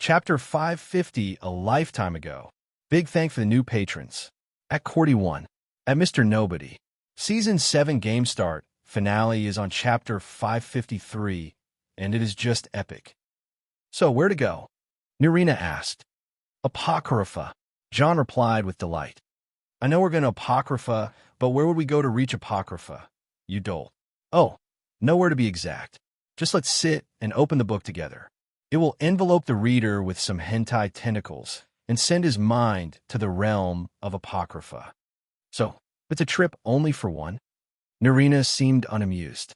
Chapter 550, A Lifetime Ago. Big thank for the new patrons. At Cordy 1. At Mr. Nobody. Season 7 game start. Finale is on Chapter 553, and it is just epic. So, where to go? Narina asked. Apocrypha. John replied with delight. I know we're going to Apocrypha, but where would we go to reach Apocrypha? You dolt. Oh, nowhere to be exact. Just let's sit and open the book together. It will envelope the reader with some hentai tentacles and send his mind to the realm of Apocrypha. So, it's a trip only for one? Narina seemed unamused.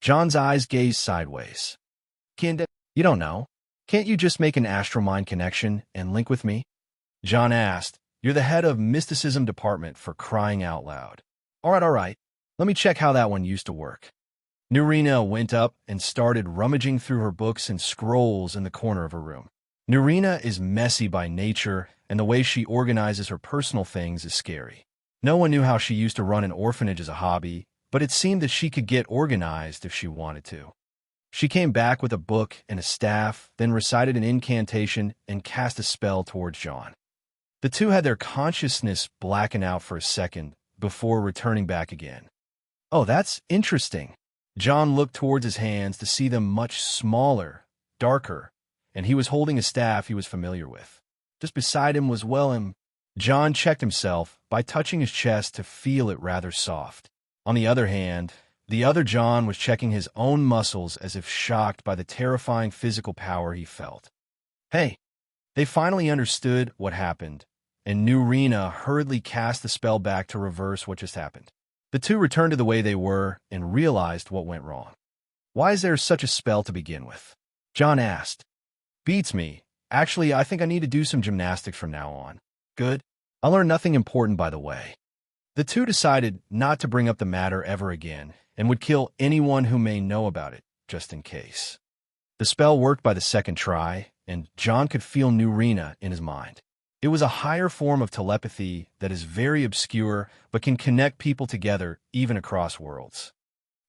John's eyes gazed sideways. Kid, you don't know. Can't you just make an astral mind connection and link with me? John asked. You're the head of mysticism department, for crying out loud. All right. Let me check how that one used to work. Narina went up and started rummaging through her books and scrolls in the corner of her room. Narina is messy by nature, and the way she organizes her personal things is scary. No one knew how she used to run an orphanage as a hobby, but it seemed that she could get organized if she wanted to. She came back with a book and a staff, then recited an incantation and cast a spell towards John. The two had their consciousness blacken out for a second before returning back again. Oh, that's interesting. John looked towards his hands to see them much smaller, darker, and he was holding a staff he was familiar with. Just beside him was John checked himself by touching his chest to feel it rather soft. On the other hand, the other John was checking his own muscles as if shocked by the terrifying physical power he felt. Hey, they finally understood what happened, and Narina hurriedly cast the spell back to reverse what just happened. The two returned to the way they were and realized what went wrong. Why is there such a spell to begin with? John asked. Beats me. Actually, I think I need to do some gymnastics from now on. Good. I learned nothing important, by the way. The two decided not to bring up the matter ever again and would kill anyone who may know about it, just in case. The spell worked by the second try, and John could feel Narina in his mind. It was a higher form of telepathy that is very obscure but can connect people together even across worlds.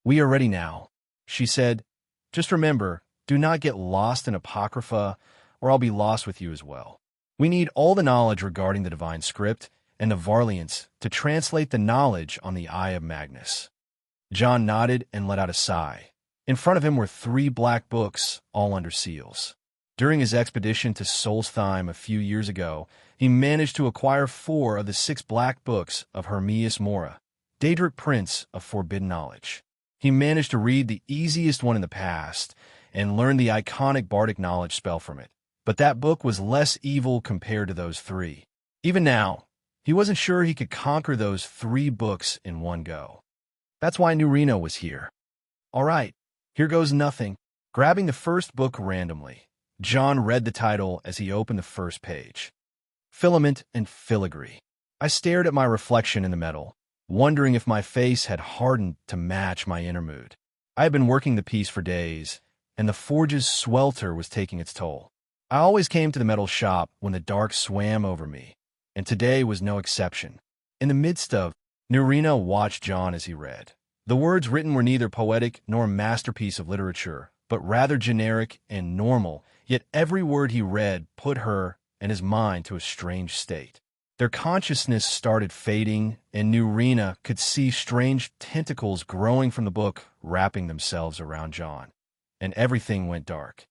We are ready now, she said. Just remember, do not get lost in Apocrypha or I'll be lost with you as well. We need all the knowledge regarding the divine script and the Varliants to translate the knowledge on the Eye of Magnus. John nodded and let out a sigh. In front of him were 3 black books, all under seals. During his expedition to Solstheim a few years ago, he managed to acquire 4 of the 6 black books of Hermias Mora, Daedric Prince of Forbidden Knowledge. He managed to read the easiest one in the past and learn the iconic bardic knowledge spell from it. But that book was less evil compared to those 3. Even now, he wasn't sure he could conquer those 3 books in one go. That's why Narina was here. All right, here goes nothing. Grabbing the first book randomly, John read the title as he opened the first page. Filament and Filigree. I stared at my reflection in the metal, wondering if my face had hardened to match my inner mood. I had been working the piece for days, and the forge's swelter was taking its toll. I always came to the metal shop when the dark swam over me, and today was no exception. In the midst of, Narina watched John as he read. The words written were neither poetic nor a masterpiece of literature, but rather generic and normal, yet every word he read put her and his mind to a strange state. Their consciousness started fading, and Narina could see strange tentacles growing from the book, wrapping themselves around John. And everything went dark.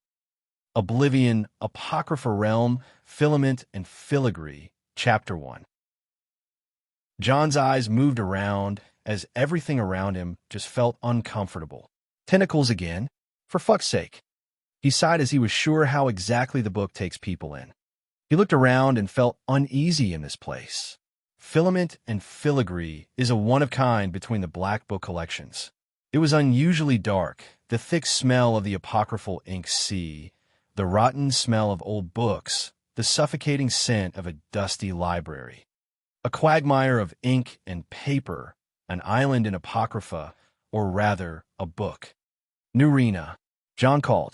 Oblivion, Apocrypha Realm, Filament and Filigree, Chapter 1. John's eyes moved around as everything around him just felt uncomfortable. Tentacles again? For fuck's sake. He sighed as he was sure how exactly the book takes people in. He looked around and felt uneasy in this place. Filament and Filigree is a one-of-kind between the Black Book collections. It was unusually dark, the thick smell of the apocryphal ink sea, the rotten smell of old books, the suffocating scent of a dusty library. A quagmire of ink and paper, an island in Apocrypha, or rather, a book. Narina, John called.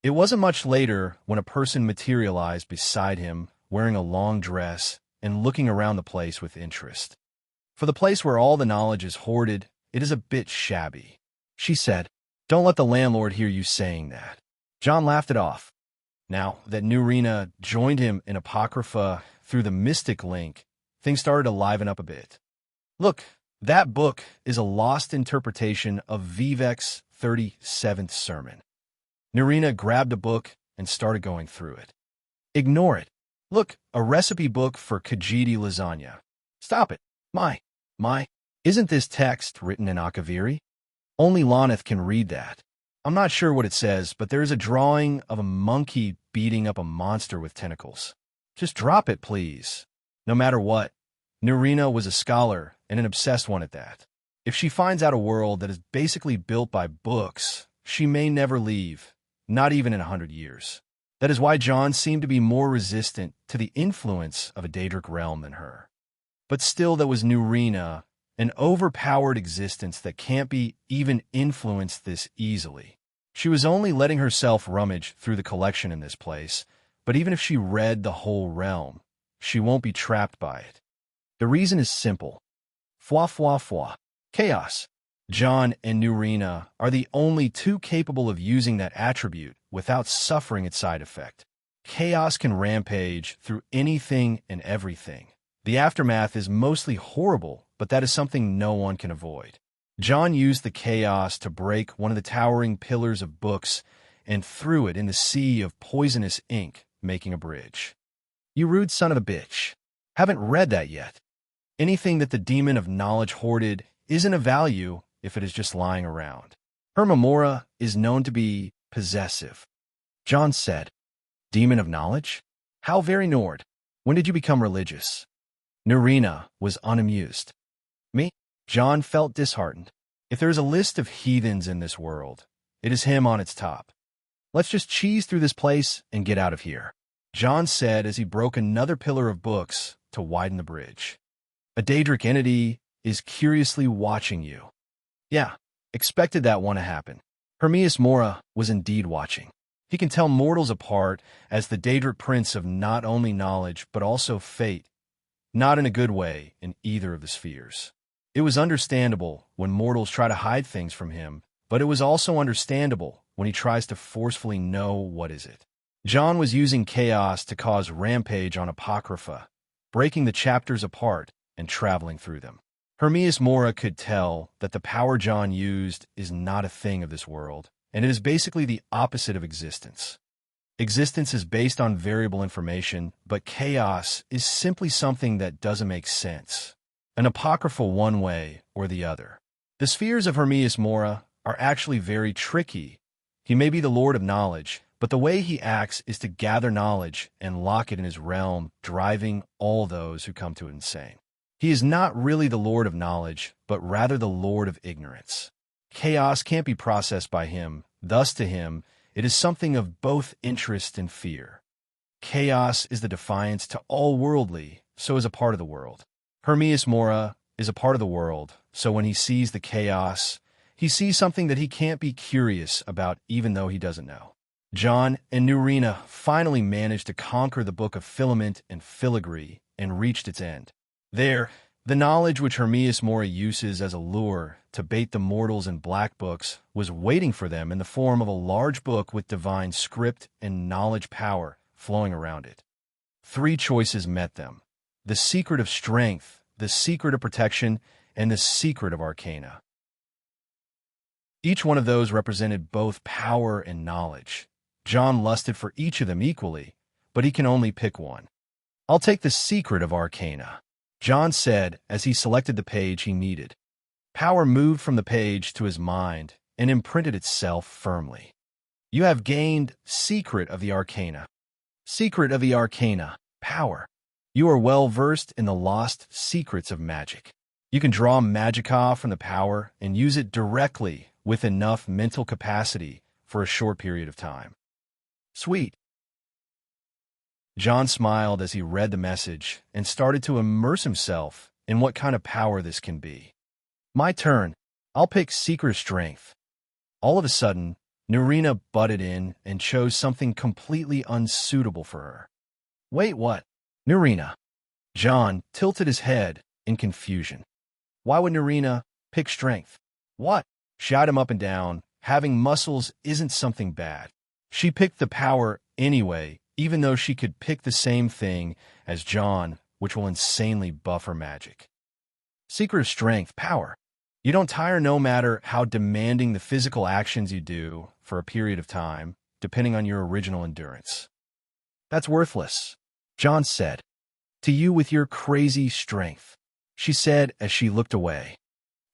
It wasn't much later when a person materialized beside him, wearing a long dress and looking around the place with interest. For the place where all the knowledge is hoarded, it is a bit shabby, she said. Don't let the landlord hear you saying that. John laughed it off. Now that Nurina joined him in Apocrypha through the mystic link, things started to liven up a bit. Look, that book is a lost interpretation of Vivek's 37th sermon. Nurina grabbed a book and started going through it. Ignore it. Look, a recipe book for Kajiti lasagna. Stop it. My, isn't this text written in Akaviri? Only Loneth can read that. I'm not sure what it says, but there is a drawing of a monkey beating up a monster with tentacles. Just drop it, please. No matter what, Nurina was a scholar and an obsessed one at that. If she finds out a world that is basically built by books, she may never leave, not even in 100 years. That is why John seemed to be more resistant to the influence of a Daedric realm than her. But still, that was Nurina, an overpowered existence that can't be even influenced this easily. She was only letting herself rummage through the collection in this place, but even if she read the whole realm, she won't be trapped by it. The reason is simple. Foi. Chaos. John and Nurina are the only two capable of using that attribute without suffering its side effect. Chaos can rampage through anything and everything. The aftermath is mostly horrible, but that is something no one can avoid. John used the chaos to break one of the towering pillars of books and threw it in the sea of poisonous ink, making a bridge. You rude son of a bitch. Haven't read that yet. Anything that the demon of knowledge hoarded isn't of value if it is just lying around. Her memoria is known to be possessive. John said, Demon of knowledge? How very Nord. When did you become religious? Nurina was unamused. Me? John felt disheartened. If there is a list of heathens in this world, it is him on its top. Let's just cheese through this place and get out of here, John said as he broke another pillar of books to widen the bridge. A Daedric entity is curiously watching you. Yeah, expected that one to happen. Hermias Mora was indeed watching. He can tell mortals apart as the Daedric prince of not only knowledge but also fate, not in a good way in either of the spheres. It was understandable when mortals try to hide things from him, but it was also understandable when he tries to forcefully know what is it. John was using chaos to cause rampage on Apocrypha, breaking the chapters apart and traveling through them. Hermias Mora could tell that the power John used is not a thing of this world, and it is basically the opposite of existence. Existence is based on variable information, but chaos is simply something that doesn't make sense. An Apocrypha one way or the other. The spheres of Hermias Mora are actually very tricky. He may be the Lord of Knowledge, but the way he acts is to gather knowledge and lock it in his realm, driving all those who come to it insane. He is not really the Lord of Knowledge, but rather the Lord of Ignorance. Chaos can't be processed by him, thus to him, it is something of both interest and fear. Chaos is the defiance to all worldly, so is a part of the world. Hermias Mora is a part of the world, so when he sees the chaos, he sees something that he can't be curious about even though he doesn't know. John and Nurina finally managed to conquer the Book of Filament and Filigree and reached its end. There, the knowledge which Hermias Mora uses as a lure to bait the mortals in black books was waiting for them in the form of a large book with divine script and knowledge power flowing around it. 3 choices met them: the secret of strength, the secret of protection, and the secret of arcana. Each one of those represented both power and knowledge. John lusted for each of them equally, but he can only pick one. I'll take the secret of arcana, John said as he selected the page he needed. Power moved from the page to his mind and imprinted itself firmly. You have gained Secret of the Arcana. Secret of the Arcana. Power. You are well versed in the lost secrets of magic. You can draw Magicka from the power and use it directly with enough mental capacity for a short period of time. Sweet. John smiled as he read the message and started to immerse himself in what kind of power this can be. My turn. I'll pick Secret of Strength. All of a sudden, Nurina butted in and chose something completely unsuitable for her. Wait, what? Nurina. John tilted his head in confusion. Why would Nurina pick strength? What? She eyed him up and down. Having muscles isn't something bad. She picked the power anyway, even though she could pick the same thing as John, which will insanely buff her magic. Secret of strength, power. You don't tire no matter how demanding the physical actions you do for a period of time, depending on your original endurance. That's worthless, John said. To you with your crazy strength, she said as she looked away.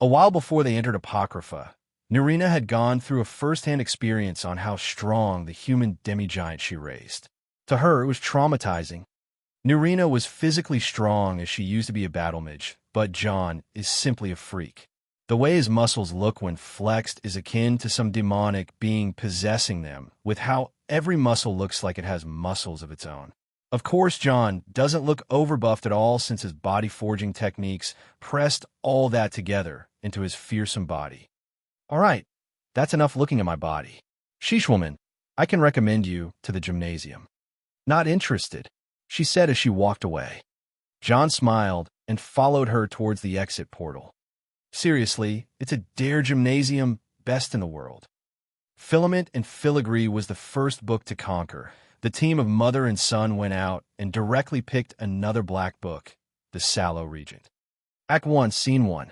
A while before they entered Apocrypha, Nerina had gone through a first-hand experience on how strong the human demi-giant she raised. To her, it was traumatizing. Nerina was physically strong as she used to be a battle mage, but John is simply a freak. The way his muscles look when flexed is akin to some demonic being possessing them, with how every muscle looks like it has muscles of its own. Of course, John doesn't look overbuffed at all since his body forging techniques pressed all that together into his fearsome body. All right, that's enough looking at my body. Sheesh, woman, I can recommend you to the gymnasium. Not interested, she said as she walked away. John smiled and followed her towards the exit portal. Seriously, it's a dare gymnasium, best in the world. Filament and Filigree was the first book to conquer. The team of mother and son went out and directly picked another black book, The Sallow Regent. Act 1, Scene 1.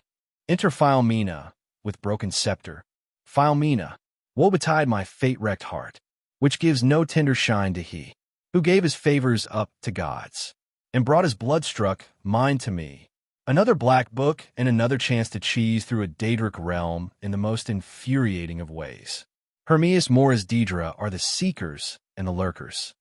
Enter Philomena with broken scepter. Philomena, woe betide my fate-wrecked heart, which gives no tender shine to he, who gave his favors up to gods, and brought his blood-struck mind to me. Another black book and another chance to cheese through a Daedric realm in the most infuriating of ways. Hermias Mora's Daedra are the Seekers and the Lurkers.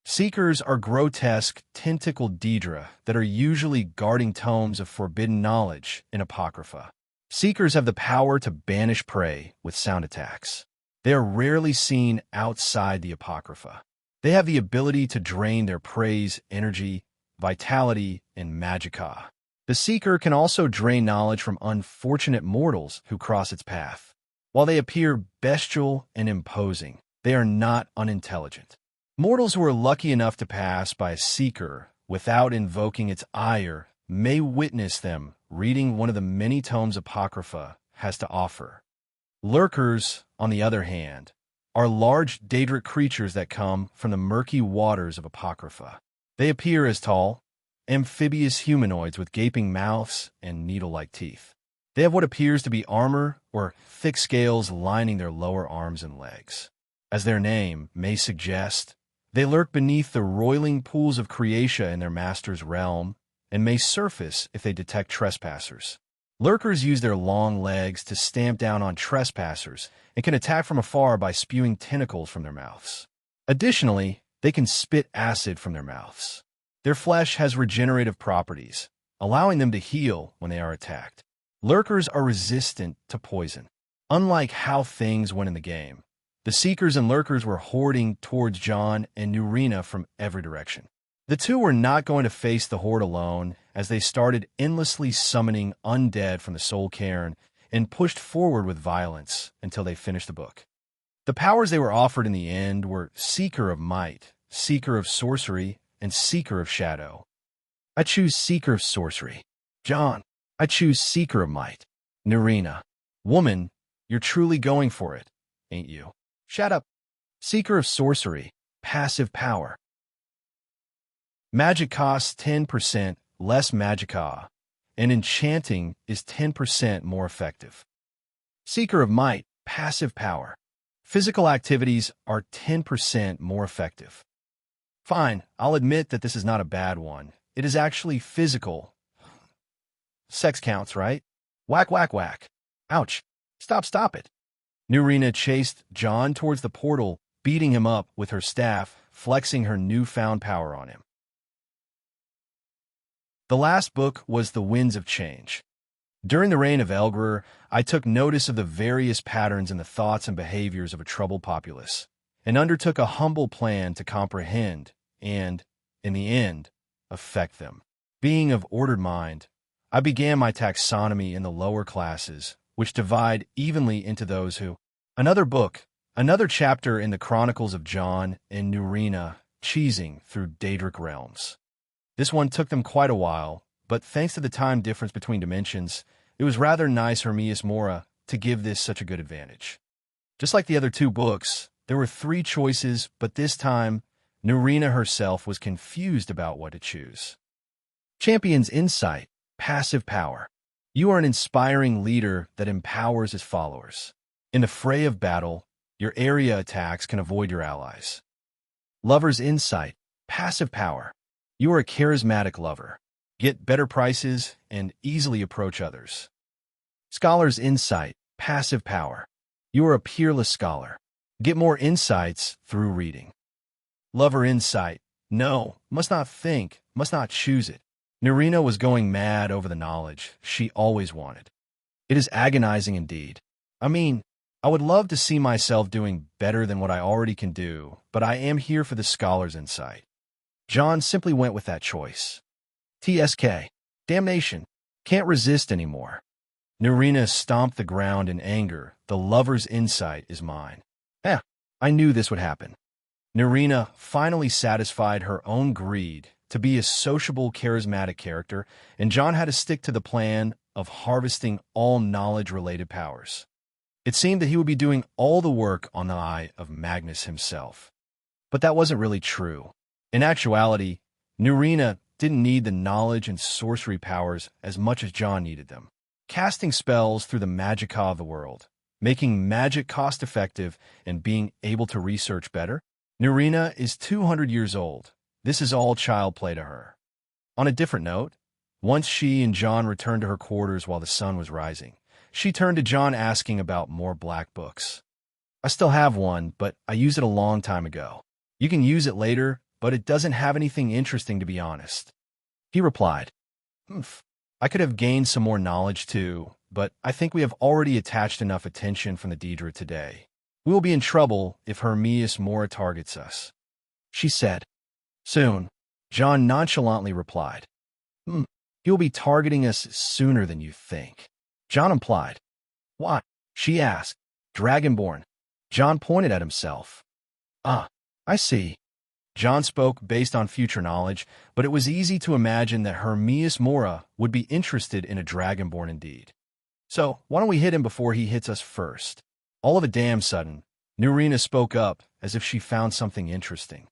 Seekers are grotesque, tentacled Daedra that are usually guarding tomes of forbidden knowledge in Apocrypha. Seekers have the power to banish prey with sound attacks. They are rarely seen outside the Apocrypha. They have the ability to drain their prey's energy, vitality, and magicka. The Seeker can also drain knowledge from unfortunate mortals who cross its path. While they appear bestial and imposing, they are not unintelligent. Mortals who are lucky enough to pass by a Seeker without invoking its ire may witness them reading one of the many tomes Apocrypha has to offer. Lurkers, on the other hand, are large Daedric creatures that come from the murky waters of Apocrypha. They appear as tall, amphibious humanoids with gaping mouths and needle-like teeth. They have what appears to be armor or thick scales lining their lower arms and legs. As their name may suggest, they lurk beneath the roiling pools of creation in their master's realm and may surface if they detect trespassers. Lurkers use their long legs to stamp down on trespassers and can attack from afar by spewing tentacles from their mouths. Additionally, they can spit acid from their mouths. Their flesh has regenerative properties, allowing them to heal when they are attacked. Lurkers are resistant to poison. Unlike how things went in the game, the Seekers and Lurkers were hoarding towards John and Nerina from every direction. The two were not going to face the horde alone as they started endlessly summoning undead from the Soul Cairn and pushed forward with violence until they finished the book. The powers they were offered in the end were Seeker of Might, Seeker of Sorcery, and Seeker of Shadow. I choose Seeker of Sorcery. John, I choose Seeker of Might. Nerina, woman, you're truly going for it, ain't you? Shut up. Seeker of Sorcery, passive power. Magic costs 10% less magicka, and enchanting is 10% more effective. Seeker of Might, passive power. Physical activities are 10% more effective. Fine, I'll admit that this is not a bad one. It is actually physical. Sex counts, right? Whack, whack, whack. Ouch. Stop it. Nerina chased John towards the portal, beating him up with her staff, flexing her newfound power on him. The last book was The Winds of Change. During the reign of Elgrer, I took notice of the various patterns in the thoughts and behaviors of a troubled populace, and undertook a humble plan to comprehend and, in the end, affect them. Being of ordered mind, I began my taxonomy in the lower classes, which divide evenly into those who... Another chapter in the Chronicles of John and Nerina cheesing through Daedric realms. This one took them quite a while, but thanks to the time difference between dimensions, it was rather nice Hermias Mora to give this such a good advantage. Just like the other two books, there were 3 choices, but this time, Nerina herself was confused about what to choose. Champion's insight, passive power. You are an inspiring leader that empowers his followers. In the fray of battle, your area attacks can avoid your allies. Lover's insight, passive power. You are a charismatic lover. Get better prices and easily approach others. Scholar's insight, passive power. You are a peerless scholar. Get more insights through reading. Lover insight. No, must not think, must not choose it. Nerina was going mad over the knowledge she always wanted. It is agonizing indeed. I mean, I would love to see myself doing better than what I already can do, but I am here for the scholar's insight. John simply went with that choice. TSK. Damnation. Can't resist anymore. Nerina stomped the ground in anger. The lover's insight is mine. I knew this would happen. Nerina finally satisfied her own greed to be a sociable, charismatic character, and John had to stick to the plan of harvesting all knowledge-related powers. It seemed that he would be doing all the work on the eye of Magnus himself. But that wasn't really true. In actuality, Nerina didn't need the knowledge and sorcery powers as much as John needed them. Casting spells through the magicka of the world, making magic cost-effective, and being able to research better. Nerina is 200 years old. This is all child play to her. On a different note, once she and John returned to her quarters while the sun was rising, she turned to John asking about more black books. I still have one, but I used it a long time ago. You can use it later, but it doesn't have anything interesting to be honest. He replied, I could have gained some more knowledge too, but I think we have already attached enough attention from the Daedra today. We will be in trouble if Hermias Mora targets us. She said. Soon, John nonchalantly replied. He will be targeting us sooner than you think. John implied. Why? She asked. Dragonborn. John pointed at himself. I see. John spoke based on future knowledge, but it was easy to imagine that Hermias Mora would be interested in a Dragonborn indeed. So, why don't we hit him before he hits us first? All of a damn sudden, Nerina spoke up as if she found something interesting.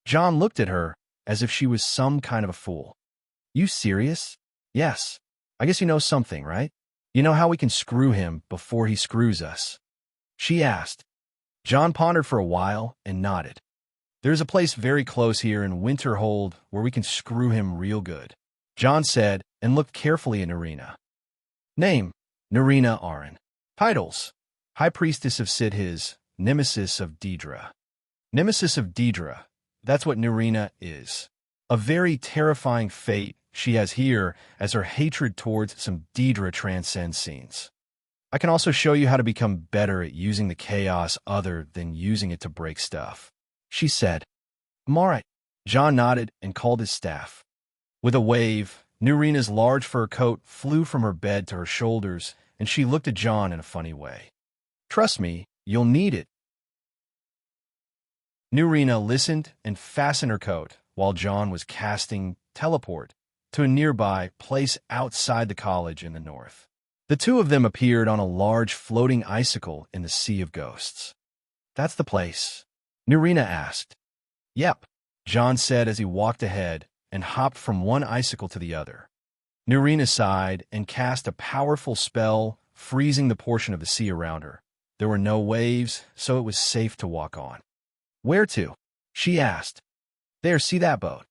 John looked at her as if she was some kind of a fool. You serious? Yes. I guess you know something, right? You know how we can screw him before he screws us? She asked. John pondered for a while and nodded. There's a place very close here in Winterhold where we can screw him real good, John said and looked carefully at Nerina. Name, Nerina Aran. Titles, High Priestess of Sidhiz, Nemesis of Daedra. Nemesis of Daedra, that's what Nerina is. A very terrifying fate she has here as her hatred towards some Daedra transcends scenes. I can also show you how to become better at using the chaos other than using it to break stuff, she said. I'm all right. John nodded and called his staff. With a wave, Nerina's large fur coat flew from her bed to her shoulders, and she looked at John in a funny way. Trust me, you'll need it. Nerina listened and fastened her coat while John was casting teleport to a nearby place outside the college in the north. The two of them appeared on a large floating icicle in the Sea of Ghosts. That's the place, Nerina asked. Yep, John said as he walked ahead and hopped from one icicle to the other. Nerina sighed and cast a powerful spell, freezing the portion of the sea around her. There were no waves, so it was safe to walk on. Where to? She asked. There, see that boat?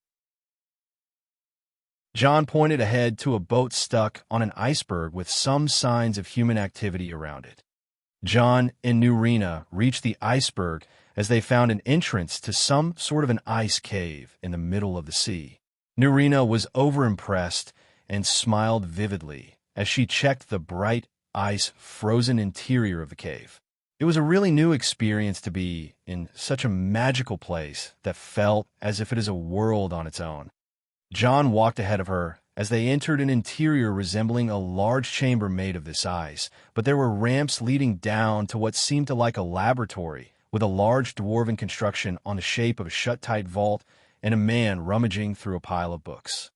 John pointed ahead to a boat stuck on an iceberg with some signs of human activity around it. John and Nerina reached the iceberg as they found an entrance to some sort of an ice cave in the middle of the sea. Nerina was overimpressed and smiled vividly as she checked the bright, ice-frozen interior of the cave. It was a really new experience to be in such a magical place that felt as if it is a world on its own. John walked ahead of her as they entered an interior resembling a large chamber made of this ice, but there were ramps leading down to what seemed to like a laboratory, with a large dwarven construction on the shape of a shut-tight vault and a man rummaging through a pile of books.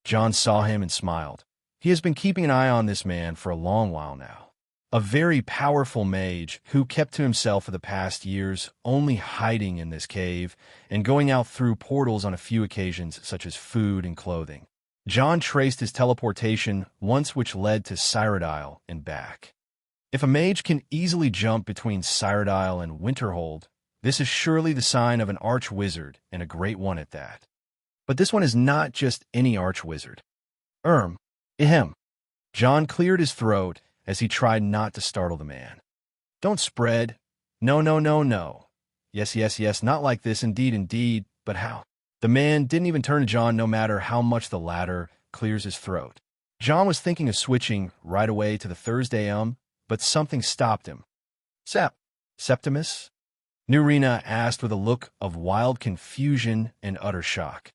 John saw him and smiled. He has been keeping an eye on this man for a long while now. a very powerful mage who kept to himself for the past years, only hiding in this cave and going out through portals on a few occasions, such as food and clothing. John traced his teleportation once, which led to Cyrodiil and back. If a mage can easily jump between Cyrodiil and Winterhold, this is surely the sign of an arch-wizard, and a great one at that. But this one is not just any arch-wizard. Ahem. John cleared his throat as he tried not to startle the man. Don't spread. No. Yes, not like this, indeed, but how? The man didn't even turn to John, no matter how much the latter clears his throat. John was thinking of switching right away to the Thursday but something stopped him. Septimus? Nurina asked with a look of wild confusion and utter shock.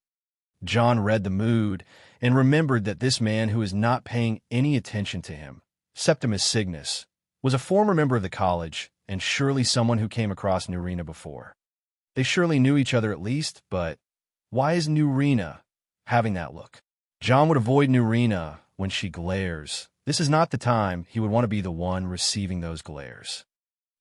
John read the mood and remembered that this man who was not paying any attention to him, Septimus Cygnus, was a former member of the college and surely someone who came across Nurina before. They surely knew each other at least, but why is Nurina having that look? John would avoid Nurina when she glares. This is not the time he would want to be the one receiving those glares.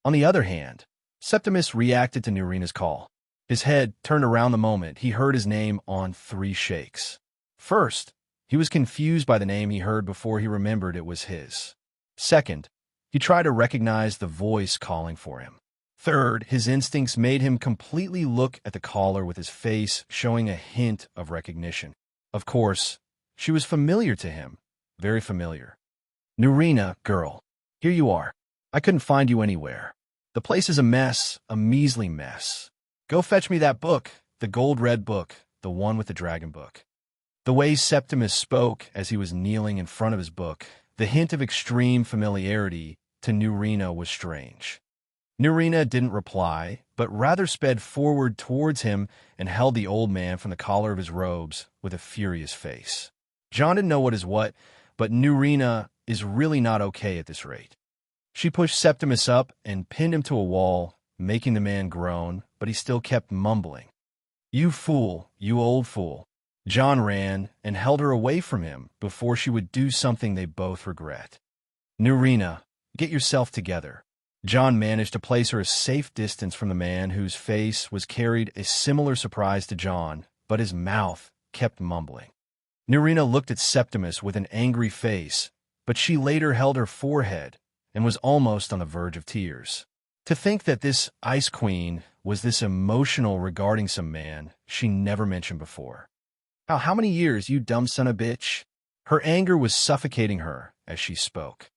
On the other hand, Septimus reacted to Nurina's call. His head turned around the moment he heard his name on 3 shakes. First, he was confused by the name he heard before he remembered it was his. Second, he tried to recognize the voice calling for him. Third, his instincts made him completely look at the caller with his face showing a hint of recognition. Of course, she was familiar to him, very familiar. Nurina, girl, here you are. I couldn't find you anywhere. The place is a mess, a measly mess. Go fetch me that book, the gold-red book, the one with the dragon book. The way Septimus spoke as he was kneeling in front of his book, the hint of extreme familiarity to Nurina was strange. Nurina didn't reply, but rather sped forward towards him and held the old man from the collar of his robes with a furious face. John didn't know what is what, but Nurina is really not okay at this rate. She pushed Septimus up and pinned him to a wall, making the man groan, but he still kept mumbling. You fool, you old fool. John ran and held her away from him before she would do something they both regret. Nurina, get yourself together. John managed to place her a safe distance from the man whose face was carried a similar surprise to John, but his mouth kept mumbling. Nurina looked at Septimus with an angry face, but she later held her forehead and was almost on the verge of tears. To think that this Ice Queen was this emotional regarding some man she never mentioned before. How many years, you dumb son of a bitch? Her anger was suffocating her as she spoke.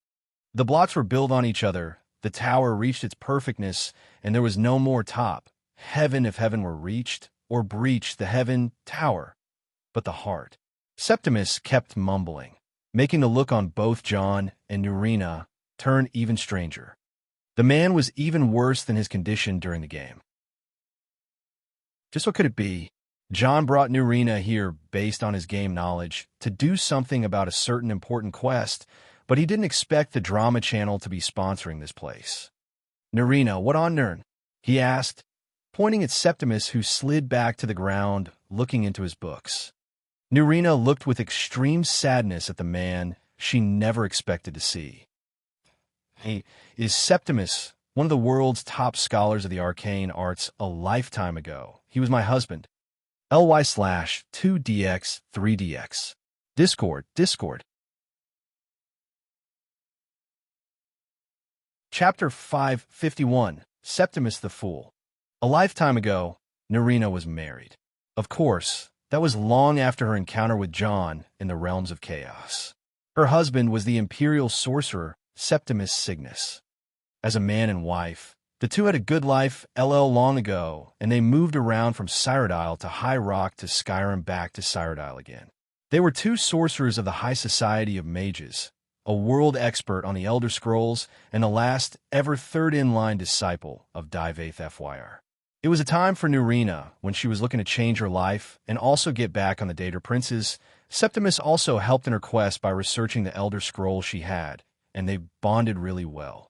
The blocks were built on each other, the tower reached its perfectness, and there was no more top. Heaven if heaven were reached, or breached the heaven tower. But the heart. Septimus kept mumbling, making the look on both John and Nurina turn even stranger. The man was even worse than his condition during the game. Just what could it be? John brought Nurina here based on his game knowledge to do something about a certain important quest, but he didn't expect the drama channel to be sponsoring this place. Nurina, what on, Nern? He asked, pointing at Septimus, who slid back to the ground, looking into his books. Nurina looked with extreme sadness at the man she never expected to see. He is Septimus, one of the world's top scholars of the arcane arts a lifetime ago. He was my husband. ly/2dx3dx. Discord. Chapter 551, Septimus the Fool. A lifetime ago, Nurina was married. Of course, that was long after her encounter with John in the realms of chaos. Her husband was the imperial sorcerer Septimus Cygnus. As a man and wife, the two had a good life long ago, and they moved around from Cyrodiil to High Rock to Skyrim back to Cyrodiil again. They were two sorcerers of the high society of mages, a world expert on the Elder Scrolls, and the last ever third-in-line disciple of Divaith FYR. It was a time for Nurina when she was looking to change her life and also get back on the Dater Princes. Septimus also helped in her quest by researching the Elder Scrolls she had, and they bonded really well.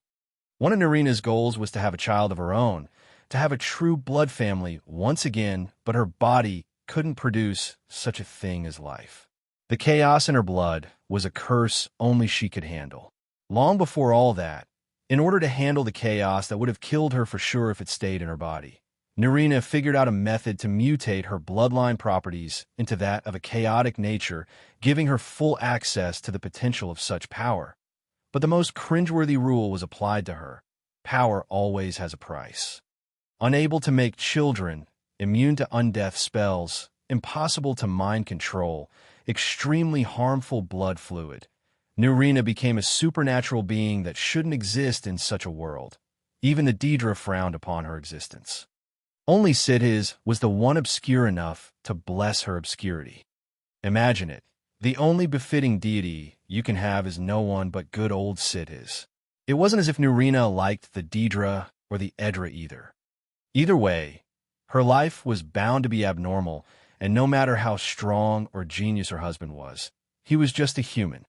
One of Nurina's goals was to have a child of her own, to have a true blood family once again, but her body couldn't produce such a thing as life. The chaos in her blood was a curse only she could handle. Long before all that, In order to handle the chaos that would have killed her for sure if it stayed in her body, Nerina figured out a method to mutate her bloodline properties into that of a chaotic nature, giving her full access to the potential of such power. But the most cringeworthy rule was applied to her. Power always has a price. Unable to make children, immune to undeath spells, impossible to mind control, extremely harmful blood fluid, Nerina became a supernatural being that shouldn't exist in such a world. Even the Daedra frowned upon her existence. Only Sidhiz was the one obscure enough to bless her obscurity. Imagine it. The only befitting deity you can have is no one but good old Sidhiz. It wasn't as if Nerina liked the Daedra or the Edra either. Either way, her life was bound to be abnormal, and no matter how strong or genius her husband was, he was just a human.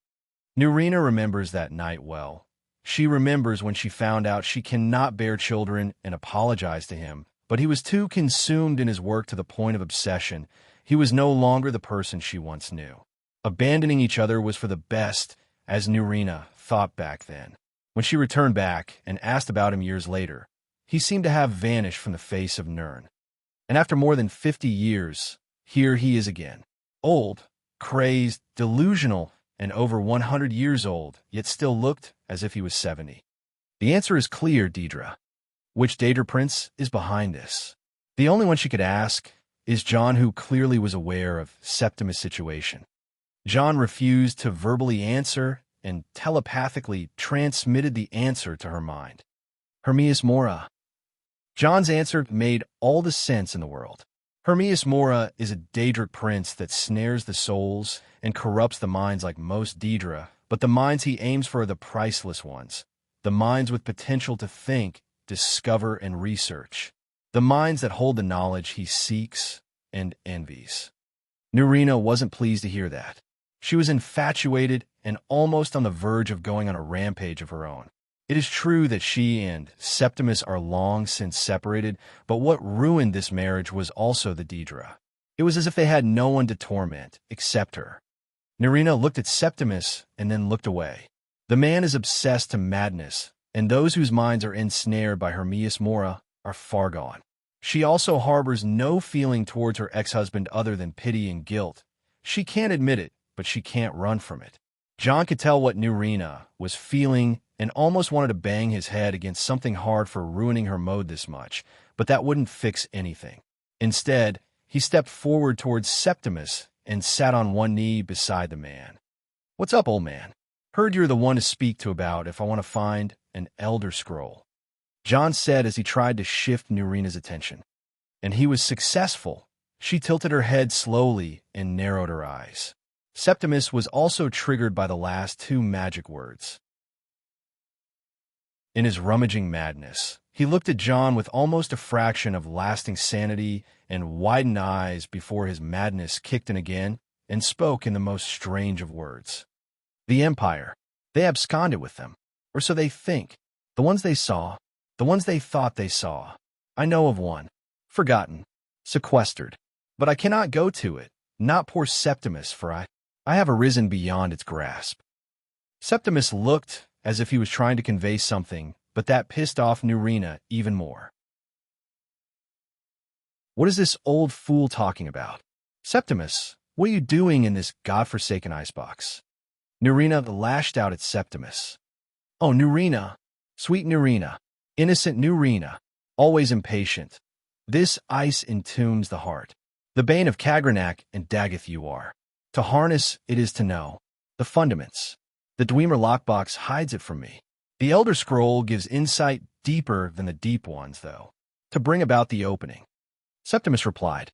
Nerina remembers that night well. She remembers when she found out she cannot bear children and apologized to him, but he was too consumed in his work to the point of obsession. He was no longer the person she once knew. Abandoning each other was for the best, as Nerina thought back then. When she returned back and asked about him years later, he seemed to have vanished from the face of Nirn. And after more than 50 years, here he is again. Old, crazed, delusional, and over 100 years old, yet still looked as if he was 70. The answer is clear, Daedra. Which Daedra prince is behind this? The only one she could ask is John, who clearly was aware of Septimus' situation. John refused to verbally answer and telepathically transmitted the answer to her mind. Hermias Mora. John's answer made all the sense in the world. Hermias Mora is a Daedric prince that snares the souls and corrupts the minds like most Daedra, but the minds he aims for are the priceless ones, the minds with potential to think, discover, and research, the minds that hold the knowledge he seeks and envies. Nerina wasn't pleased to hear that. She was infatuated and almost on the verge of going on a rampage of her own. It is true that she and Septimus are long since separated, but what ruined this marriage was also the Daedra. It was as if they had no one to torment except her. Nerina looked at Septimus and then looked away. The man is obsessed to madness, and those whose minds are ensnared by Hermias Mora are far gone. She also harbors no feeling towards her ex-husband other than pity and guilt. She can't admit it, but she can't run from it. John could tell what Nerina was feeling and almost wanted to bang his head against something hard for ruining her mode this much, but that wouldn't fix anything. Instead, he stepped forward towards Septimus and sat on one knee beside the man. "What's up, old man? Heard you're the one to speak to about if I want to find an Elder Scroll," John said as he tried to shift Nerina's attention. And he was successful. She tilted her head slowly and narrowed her eyes. Septimus was also triggered by the last two magic words. In his rummaging madness, he looked at John with almost a fraction of lasting sanity and widened eyes before his madness kicked in again and spoke in the most strange of words. "The Empire. They absconded with them. Or so they think. The ones they saw. The ones they thought they saw. I know of one. Forgotten. Sequestered. But I cannot go to it. Not poor Septimus, for I have arisen beyond its grasp." Septimus looked as if he was trying to convey something, but that pissed off Nerina even more. "What is this old fool talking about? Septimus, what are you doing in this godforsaken icebox?" Nerina lashed out at Septimus. "Oh, Nerina, sweet Nerina, innocent Nerina, always impatient. This ice entombs the heart. The bane of Kagranak and Daggeth you are. To harness it is to know the fundaments. The Dwemer lockbox hides it from me. The Elder Scroll gives insight deeper than the deep ones, though, to bring about the opening." Septimus replied,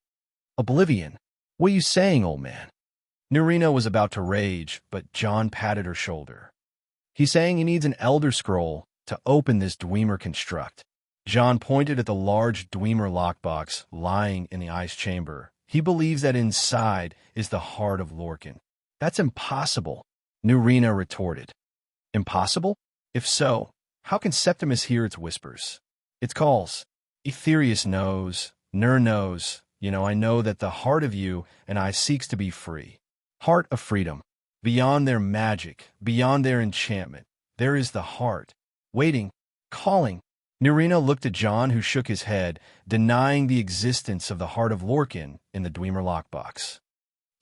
"Oblivion. What are you saying, old man?" Nerina was about to rage, but John patted her shoulder. "He's saying he needs an Elder Scroll to open this Dwemer construct." John pointed at the large Dwemer lockbox lying in the ice chamber. "He believes that inside is the heart of Lorcan." "That's impossible," Nerina retorted. "Impossible? If so, how can Septimus hear its whispers? Its calls? Etherius knows, Nur knows. I know that the heart of you and I seeks to be free. Heart of freedom. Beyond their magic, beyond their enchantment, there is the heart, waiting calling. Nerina looked at John, who shook his head, denying the existence of the heart of Lorcan in the Dwemer lockbox.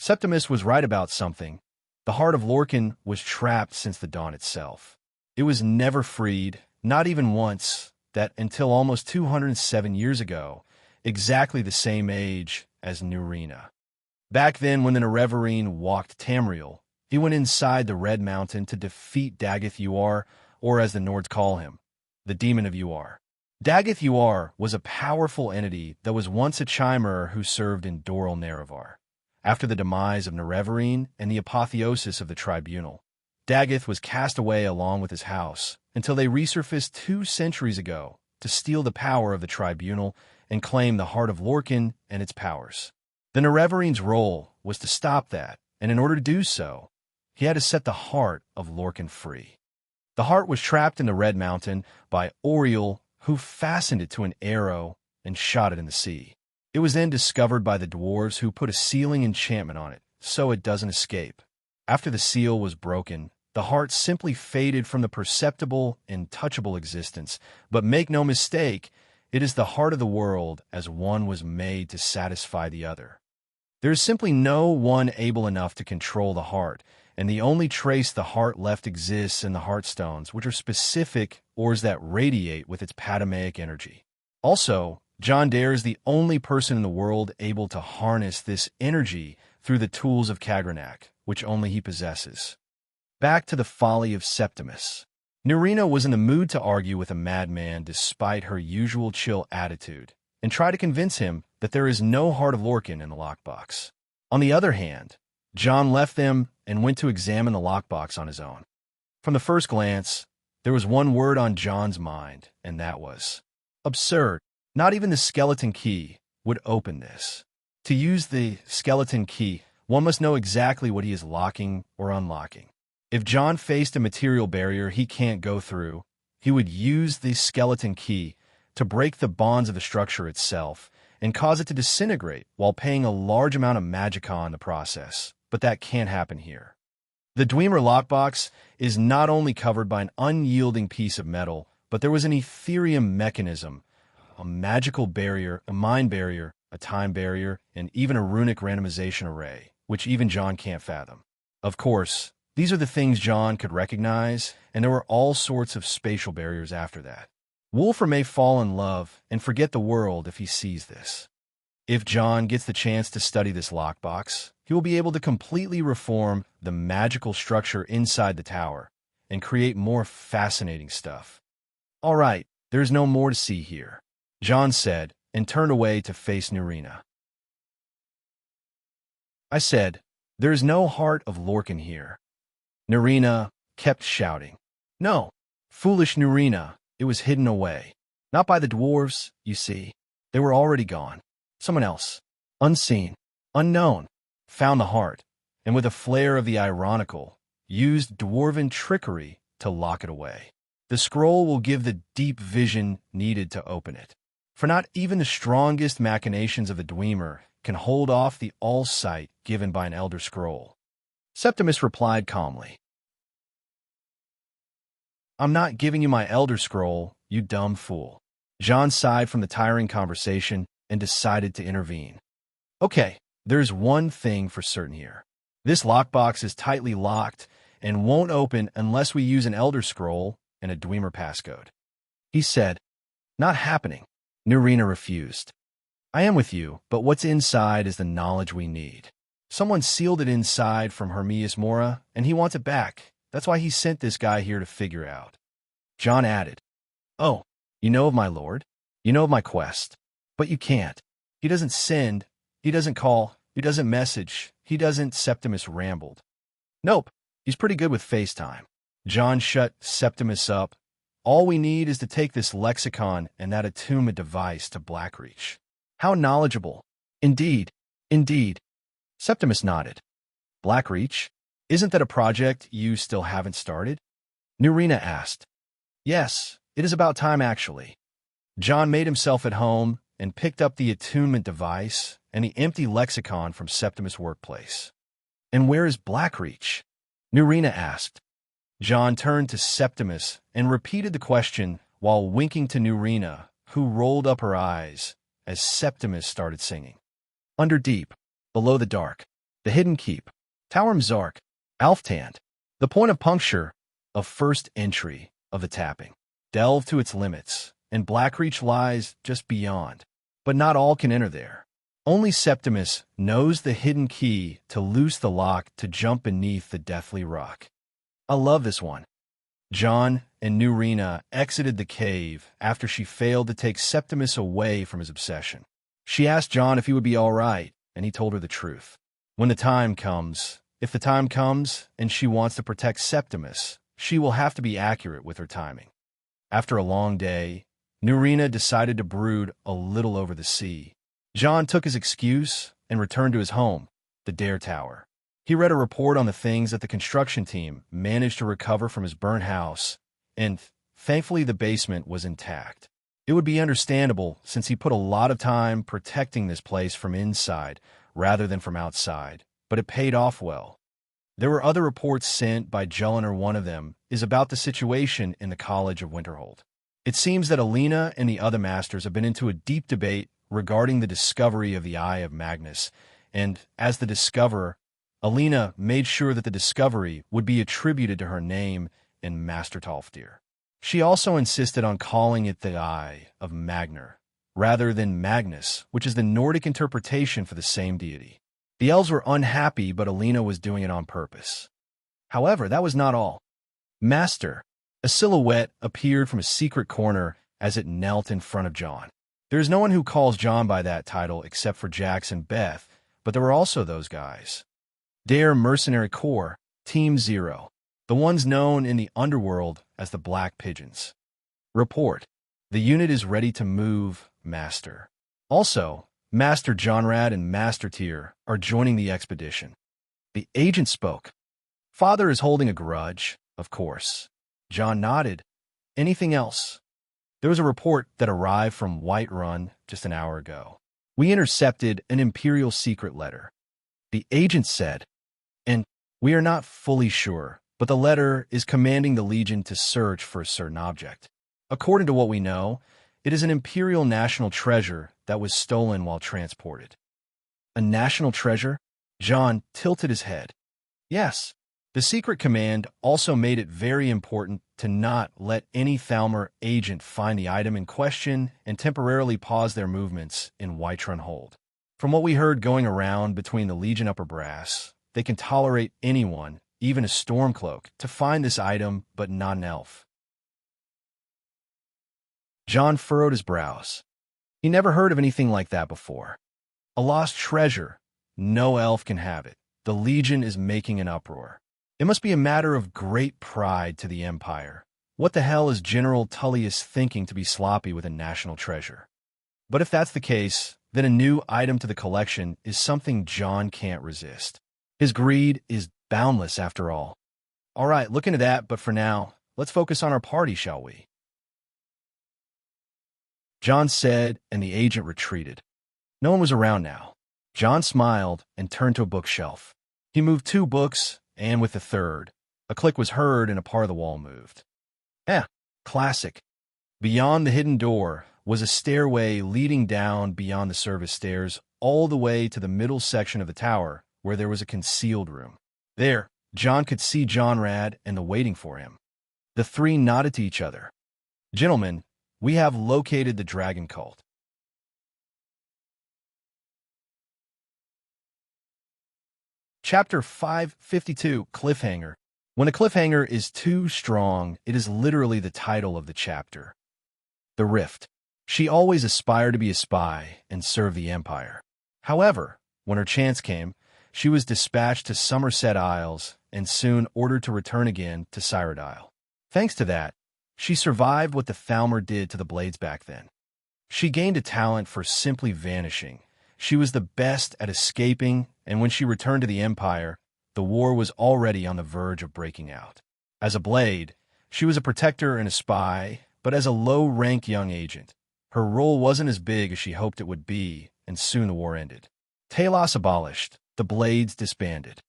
Septimus was right about something. The heart of Lorcan was trapped since the dawn itself. It was never freed, not even once, that until almost 207 years ago, exactly the same age as Nerina. Back then, when the Nerevarine walked Tamriel, he went inside the Red Mountain to defeat Dagoth Uar, or as the Nords call him, the Demon of Uar. Dagoth Uar was a powerful entity that was once a Chimerer who served in Doral Nerevar. After the demise of Nerevarine and the apotheosis of the Tribunal, Dagoth was cast away along with his house until they resurfaced 2 centuries ago to steal the power of the Tribunal and claim the heart of Lorcan and its powers. The Nerevarine's role was to stop that, and in order to do so, he had to set the heart of Lorcan free. The heart was trapped in the Red Mountain by Oriel, who fastened it to an arrow and shot it in the sea. It was then discovered by the dwarves, who put a sealing enchantment on it so it doesn't escape. After the seal was broken, the heart simply faded from the perceptible and touchable existence. But make no mistake, it is the heart of the world as one was made to satisfy the other. There is simply no one able enough to control the heart, and the only trace the heart left exists in the Heartstones, which are specific ores that radiate with its patamaic energy. Also, John Dare is the only person in the world able to harness this energy through the tools of Kagranak, which only he possesses. Back to the folly of Septimus. Nerina was in the mood to argue with a madman despite her usual chill attitude, and try to convince him that there is no heart of Lorcan in the lockbox. On the other hand, John left them and went to examine the lockbox on his own. From the first glance, there was one word on John's mind, and that was absurd. Not even the skeleton key would open this. To use the skeleton key, one must know exactly what he is locking or unlocking. If John faced a material barrier he can't go through, he would use the skeleton key to break the bonds of the structure itself and cause it to disintegrate while paying a large amount of magicka in the process. But that can't happen here. The Dwemer lockbox is not only covered by an unyielding piece of metal, but there was an Ethereum mechanism, a magical barrier, a mind barrier, a time barrier, and even a runic randomization array, which even John can't fathom. Of course, these are the things John could recognize, and there were all sorts of spatial barriers after that. Wolfram may fall in love and forget the world if he sees this. If John gets the chance to study this lockbox, he will be able to completely reform the magical structure inside the tower and create more fascinating stuff. All right, there's no more to see here, John said, and turned away to face Nerina. I said, there is no heart of Lorcan here. Nerina kept shouting. No, foolish Nerina, it was hidden away. Not by the dwarves, you see. They were already gone. Someone else, unseen, unknown, found the heart, and with a flair of the ironical, used dwarven trickery to lock it away. The scroll will give the deep vision needed to open it. For not even the strongest machinations of the Dwemer can hold off the all-sight given by an Elder Scroll. Septimus replied calmly. I'm not giving you my Elder Scroll, you dumb fool. John sighed from the tiring conversation and decided to intervene. Okay, there's one thing for certain here. This lockbox is tightly locked and won't open unless we use an Elder Scroll and a Dwemer passcode. He said, not happening. Nerina refused. I am with you, but what's inside is the knowledge we need. Someone sealed it inside from Hermias Mora, and he wants it back. That's why he sent this guy here to figure out. John added, oh, you know of my lord? You know of my quest? But you can't. He doesn't send, he doesn't call, he doesn't message, he doesn't. Septimus rambled. Nope, he's pretty good with FaceTime. John shut Septimus up. All we need is to take this lexicon and that attunement device to Blackreach. How knowledgeable. Indeed, indeed. Septimus nodded. Blackreach? Isn't that a project you still haven't started? Nerina asked. Yes, it is about time actually. John made himself at home and picked up the attunement device and the empty lexicon from Septimus' workplace. And where is Blackreach? Nerina asked. John turned to Septimus and repeated the question while winking to Nurina, who rolled up her eyes as Septimus started singing. Under deep, below the dark, the hidden keep, Tower Mzark, Alftand, the point of puncture, of first entry of the tapping. Delve to its limits, and Blackreach lies just beyond. But not all can enter there. Only Septimus knows the hidden key to loose the lock to jump beneath the deathly rock. I love this one. John and Nurina exited the cave after she failed to take Septimus away from his obsession. She asked John if he would be all right, and he told her the truth. When the time comes, if the time comes and she wants to protect Septimus, she will have to be accurate with her timing. After a long day, Nurina decided to brood a little over the sea. John took his excuse and returned to his home, the Dare Tower. He read a report on the things that the construction team managed to recover from his burnt house, and thankfully the basement was intact. It would be understandable since he put a lot of time protecting this place from inside rather than from outside, but it paid off well. There were other reports sent by Jelinar. One of them is about the situation in the College of Winterhold. It seems that Alina and the other masters have been into a deep debate regarding the discovery of the Eye of Magnus, and as the discoverer, Alina made sure that the discovery would be attributed to her name in Master Talfdir. She also insisted on calling it the Eye of Magnar, rather than Magnus, which is the Nordic interpretation for the same deity. The elves were unhappy, but Alina was doing it on purpose. However, that was not all. Master, a silhouette appeared from a secret corner as it knelt in front of John. There is no one who calls John by that title except for Jax and Beth, but there were also those guys. Dare Mercenary Corps, Team Zero, the ones known in the underworld as the Black Pigeons. Report. The unit is ready to move, Master. Also, Master Jonrad and Master Tyr are joining the expedition. The agent spoke. Father is holding a grudge, of course. John nodded. Anything else? There was a report that arrived from Whiterun just an hour ago. We intercepted an Imperial secret letter. The agent said, and we are not fully sure, but the letter is commanding the Legion to search for a certain object. According to what we know, it is an Imperial national treasure that was stolen while transported. A national treasure? John tilted his head. Yes. The secret command also made it very important to not let any Thalmor agent find the item in question and temporarily pause their movements in Whiterun Hold. From what we heard going around between the Legion upper brass, they can tolerate anyone, even a Stormcloak, to find this item, but not an elf. John furrowed his brows. He never heard of anything like that before. A lost treasure. No elf can have it. The Legion is making an uproar. It must be a matter of great pride to the Empire. What the hell is General Tullius thinking to be sloppy with a national treasure? But if that's the case, then a new item to the collection is something John can't resist. His greed is boundless after all. All right, look into that, but for now, let's focus on our party, shall we? John said, and the agent retreated. No one was around now. John smiled and turned to a bookshelf. He moved 2 books, and with the third, a click was heard and a part of the wall moved. Classic. Beyond the hidden door was a stairway leading down beyond the service stairs all the way to the middle section of the tower where there was a concealed room. There, John could see Jonrad and the waiting for him. The 3 nodded to each other. Gentlemen, we have located the dragon cult. Chapter 552, Cliffhanger. When a cliffhanger is too strong, it is literally the title of the chapter. The Rift. She always aspired to be a spy and serve the Empire. However, when her chance came, she was dispatched to Somerset Isles and soon ordered to return again to Cyrodiil. Thanks to that, she survived what the Thalmor did to the Blades back then. She gained a talent for simply vanishing. She was the best at escaping, and when she returned to the Empire, the war was already on the verge of breaking out. As a Blade, she was a protector and a spy, but as a low-rank young agent, her role wasn't as big as she hoped it would be, and soon the war ended. Talos abolished, the Blades disbanded.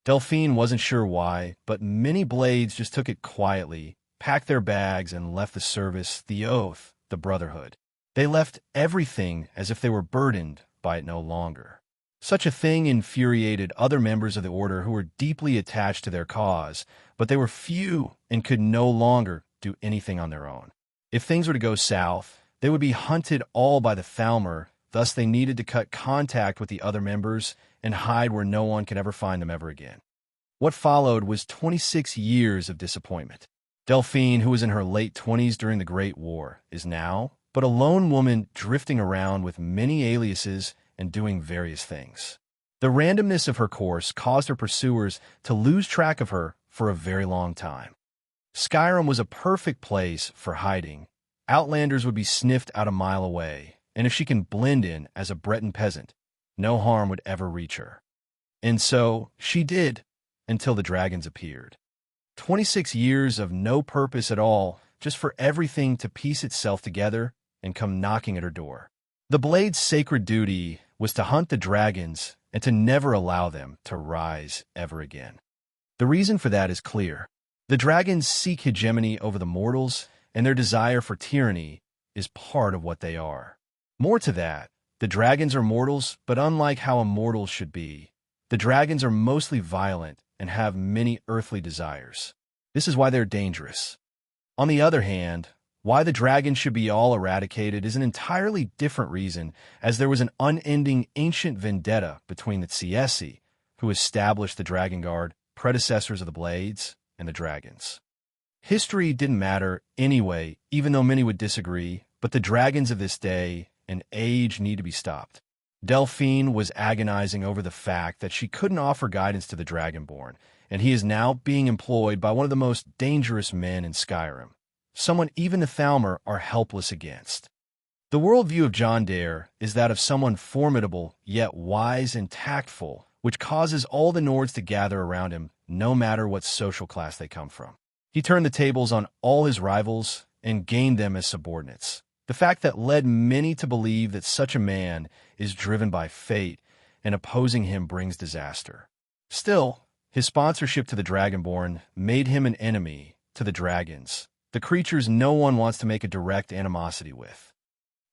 Delphine wasn't sure why, but many Blades just took it quietly packed their bags, and left the service, the oath, the brotherhood. They left everything as if they were burdened by it no longer. Such a thing infuriated other members of the order who were deeply attached to their cause, but they were few and could no longer do anything on their own. If things were to go south, they would be hunted all by the Thalmor, thus they needed to cut contact with the other members and hide where no one could ever find them ever again. What followed was 26 years of disappointment. Delphine, who was in her late 20s during the Great War, is now but a lone woman drifting around with many aliases and doing various things. The randomness of her course caused her pursuers to lose track of her for a very long time. Skyrim was a perfect place for hiding. Outlanders would be sniffed out a mile away, and if she can blend in as a Breton peasant, no harm would ever reach her. And so she did, until the dragons appeared. 26 years of no purpose at all, just for everything to piece itself together and come knocking at her door. The Blade's sacred duty was to hunt the dragons and to never allow them to rise ever again. The reason for that is clear. The dragons seek hegemony over the mortals, and their desire for tyranny is part of what they are. More to that, the dragons are mortals, but unlike how immortals should be, the dragons are mostly violent and have many earthly desires. This is why they're dangerous. On the other hand, why the dragons should be all eradicated is an entirely different reason, as there was an unending ancient vendetta between the Tsiesi, who established the Dragon Guard, predecessors of the Blades, and the dragons. History didn't matter anyway, even though many would disagree, but the dragons of this day and age need to be stopped. Delphine was agonizing over the fact that she couldn't offer guidance to the Dragonborn, and he is now being employed by one of the most dangerous men in Skyrim, someone even the Thalmor are helpless against. The worldview of John Dare is that of someone formidable, yet wise and tactful, which causes all the Nords to gather around him, no matter what social class they come from. He turned the tables on all his rivals and gained them as subordinates. The fact that led many to believe that such a man is driven by fate, and opposing him brings disaster. Still, his sponsorship to the Dragonborn made him an enemy to the dragons, the creatures no one wants to make a direct animosity with.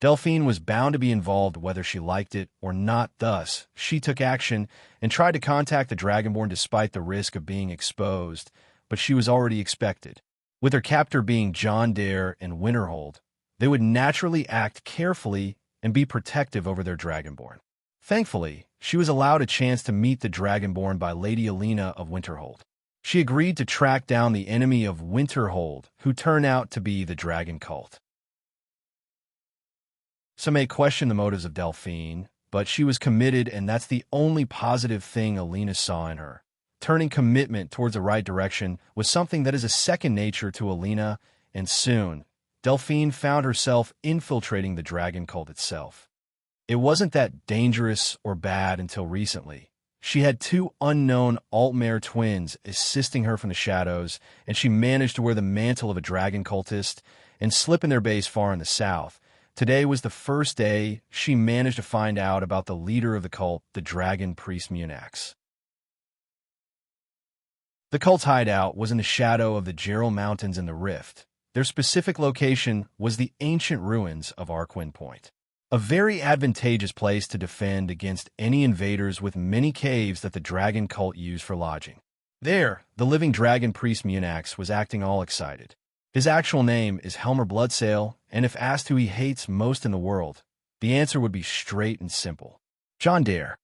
Delphine was bound to be involved whether she liked it or not, thus, she took action and tried to contact the Dragonborn despite the risk of being exposed, but she was already expected. With her captor being John Dare and Winterhold, they would naturally act carefully and be protective over their Dragonborn. Thankfully, she was allowed a chance to meet the Dragonborn by Lady Alina of Winterhold. She agreed to track down the enemy of Winterhold, who turned out to be the Dragon Cult. Some may question the motives of Delphine, but she was committed, and that's the only positive thing Alina saw in her. Turning commitment towards the right direction was something that is a second nature to Alina, and soon, Delphine found herself infiltrating the Dragon Cult itself. It wasn't that dangerous or bad until recently. She had two unknown Altmare twins assisting her from the shadows, and she managed to wear the mantle of a dragon cultist and slip in their base far in the south. Today was the first day she managed to find out about the leader of the cult, the dragon priest Munax. The cult's hideout was in the shadow of the Gerald Mountains in the Rift. Their specific location was the ancient ruins of Arquin Point, a very advantageous place to defend against any invaders, with many caves that the dragon cult used for lodging. There, the living dragon priest Munax was acting all excited. His actual name is Helmer Bloodsail, and if asked who he hates most in the world, the answer would be straight and simple: John Dare.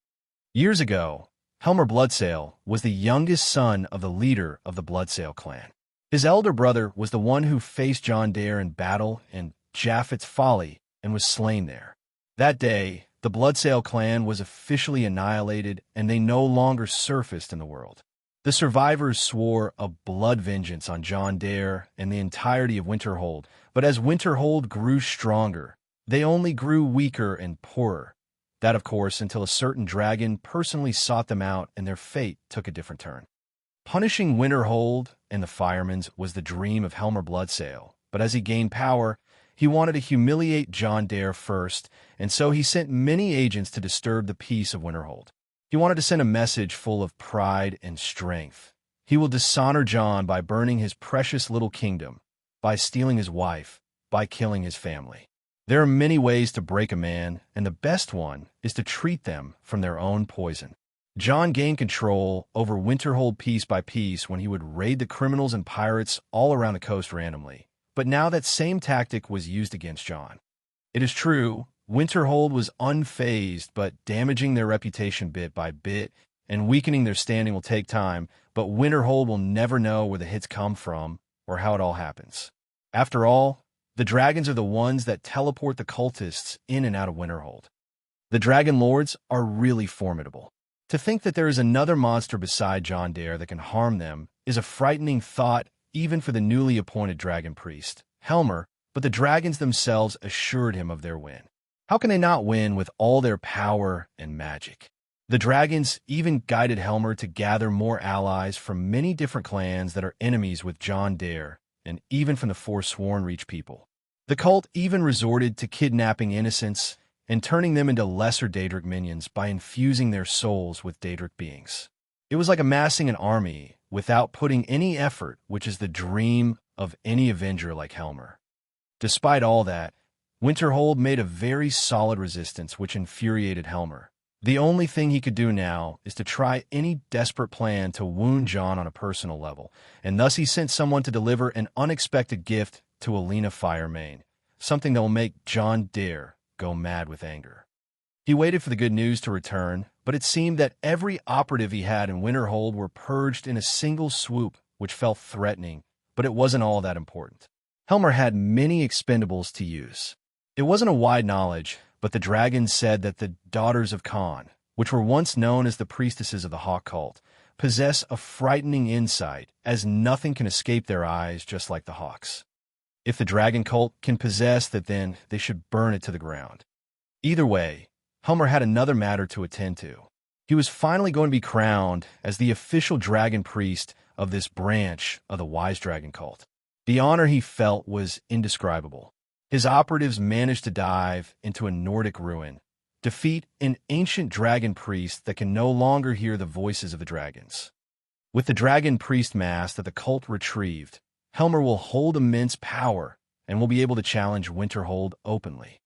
Years ago, Helmer Bloodsail was the youngest son of the leader of the Bloodsail clan. His elder brother was the one who faced John Dare in battle in Japhet's Folly and was slain there. That day, the Bloodsail clan was officially annihilated, and they no longer surfaced in the world. The survivors swore a blood vengeance on John Dare and the entirety of Winterhold, but as Winterhold grew stronger, they only grew weaker and poorer. That, of course, until a certain dragon personally sought them out and their fate took a different turn. Punishing Winterhold and the Firemans was the dream of Helmer Bloodsail, but as he gained power, he wanted to humiliate John Dare first, and so he sent many agents to disturb the peace of Winterhold. He wanted to send a message full of pride and strength. He will dishonor John by burning his precious little kingdom, by stealing his wife, by killing his family. There are many ways to break a man, and the best one is to treat them from their own poison. Jon gained control over Winterhold piece by piece when he would raid the criminals and pirates all around the coast randomly. But now that same tactic was used against Jon. It is true, Winterhold was unfazed, but damaging their reputation bit by bit and weakening their standing will take time, but Winterhold will never know where the hits come from or how it all happens. After all, the dragons are the ones that teleport the cultists in and out of Winterhold. The Dragon Lords are really formidable. To think that there is another monster beside Jon Dare that can harm them is a frightening thought even for the newly appointed Dragon Priest, Helmer, but the dragons themselves assured him of their win. How can they not win with all their power and magic? The dragons even guided Helmer to gather more allies from many different clans that are enemies with Jon Dare, and even from the Forsworn Reach people. The cult even resorted to kidnapping innocents and turning them into lesser Daedric minions by infusing their souls with Daedric beings. It was like amassing an army without putting any effort, which is the dream of any Avenger like Helmer. Despite all that, Winterhold made a very solid resistance which infuriated Helmer. The only thing he could do now is to try any desperate plan to wound Jon on a personal level, and thus he sent someone to deliver an unexpected gift to Alina Firemane, something that will make Jon Dare go mad with anger. He waited for the good news to return, but it seemed that every operative he had in Winterhold were purged in a single swoop, which felt threatening, but it wasn't all that important. Helmer had many expendables to use. It wasn't a wide knowledge, but the dragons said that the Daughters of Khan, which were once known as the priestesses of the Hawk cult, possess a frightening insight, as nothing can escape their eyes just like the Hawks. If the dragon cult can possess that, then they should burn it to the ground. Either way, Helmer had another matter to attend to. He was finally going to be crowned as the official dragon priest of this branch of the Wise Dragon cult. The honor he felt was indescribable. His operatives managed to dive into a Nordic ruin, defeat an ancient dragon priest that can no longer hear the voices of the dragons. With the dragon priest mask that the cult retrieved, Helmer will hold immense power and will be able to challenge Winterhold openly.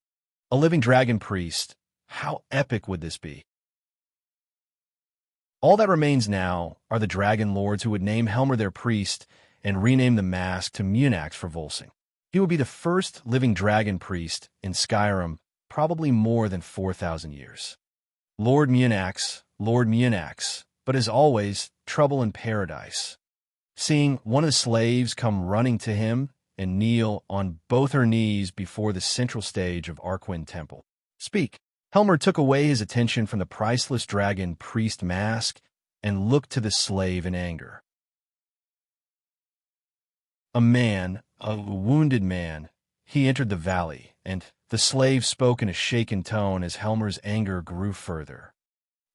A living dragon priest, how epic would this be? All that remains now are the Dragon Lords who would name Helmer their priest and rename the mask to Munax for Volsing. He would be the first living dragon priest in Skyrim, probably more than 4,000 years. Lord Munax, but as always, trouble in paradise. Seeing one of the slaves come running to him and kneel on both her knees before the central stage of Arkwyn Temple. Speak. Helmer took away his attention from the priceless dragon priest mask and looked to the slave in anger. A wounded man, he entered the valley, and the slave spoke in a shaken tone as Helmer's anger grew further.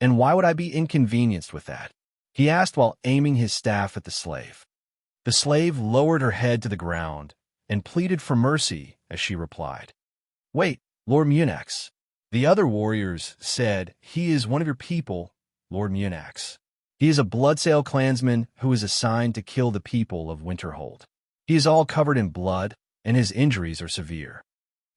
And why would I be inconvenienced with that? He asked while aiming his staff at the slave. The slave lowered her head to the ground and pleaded for mercy as she replied, "Wait, Lord Munax." The other warriors said, "He is one of your people, Lord Munax. He is a Bloodsail clansman who is assigned to kill the people of Winterhold. He is all covered in blood, and his injuries are severe."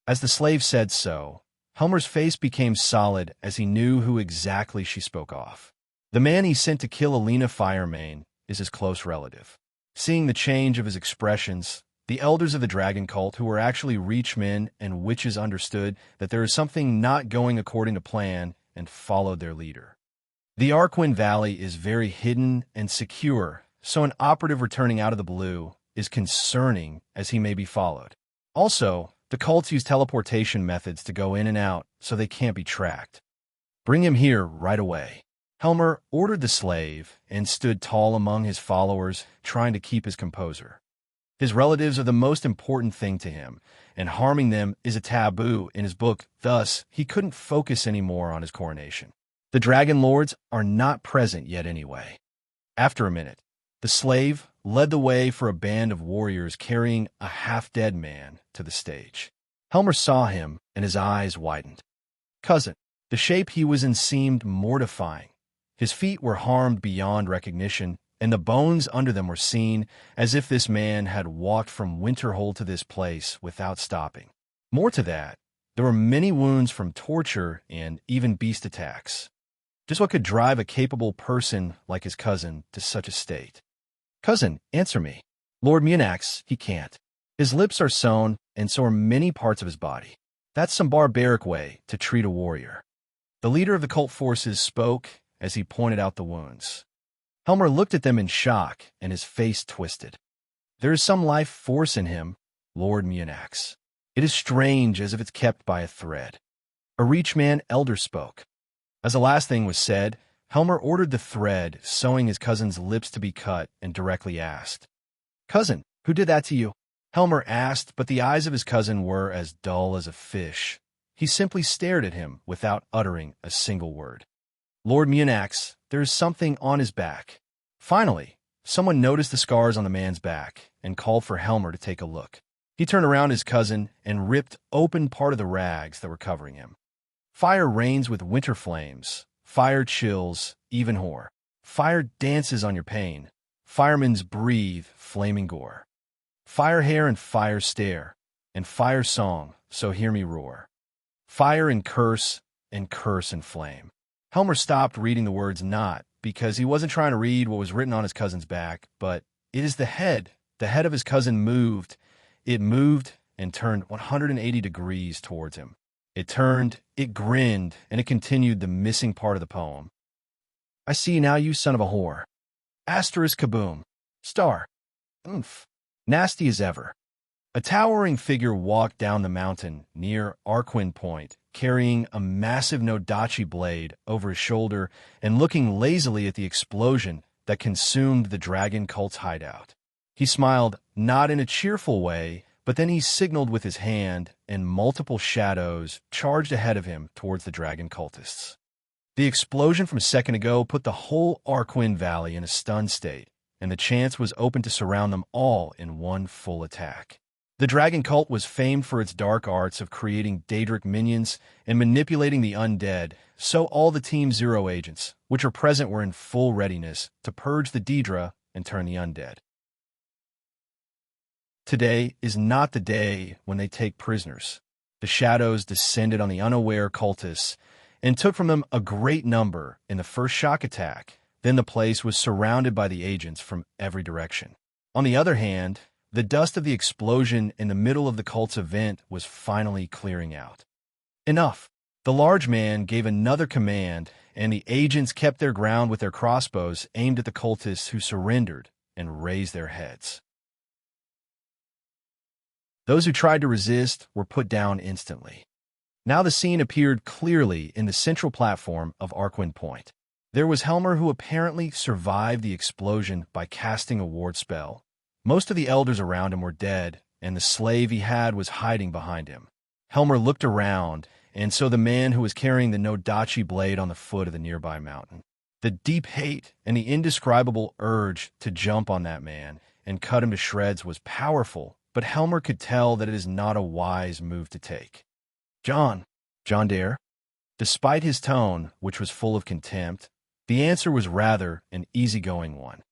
As the slave said so, Helmer's face became solid as he knew who exactly she spoke of. The man he sent to kill Alina Firemane is his close relative. Seeing the change of his expressions, the elders of the dragon cult, who were actually reach men and witches, understood that there is something not going according to plan and followed their leader. The Arkwyn Valley is very hidden and secure, so an operative returning out of the blue is concerning as he may be followed. Also, the cults use teleportation methods to go in and out so they can't be tracked. Bring him here right away. Helmer ordered the slave and stood tall among his followers, trying to keep his composure. His relatives are the most important thing to him, and harming them is a taboo in his book, thus he couldn't focus anymore on his coronation. The Dragon Lords are not present yet anyway. After a minute, the slave led the way for a band of warriors carrying a half-dead man to the stage. Helmer saw him, and his eyes widened. Cousin. The shape he was in seemed mortifying. His feet were harmed beyond recognition, and the bones under them were seen, as if this man had walked from Winterhold to this place without stopping. More to that, there were many wounds from torture and even beast attacks. Just what could drive a capable person like his cousin to such a state? Cousin, answer me. Lord Munax, he can't. His lips are sewn, and so are many parts of his body. That's some barbaric way to treat a warrior. The leader of the cult forces spoke as he pointed out the wounds. Helmer looked at them in shock, and his face twisted. There is some life force in him, Lord Munax. It is strange, as if it's kept by a thread. A Reachman elder spoke. As the last thing was said, Helmer ordered the thread, sewing his cousin's lips to be cut, and directly asked, Cousin, who did that to you? Helmer asked, but the eyes of his cousin were as dull as a fish. He simply stared at him without uttering a single word. Lord Munax, there is something on his back. Finally, someone noticed the scars on the man's back and called for Helmer to take a look. He turned around his cousin and ripped open part of the rags that were covering him. Fire reigns with winter flames. Fire chills, even horror. Fire dances on your pain. Firemen's breathe flaming gore. Fire hair and fire stare, and fire song, so hear me roar. Fire and curse and flame. Helmer stopped reading the words not because he wasn't trying to read what was written on his cousin's back, but it is the head. The head of his cousin moved. It moved and turned 180 degrees towards him. It turned, it grinned, and it continued the missing part of the poem. I see now, you son of a whore. Asterisk kaboom. Star. Oomph. Nasty as ever. A towering figure walked down the mountain near Arquin Point, carrying a massive Nodachi blade over his shoulder and looking lazily at the explosion that consumed the dragon cult's hideout. He smiled, not in a cheerful way, but then he signaled with his hand, and multiple shadows charged ahead of him towards the dragon cultists. The explosion from a second ago put the whole Arquin Valley in a stunned state, and the chance was open to surround them all in one full attack. The dragon cult was famed for its dark arts of creating Daedric minions and manipulating the undead, so all the Team Zero agents, which were present, were in full readiness to purge the Daedra and turn the undead. Today is not the day when they take prisoners. The shadows descended on the unaware cultists and took from them a great number in the first shock attack. Then the place was surrounded by the agents from every direction. On the other hand, the dust of the explosion in the middle of the cult's event was finally clearing out. Enough. The large man gave another command, and the agents kept their ground with their crossbows aimed at the cultists who surrendered and raised their heads. Those who tried to resist were put down instantly. Now the scene appeared clearly in the central platform of Arquin Point. There was Helmer, who apparently survived the explosion by casting a ward spell. Most of the elders around him were dead, and the slave he had was hiding behind him. Helmer looked around, and saw the man who was carrying the Nodachi blade on the foot of the nearby mountain. The deep hate and the indescribable urge to jump on that man and cut him to shreds was powerful, but Helmer could tell that it is not a wise move to take. John Dare? Despite his tone, which was full of contempt, the answer was rather an easygoing one.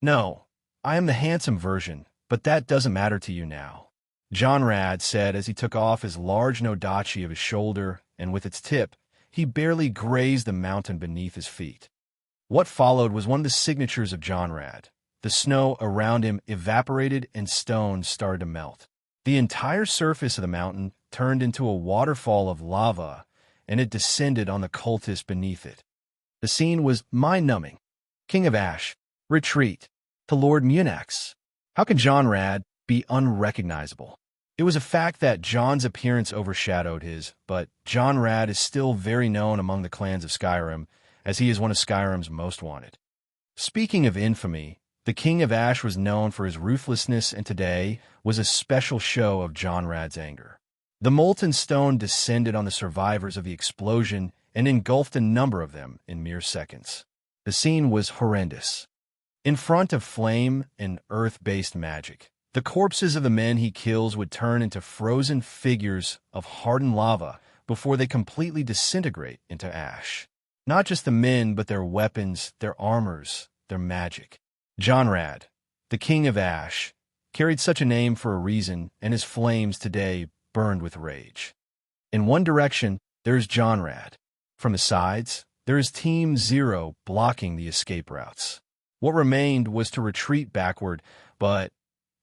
No, I am the handsome version, but that doesn't matter to you now, John Rad said as he took off his large Nodachi of his shoulder, and with its tip, he barely grazed the mountain beneath his feet. What followed was one of the signatures of John Rad. The snow around him evaporated and stones started to melt. The entire surface of the mountain turned into a waterfall of lava, and it descended on the cultists beneath it. The scene was mind-numbing. King of Ash, retreat. To Lord Munax. How can John Rad be unrecognizable? It was a fact that John's appearance overshadowed his, but John Rad is still very known among the clans of Skyrim, as he is one of Skyrim's most wanted. Speaking of infamy, the King of Ash was known for his ruthlessness, and today was a special show of John Rad's anger. The molten stone descended on the survivors of the explosion and engulfed a number of them in mere seconds. The scene was horrendous. In front of flame and earth-based magic, the corpses of the men he kills would turn into frozen figures of hardened lava before they completely disintegrate into ash. Not just the men, but their weapons, their armors, their magic. Jonrad, the king of Ash, carried such a name for a reason, and his flames today burned with rage. In one direction, there is Jonrad. From the sides, there is Team Zero blocking the escape routes. What remained was to retreat backward, but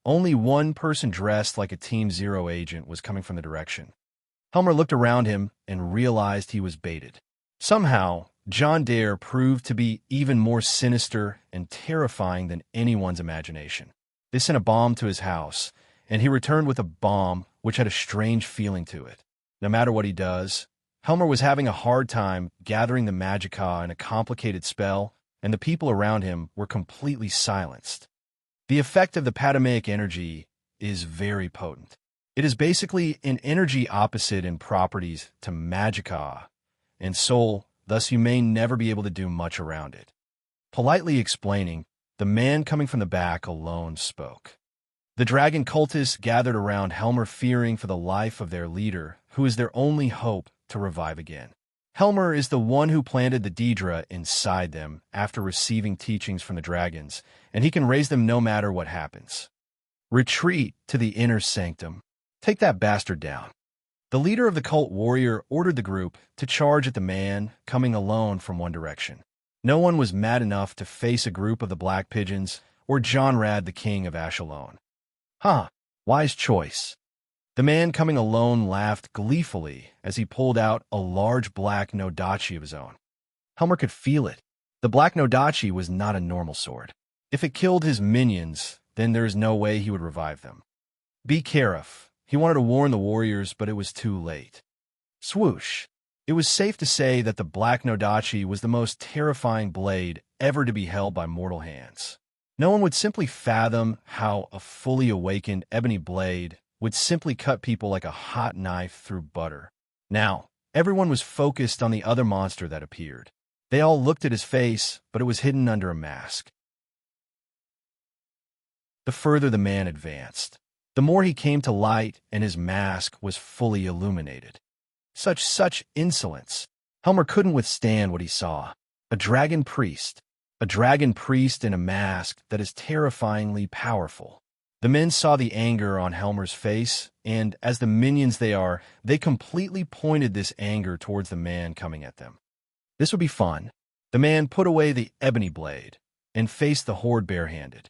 only one person dressed like a Team Zero agent was coming from the direction. Helmer looked around him and realized he was baited. Somehow, John Dare proved to be even more sinister and terrifying than anyone's imagination. They sent a bomb to his house, and he returned with a bomb which had a strange feeling to it. No matter what he does, Helmer was having a hard time gathering the magicka in a complicated spell, and the people around him were completely silenced. The effect of the Patamaic energy is very potent. It is basically an energy opposite in properties to magicka and soul, thus you may never be able to do much around it. Politely explaining, the man coming from the back alone spoke. The dragon cultists gathered around Helmer, fearing for the life of their leader, who is their only hope to revive again. Helmer is the one who planted the Daedra inside them after receiving teachings from the dragons, and he can raise them no matter what happens. Retreat to the inner sanctum. Take that bastard down. The leader of the cult warrior ordered the group to charge at the man coming alone from one direction. No one was mad enough to face a group of the Black Pigeons or Jonrad, the king of Ash alone. Wise choice. The man coming alone laughed gleefully as he pulled out a large black nodachi of his own. Helmer could feel it. The black nodachi was not a normal sword. If it killed his minions, then there is no way he would revive them. Be careful. He wanted to warn the warriors, but it was too late. Swoosh. It was safe to say that the black nodachi was the most terrifying blade ever to be held by mortal hands. No one would simply fathom how a fully awakened ebony blade would simply cut people like a hot knife through butter. Now, everyone was focused on the other monster that appeared. They all looked at his face, but it was hidden under a mask. The further the man advanced, the more he came to light, and his mask was fully illuminated. Such insolence. Helmer couldn't withstand what he saw. A dragon priest. A dragon priest in a mask that is terrifyingly powerful. The men saw the anger on Helmer's face, and as the minions they are, they completely pointed this anger towards the man coming at them. This would be fun. The man put away the ebony blade and faced the horde barehanded.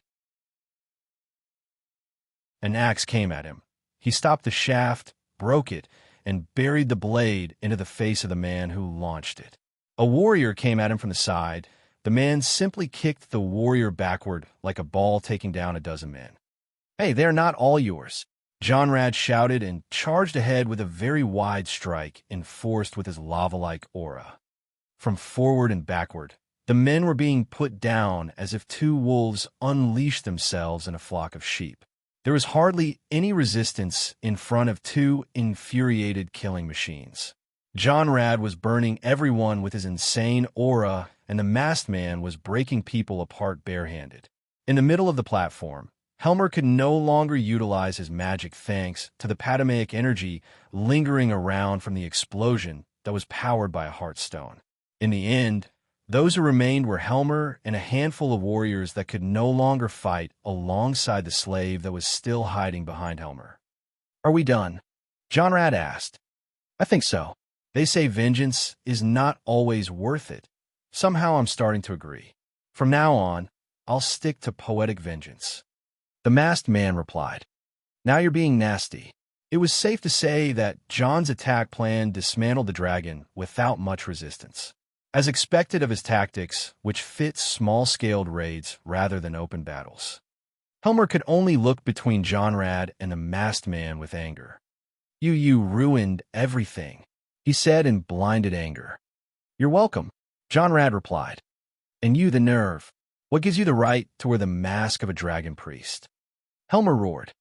An axe came at him. He stopped the shaft, broke it, and buried the blade into the face of the man who launched it. A warrior came at him from the side. The man simply kicked the warrior backward like a ball taking down a dozen men. Hey, they're not all yours. Jonrad shouted and charged ahead with a very wide strike enforced with his lava-like aura. From forward and backward, the men were being put down as if two wolves unleashed themselves in a flock of sheep. There was hardly any resistance in front of two infuriated killing machines. Jonrad was burning everyone with his insane aura, and the masked man was breaking people apart barehanded. In the middle of the platform, Helmer could no longer utilize his magic thanks to the Patamaic energy lingering around from the explosion that was powered by a heartstone. In the end, those who remained were Helmer and a handful of warriors that could no longer fight alongside the slave that was still hiding behind Helmer. Are we done? Jonrad asked. I think so. They say vengeance is not always worth it. Somehow I'm starting to agree. From now on, I'll stick to poetic vengeance. The masked man replied. Now you're being nasty. It was safe to say that John's attack plan dismantled the dragon without much resistance. As expected of his tactics, which fit small-scaled raids rather than open battles. Helmer could only look between Jonrad and the masked man with anger. You ruined everything, he said in blinded anger. You're welcome, Jonrad replied. And you the nerve. What gives you the right to wear the mask of a dragon priest? Helmer roared.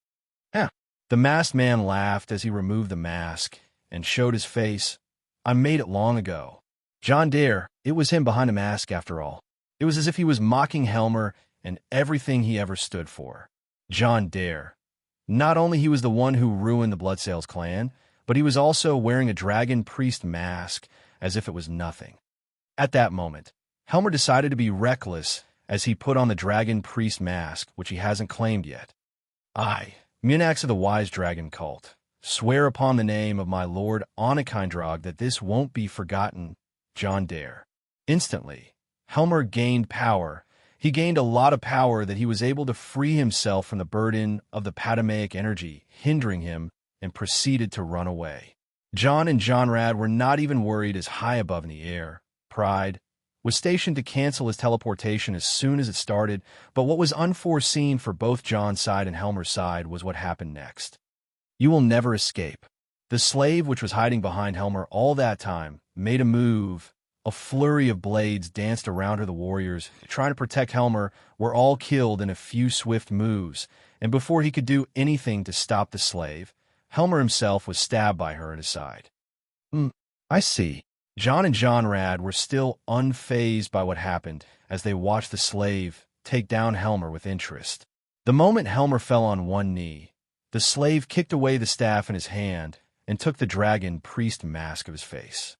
The masked man laughed as he removed the mask and showed his face. I made it long ago. John Dare, it was him behind the mask after all. It was as if he was mocking Helmer and everything he ever stood for. John Dare. Not only he was the one who ruined the Bloodsails clan, but he was also wearing a dragon priest mask as if it was nothing. At that moment, Helmer decided to be reckless as he put on the dragon priest mask, which he hasn't claimed yet. I, Minax of the Wise Dragon Cult, swear upon the name of my lord Anakindrag that this won't be forgotten, John Dare. Instantly, Helmer gained power. He gained a lot of power that he was able to free himself from the burden of the Patamaic energy hindering him and proceeded to run away. John and Jonrad were not even worried as high above in the air. Pride was stationed to cancel his teleportation as soon as it started, but what was unforeseen for both John's side and Helmer's side was what happened next. You will never escape. The slave, which was hiding behind Helmer all that time, made a move. A flurry of blades danced around her. The warriors, trying to protect Helmer, were all killed in a few swift moves, and before he could do anything to stop the slave, Helmer himself was stabbed by her in his side. I see. John and Jonrad were still unfazed by what happened as they watched the slave take down Helmer with interest. The moment Helmer fell on one knee, the slave kicked away the staff in his hand and took the dragon priest mask of his face.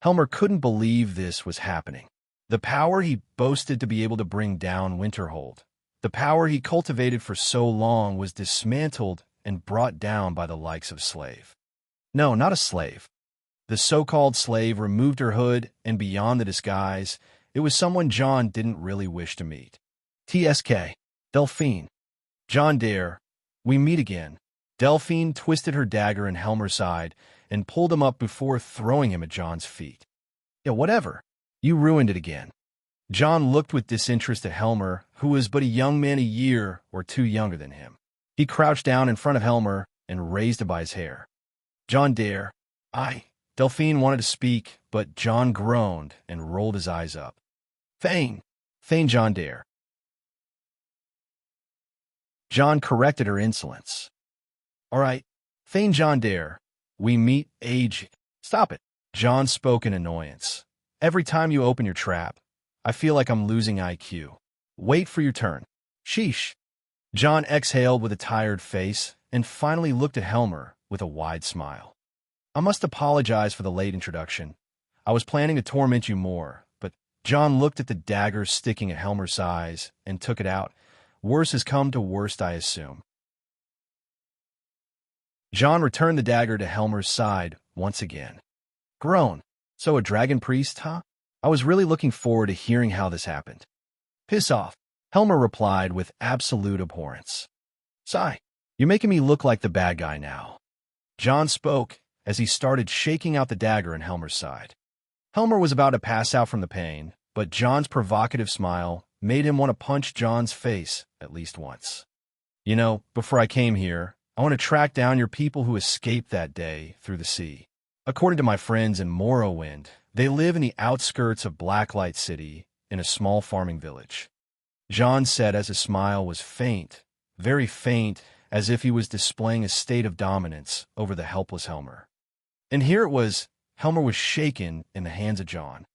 Helmer couldn't believe this was happening. The power he boasted to be able to bring down Winterhold, the power he cultivated for so long, was dismantled and brought down by the likes of slave. No, not a slave. The so-called slave removed her hood, and beyond the disguise, it was someone John didn't really wish to meet. TSK. Delphine. John Dare. We meet again. Delphine twisted her dagger in Helmer's side and pulled him up before throwing him at John's feet. Yeah, whatever. You ruined it again. John looked with disinterest at Helmer, who was but a young man a year or two younger than him. He crouched down in front of Helmer and raised him by his hair. John Dare. Delphine wanted to speak, but John groaned and rolled his eyes up. Thane John Dare. John corrected her insolence. All right, Thane John Dare. We meet age. Stop it. John spoke in annoyance. Every time you open your trap, I feel like I'm losing IQ. Wait for your turn. Sheesh. John exhaled with a tired face and finally looked at Helmer with a wide smile. I must apologize for the late introduction. I was planning to torment you more, but John looked at the dagger sticking at Helmer's sides and took it out. Worse has come to worst, I assume. John returned the dagger to Helmer's side once again. Groan. So a dragon priest, huh? I was really looking forward to hearing how this happened. Piss off, Helmer replied with absolute abhorrence. Sigh, you're making me look like the bad guy now. John spoke as he started shaking out the dagger in Helmer's side. Helmer was about to pass out from the pain, but John's provocative smile made him want to punch John's face at least once. You know, before I came here, I want to track down your people who escaped that day through the sea. According to my friends in Morrowind, they live in the outskirts of Blacklight City in a small farming village. John said as his smile was faint, very faint, as if he was displaying a state of dominance over the helpless Helmer. And here it was, Helmer was shaken in the hands of John.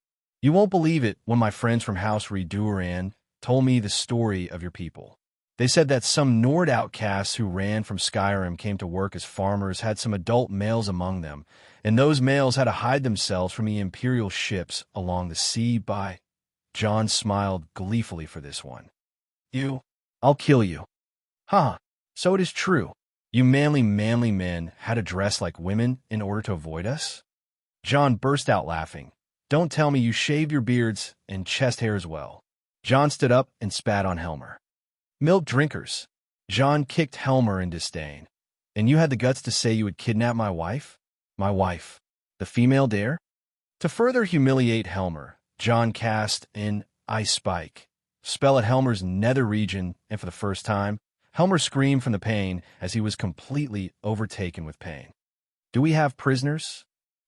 You won't believe it when my friends from House Reduran told me the story of your people. They said that some Nord outcasts who ran from Skyrim came to work as farmers, had some adult males among them, and those males had to hide themselves from the Imperial ships along the sea by... John smiled gleefully for this one. I'll kill you. Huh, so it is true. You manly men had to dress like women in order to avoid us? John burst out laughing. Don't tell me you shaved your beards and chest hair as well. John stood up and spat on Helmer. Milk drinkers. John kicked Helmer in disdain. And you had the guts to say you would kidnap my wife? My wife. The female Dare? To further humiliate Helmer, John cast an ice spike spell at Helmer's nether region, and for the first time, Helmer screamed from the pain as he was completely overtaken with pain. Do we have prisoners?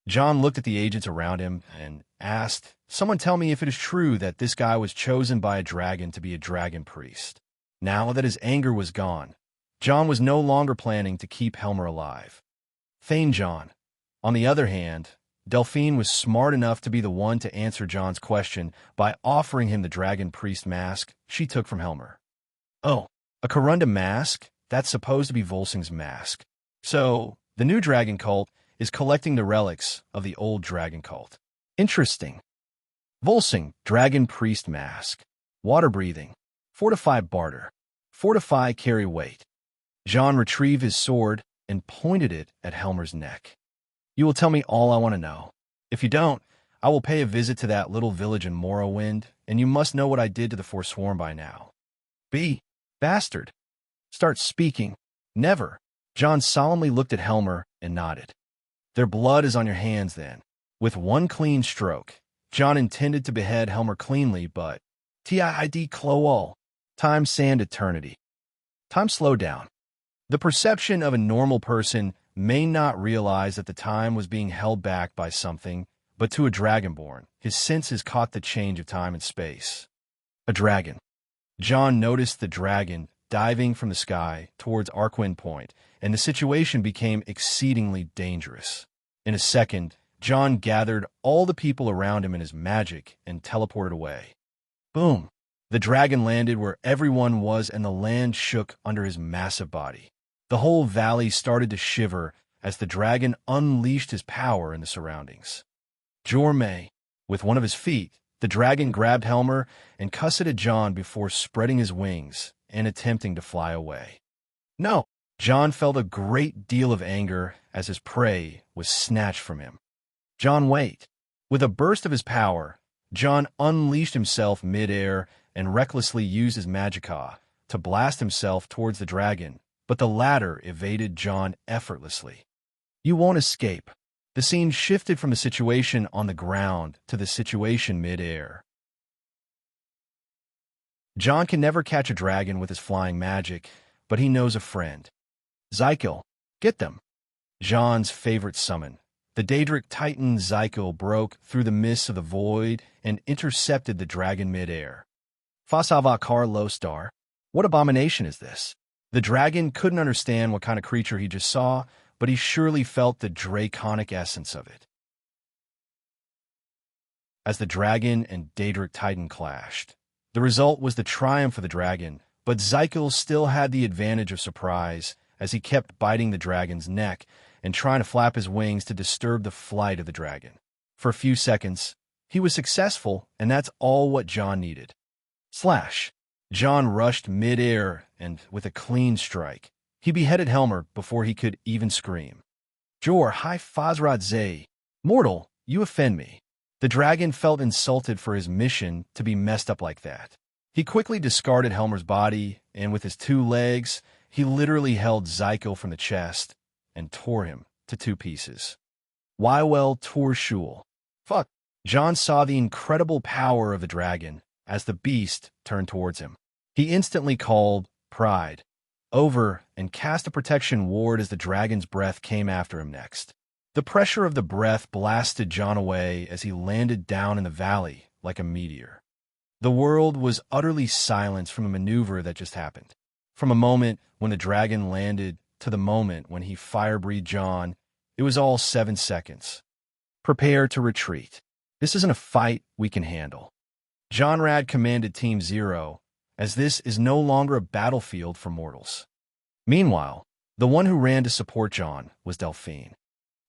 John looked at the agents around him and asked, Someone tell me if it is true that this guy was chosen by a dragon to be a dragon priest. Now that his anger was gone, John was no longer planning to keep Helmer alive. Thane John. On the other hand, Delphine was smart enough to be the one to answer John's question by offering him the dragon priest mask she took from Helmer. Oh, a Corunda mask? That's supposed to be Volsung's mask. So, the new dragon cult is collecting the relics of the old dragon cult. Interesting. Volsung, dragon priest mask. Water breathing. Fortify barter. Fortify carry weight. John retrieved his sword and pointed it at Helmer's neck. You will tell me all I want to know. If you don't, I will pay a visit to that little village in Morrowind, and you must know what I did to the Forsworn by now. B. Bastard. Start speaking. Never. John solemnly looked at Helmer and nodded. Their blood is on your hands, then. With one clean stroke, John intended to behead Helmer cleanly, but TID Clowall. Time sand eternity. Time slowed down. The perception of a normal person may not realize that the time was being held back by something, but to a Dragonborn, his senses caught the change of time and space. A dragon. John noticed the dragon diving from the sky towards Arkwind Point, and the situation became exceedingly dangerous. In a second, John gathered all the people around him in his magic and teleported away. Boom! The dragon landed where everyone was, and the land shook under his massive body. The whole valley started to shiver as the dragon unleashed his power in the surroundings. Jormay, with one of his feet, the dragon grabbed Helmer and cusseted John before spreading his wings and attempting to fly away. No! John felt a great deal of anger as his prey was snatched from him. John, wait! With a burst of his power, John unleashed himself mid-air and recklessly used his magicka to blast himself towards the dragon, but the latter evaded John effortlessly. You won't escape. The scene shifted from the situation on the ground to the situation mid-air. John can never catch a dragon with his flying magic, but he knows a friend. Zykel, get them! John's favorite summon. The Daedric Titan Zykel broke through the mists of the void and intercepted the dragon mid-air. Fasavakar Lostar, what abomination is this? The dragon couldn't understand what kind of creature he just saw, but he surely felt the draconic essence of it. As the dragon and Daedric Titan clashed, the result was the triumph of the dragon, but Zykel still had the advantage of surprise as he kept biting the dragon's neck and trying to flap his wings to disturb the flight of the dragon. For a few seconds, he was successful, and that's all what John needed. Slash! John rushed mid-air, and with a clean strike, he beheaded Helmer before he could even scream. Jor hi Fazrad Zay. Mortal, you offend me. The dragon felt insulted for his mission to be messed up like that. He quickly discarded Helmer's body, and with his two legs, he literally held Zykel from the chest and tore him to two pieces. Wywell Tor Shul. Fuck! John saw the incredible power of the dragon as the beast turned towards him. He instantly called Pride over and cast a protection ward as the dragon's breath came after him next. The pressure of the breath blasted John away as he landed down in the valley like a meteor. The world was utterly silenced from a maneuver that just happened. From a moment when the dragon landed to the moment when he fire-breathed John, it was all 7 seconds. Prepare to retreat. This isn't a fight we can handle. John Rad commanded Team Zero, as this is no longer a battlefield for mortals. Meanwhile, the one who ran to support John was Delphine.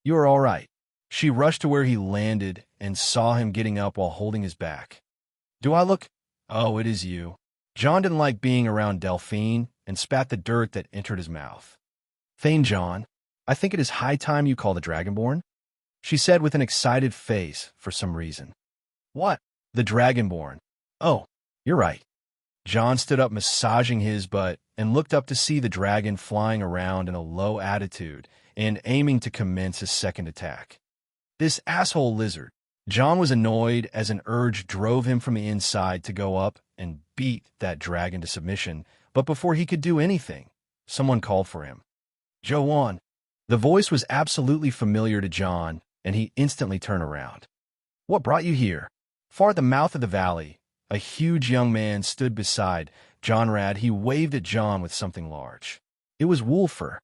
You are all right. She rushed to where he landed and saw him getting up while holding his back. Do I look? Oh, it is you. John didn't like being around Delphine and spat the dirt that entered his mouth. Thane John, I think it is high time you call the Dragonborn, she said with an excited face for some reason. What? The Dragonborn. Oh, you're right. John stood up, massaging his butt, and looked up to see the dragon flying around in a low attitude and aiming to commence his second attack. This asshole lizard. John was annoyed as an urge drove him from the inside to go up and beat that dragon to submission, but before he could do anything, someone called for him. Joan. The voice was absolutely familiar to John, and he instantly turned around. What brought you here? Far at the mouth of the valley, a huge young man stood beside John Rad. He waved at John with something large. It was Wolfer.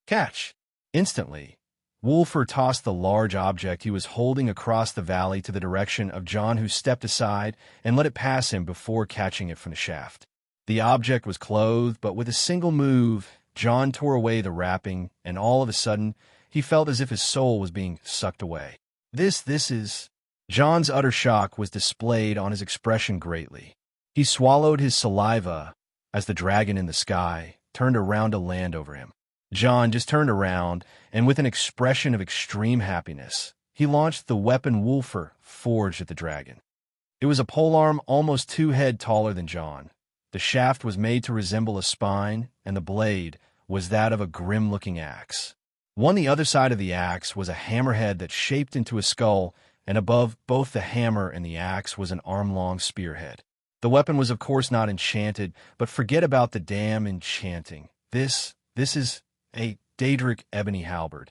Catch. Instantly, Wolfer tossed the large object he was holding across the valley to the direction of John, who stepped aside and let it pass him before catching it from the shaft. The object was clothed, but with a single move, John tore away the wrapping, and all of a sudden, he felt as if his soul was being sucked away. This is... John's utter shock was displayed on his expression greatly. He swallowed his saliva as the dragon in the sky turned around to land over him. John just turned around, and with an expression of extreme happiness, he launched the weapon Wolfer forged at the dragon. It was a polearm almost 2 head taller than John. The shaft was made to resemble a spine, and the blade was that of a grim-looking axe. On the other side of the axe was a hammerhead that shaped into a skull, and above both the hammer and the axe was an arm-long spearhead. The weapon was of course not enchanted, but forget about the damn enchanting. This is a Daedric ebony halberd.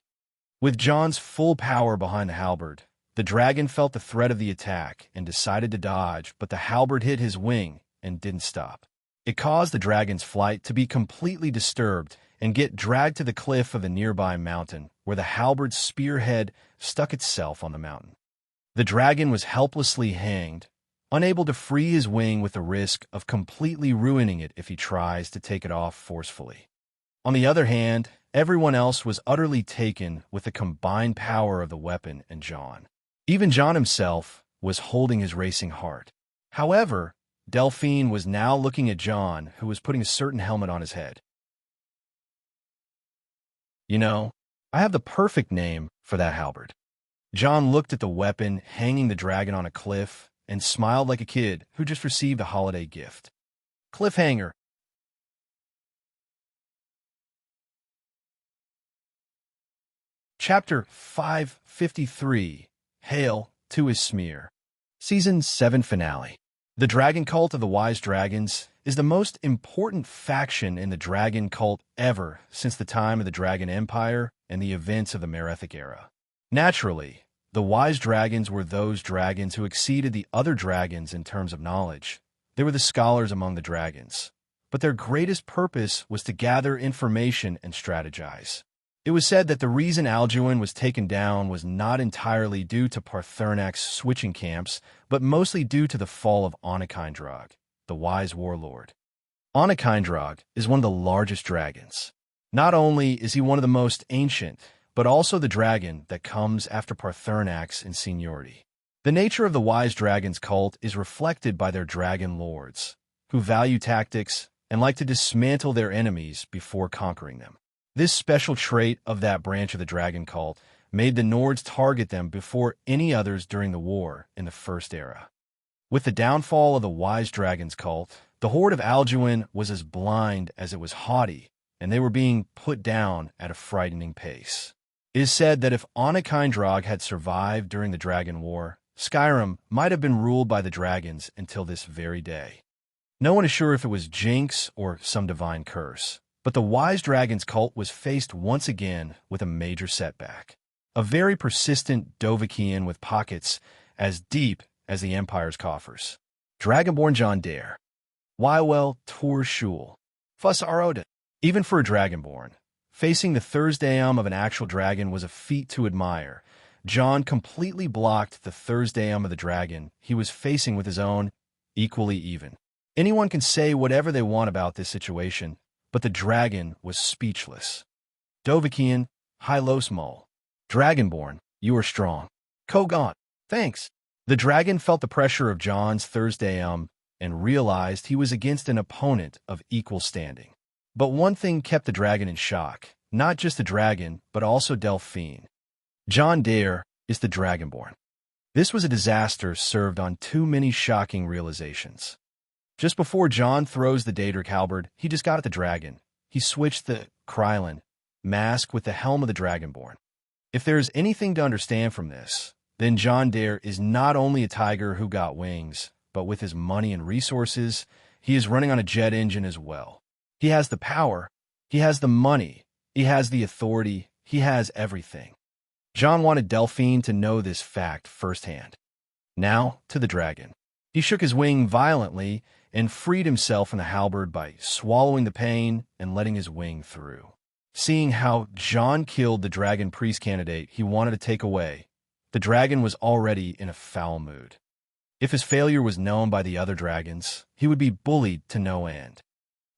With John's full power behind the halberd, the dragon felt the threat of the attack and decided to dodge, but the halberd hit his wing and didn't stop. It caused the dragon's flight to be completely disturbed and get dragged to the cliff of the nearby mountain, where the halberd's spearhead stuck itself on the mountain. The dragon was helplessly hanged, unable to free his wing with the risk of completely ruining it if he tries to take it off forcefully. On the other hand, everyone else was utterly taken with the combined power of the weapon and John. Even John himself was holding his racing heart. However, Delphine was now looking at John, who was putting a certain helmet on his head. "You know, I have the perfect name for that halberd." John looked at the weapon hanging the dragon on a cliff and smiled like a kid who just received a holiday gift. Cliffhanger. Chapter 553, Hail to his Smear. Season 7 Finale. The Dragon Cult of the Wise Dragons is the most important faction in the dragon cult ever since the time of the Dragon Empire and the events of the Merethic era. Naturally, the Wise Dragons were those dragons who exceeded the other dragons in terms of knowledge. They were the scholars among the dragons. But their greatest purpose was to gather information and strategize. It was said that the reason Alduin was taken down was not entirely due to Parthernak's switching camps, but mostly due to the fall of Onakindrog, the wise warlord. Onakindrog is one of the largest dragons. Not only is he one of the most ancient, but also the dragon that comes after Parthernak's in seniority. The nature of the Wise Dragons cult is reflected by their dragon lords, who value tactics and like to dismantle their enemies before conquering them. This special trait of that branch of the dragon cult made the Nords target them before any others during the war in the First Era. With the downfall of the Wise Dragons cult, the horde of Alduin was as blind as it was haughty, and they were being put down at a frightening pace. It is said that if Onakindrog had survived during the Dragon War, Skyrim might have been ruled by the dragons until this very day. No one is sure if it was jinx or some divine curse. But the Wise Dragons cult was faced once again with a major setback. A very persistent Dovahkian with pockets as deep as the Empire's coffers. Dragonborn John Dare. Wywell Tor Shul. Fuss Aroda. Even for a Dragonborn, facing the Thursdayum of an actual dragon was a feat to admire. John completely blocked the Thursdayum of the dragon he was facing with his own, equally even. Anyone can say whatever they want about this situation, but the dragon was speechless. Dovahkian, Hylos Mol. Dragonborn, you are strong. Kogon, thanks. The dragon felt the pressure of John's Thursdayum and realized he was against an opponent of equal standing. But one thing kept the dragon in shock, not just the dragon, but also Delphine. John Dare is the Dragonborn. This was a disaster served on too many shocking realizations. Just before John throws the Daedric halberd, he just got at the dragon. He switched the Krylin mask with the helm of the Dragonborn. If there is anything to understand from this, then John Dare is not only a tiger who got wings, but with his money and resources, he is running on a jet engine as well. He has the power, he has the money, he has the authority, he has everything. John wanted Delphine to know this fact firsthand. Now to the dragon. He shook his wing violently and freed himself from the halberd by swallowing the pain and letting his wing through. Seeing how John killed the dragon priest candidate he wanted to take away, the dragon was already in a foul mood. If his failure was known by the other dragons, he would be bullied to no end.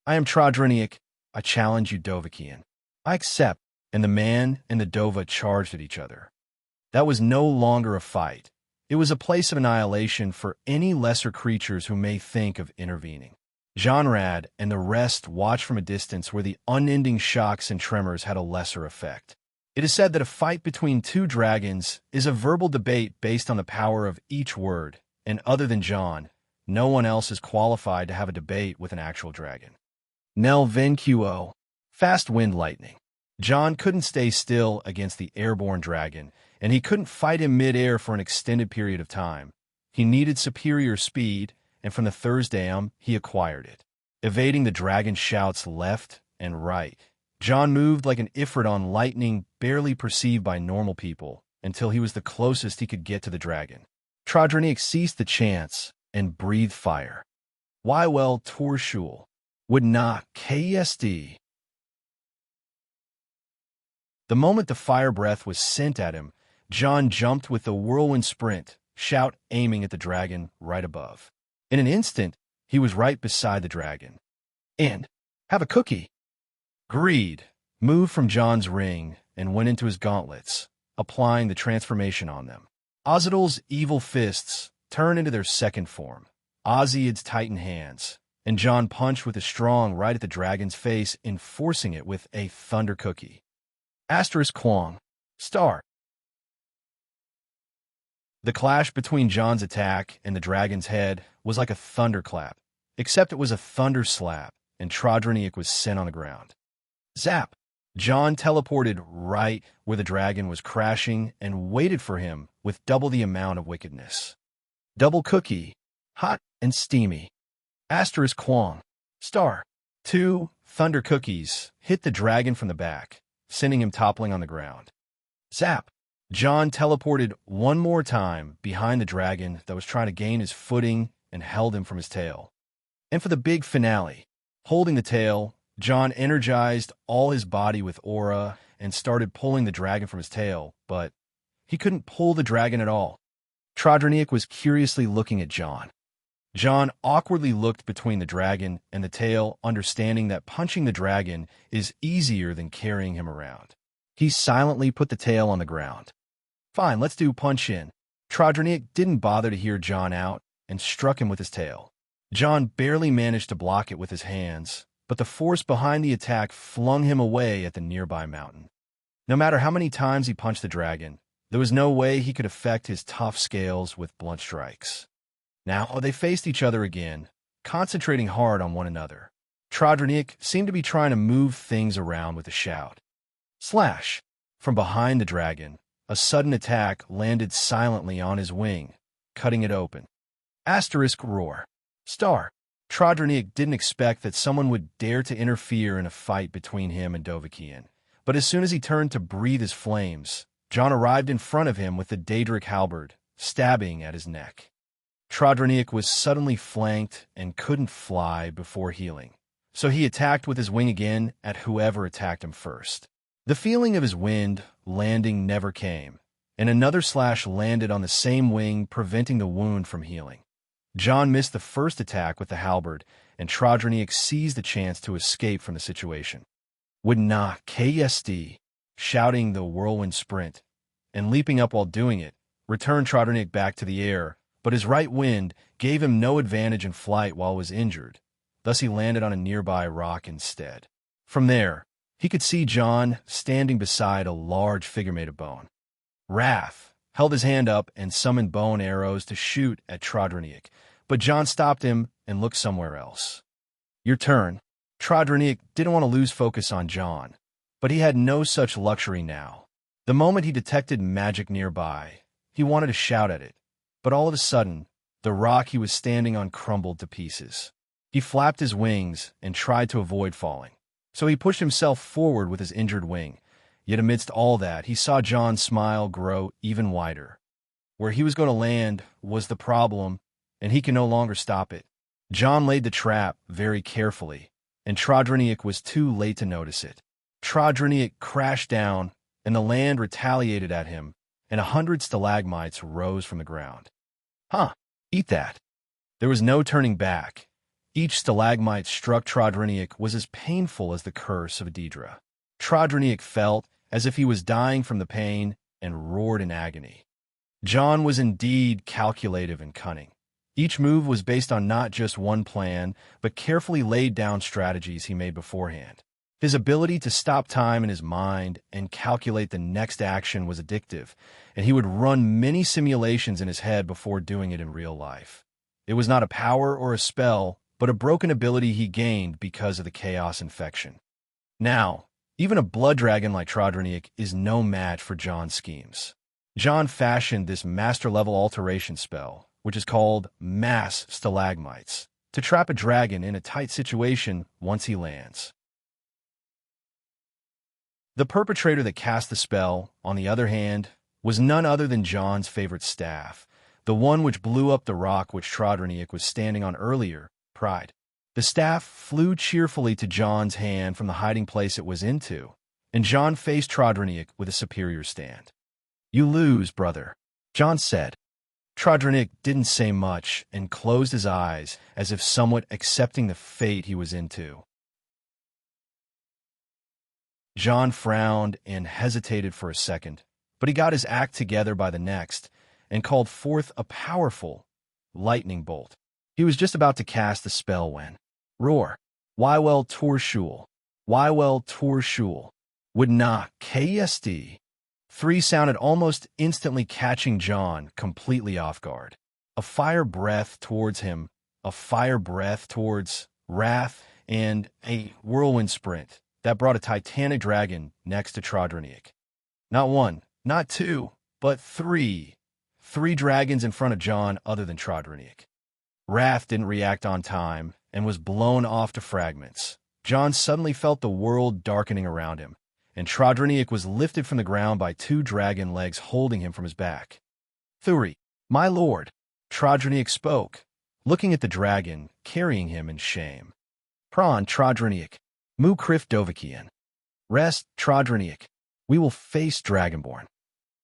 I am Trodriniak. I challenge you, Dovahkian. I accept, and the man and the Dova charged at each other. That was no longer a fight. It was a place of annihilation for any lesser creatures who may think of intervening. Jonrad and the rest watched from a distance where the unending shocks and tremors had a lesser effect. It is said that a fight between two dragons is a verbal debate based on the power of each word, and other than John, no one else is qualified to have a debate with an actual dragon. Nel Venquo. Fast wind lightning. John couldn't stay still against the airborne dragon, and he couldn't fight him mid-air for an extended period of time. He needed superior speed, and from the Thursdayum, he acquired it. Evading the dragon's shouts left and right, John moved like an Ifrit on lightning barely perceived by normal people until he was the closest he could get to the dragon. Trodronic ceased the chants and breathed fire. Wywell Torshul would not KSD. The moment the fire breath was sent at him, John jumped with the whirlwind sprint, shout aiming at the dragon right above. In an instant, he was right beside the dragon. And, have a cookie. Greed moved from John's ring and went into his gauntlets, applying the transformation on them. Ozidal's evil fists turned into their second form, Oziad's titan hands, and John punched with a strong right at the dragon's face, enforcing it with a thunder cookie. Asterisk Kwong. Star. The clash between John's attack and the dragon's head was like a thunderclap, except it was a thunder slap, and Trodronic was sent on the ground. Zap! John teleported right where the dragon was crashing and waited for him with double the amount of wickedness. Double cookie. Hot and steamy. Asterisk Kwong. Star. 2 thunder cookies hit the dragon from the back, sending him toppling on the ground. Zap! John teleported one more time behind the dragon that was trying to gain his footing and held him from his tail. And for the big finale, holding the tail, John energized all his body with aura and started pulling the dragon from his tail, but he couldn't pull the dragon at all. Trodronic was curiously looking at John. John awkwardly looked between the dragon and the tail, understanding that punching the dragon is easier than carrying him around. He silently put the tail on the ground. Fine, let's do punch in. Trodronic didn't bother to hear John out and struck him with his tail. John barely managed to block it with his hands, but the force behind the attack flung him away at the nearby mountain. No matter how many times he punched the dragon, there was no way he could affect his tough scales with blunt strikes. Now they faced each other again, concentrating hard on one another. Trodronic seemed to be trying to move things around with a shout. Slash! From behind the dragon, a sudden attack landed silently on his wing, cutting it open. Asterisk roar. Star. Trodronic didn't expect that someone would dare to interfere in a fight between him and Dovahkiin, but as soon as he turned to breathe his flames, John arrived in front of him with the Daedric halberd, stabbing at his neck. Trodronic was suddenly flanked and couldn't fly before healing, so he attacked with his wing again at whoever attacked him first. The feeling of his wind landing never came, and another slash landed on the same wing, preventing the wound from healing. John missed the first attack with the halberd, and Trodronic seized the chance to escape from the situation. Would not KSD, shouting the whirlwind sprint, and leaping up while doing it, returned Trodronic back to the air, but his right wind gave him no advantage in flight while he was injured. Thus he landed on a nearby rock instead. From there, he could see John standing beside a large figure made of bone. Wrath held his hand up and summoned bow and arrows to shoot at Trodronic, but John stopped him and looked somewhere else. Your turn. Trodronic didn't want to lose focus on John, but he had no such luxury now. The moment he detected magic nearby, he wanted to shout at it, but all of a sudden, the rock he was standing on crumbled to pieces. He flapped his wings and tried to avoid falling, so he pushed himself forward with his injured wing. Yet amidst all that, he saw John's smile grow even wider. Where he was going to land was the problem, and he could no longer stop it. John laid the trap very carefully, and Trodronic was too late to notice it. Trodronic crashed down, and the land retaliated at him, and 100 stalagmites rose from the ground. Huh, eat that. There was no turning back. Each stalagmite struck Trodronic was as painful as the curse of Daedra. Trodronic felt as if he was dying from the pain and roared in agony. John was indeed calculative and cunning. Each move was based on not just one plan, but carefully laid down strategies he made beforehand. His ability to stop time in his mind and calculate the next action was addictive, and he would run many simulations in his head before doing it in real life. It was not a power or a spell, but a broken ability he gained because of the chaos infection. Now, even a blood dragon like Trodronic is no match for John's schemes. John fashioned this master-level alteration spell, which is called Mass Stalagmites, to trap a dragon in a tight situation once he lands. The perpetrator that cast the spell, on the other hand, was none other than John's favorite staff, the one which blew up the rock which Trodronic was standing on earlier, Pride. The staff flew cheerfully to John's hand from the hiding place it was into, and John faced Trodronic with a superior stand. "You lose, brother," John said. Trodronic didn't say much and closed his eyes as if somewhat accepting the fate he was into. John frowned and hesitated for a second, but he got his act together by the next and called forth a powerful lightning bolt. He was just about to cast the spell when, roar, Wywell Torshul, Wywell Torshul, would not KSD. 3 sounded almost instantly, catching John completely off guard. A fire breath towards him, a fire breath towards Wrath, and a whirlwind sprint that brought a titanic dragon next to Trodronic. Not 1, not 2, but 3. 3 dragons in front of John other than Trodronic. Wrath didn't react on time and was blown off to fragments. John suddenly felt the world darkening around him, and Trodronic was lifted from the ground by 2 dragon legs holding him from his back. "Thuri, my lord," Trodronic spoke, looking at the dragon, carrying him in shame. "Prawn Trodronic, Mu Krif Dovakian. Rest Trodronic, we will face Dragonborn."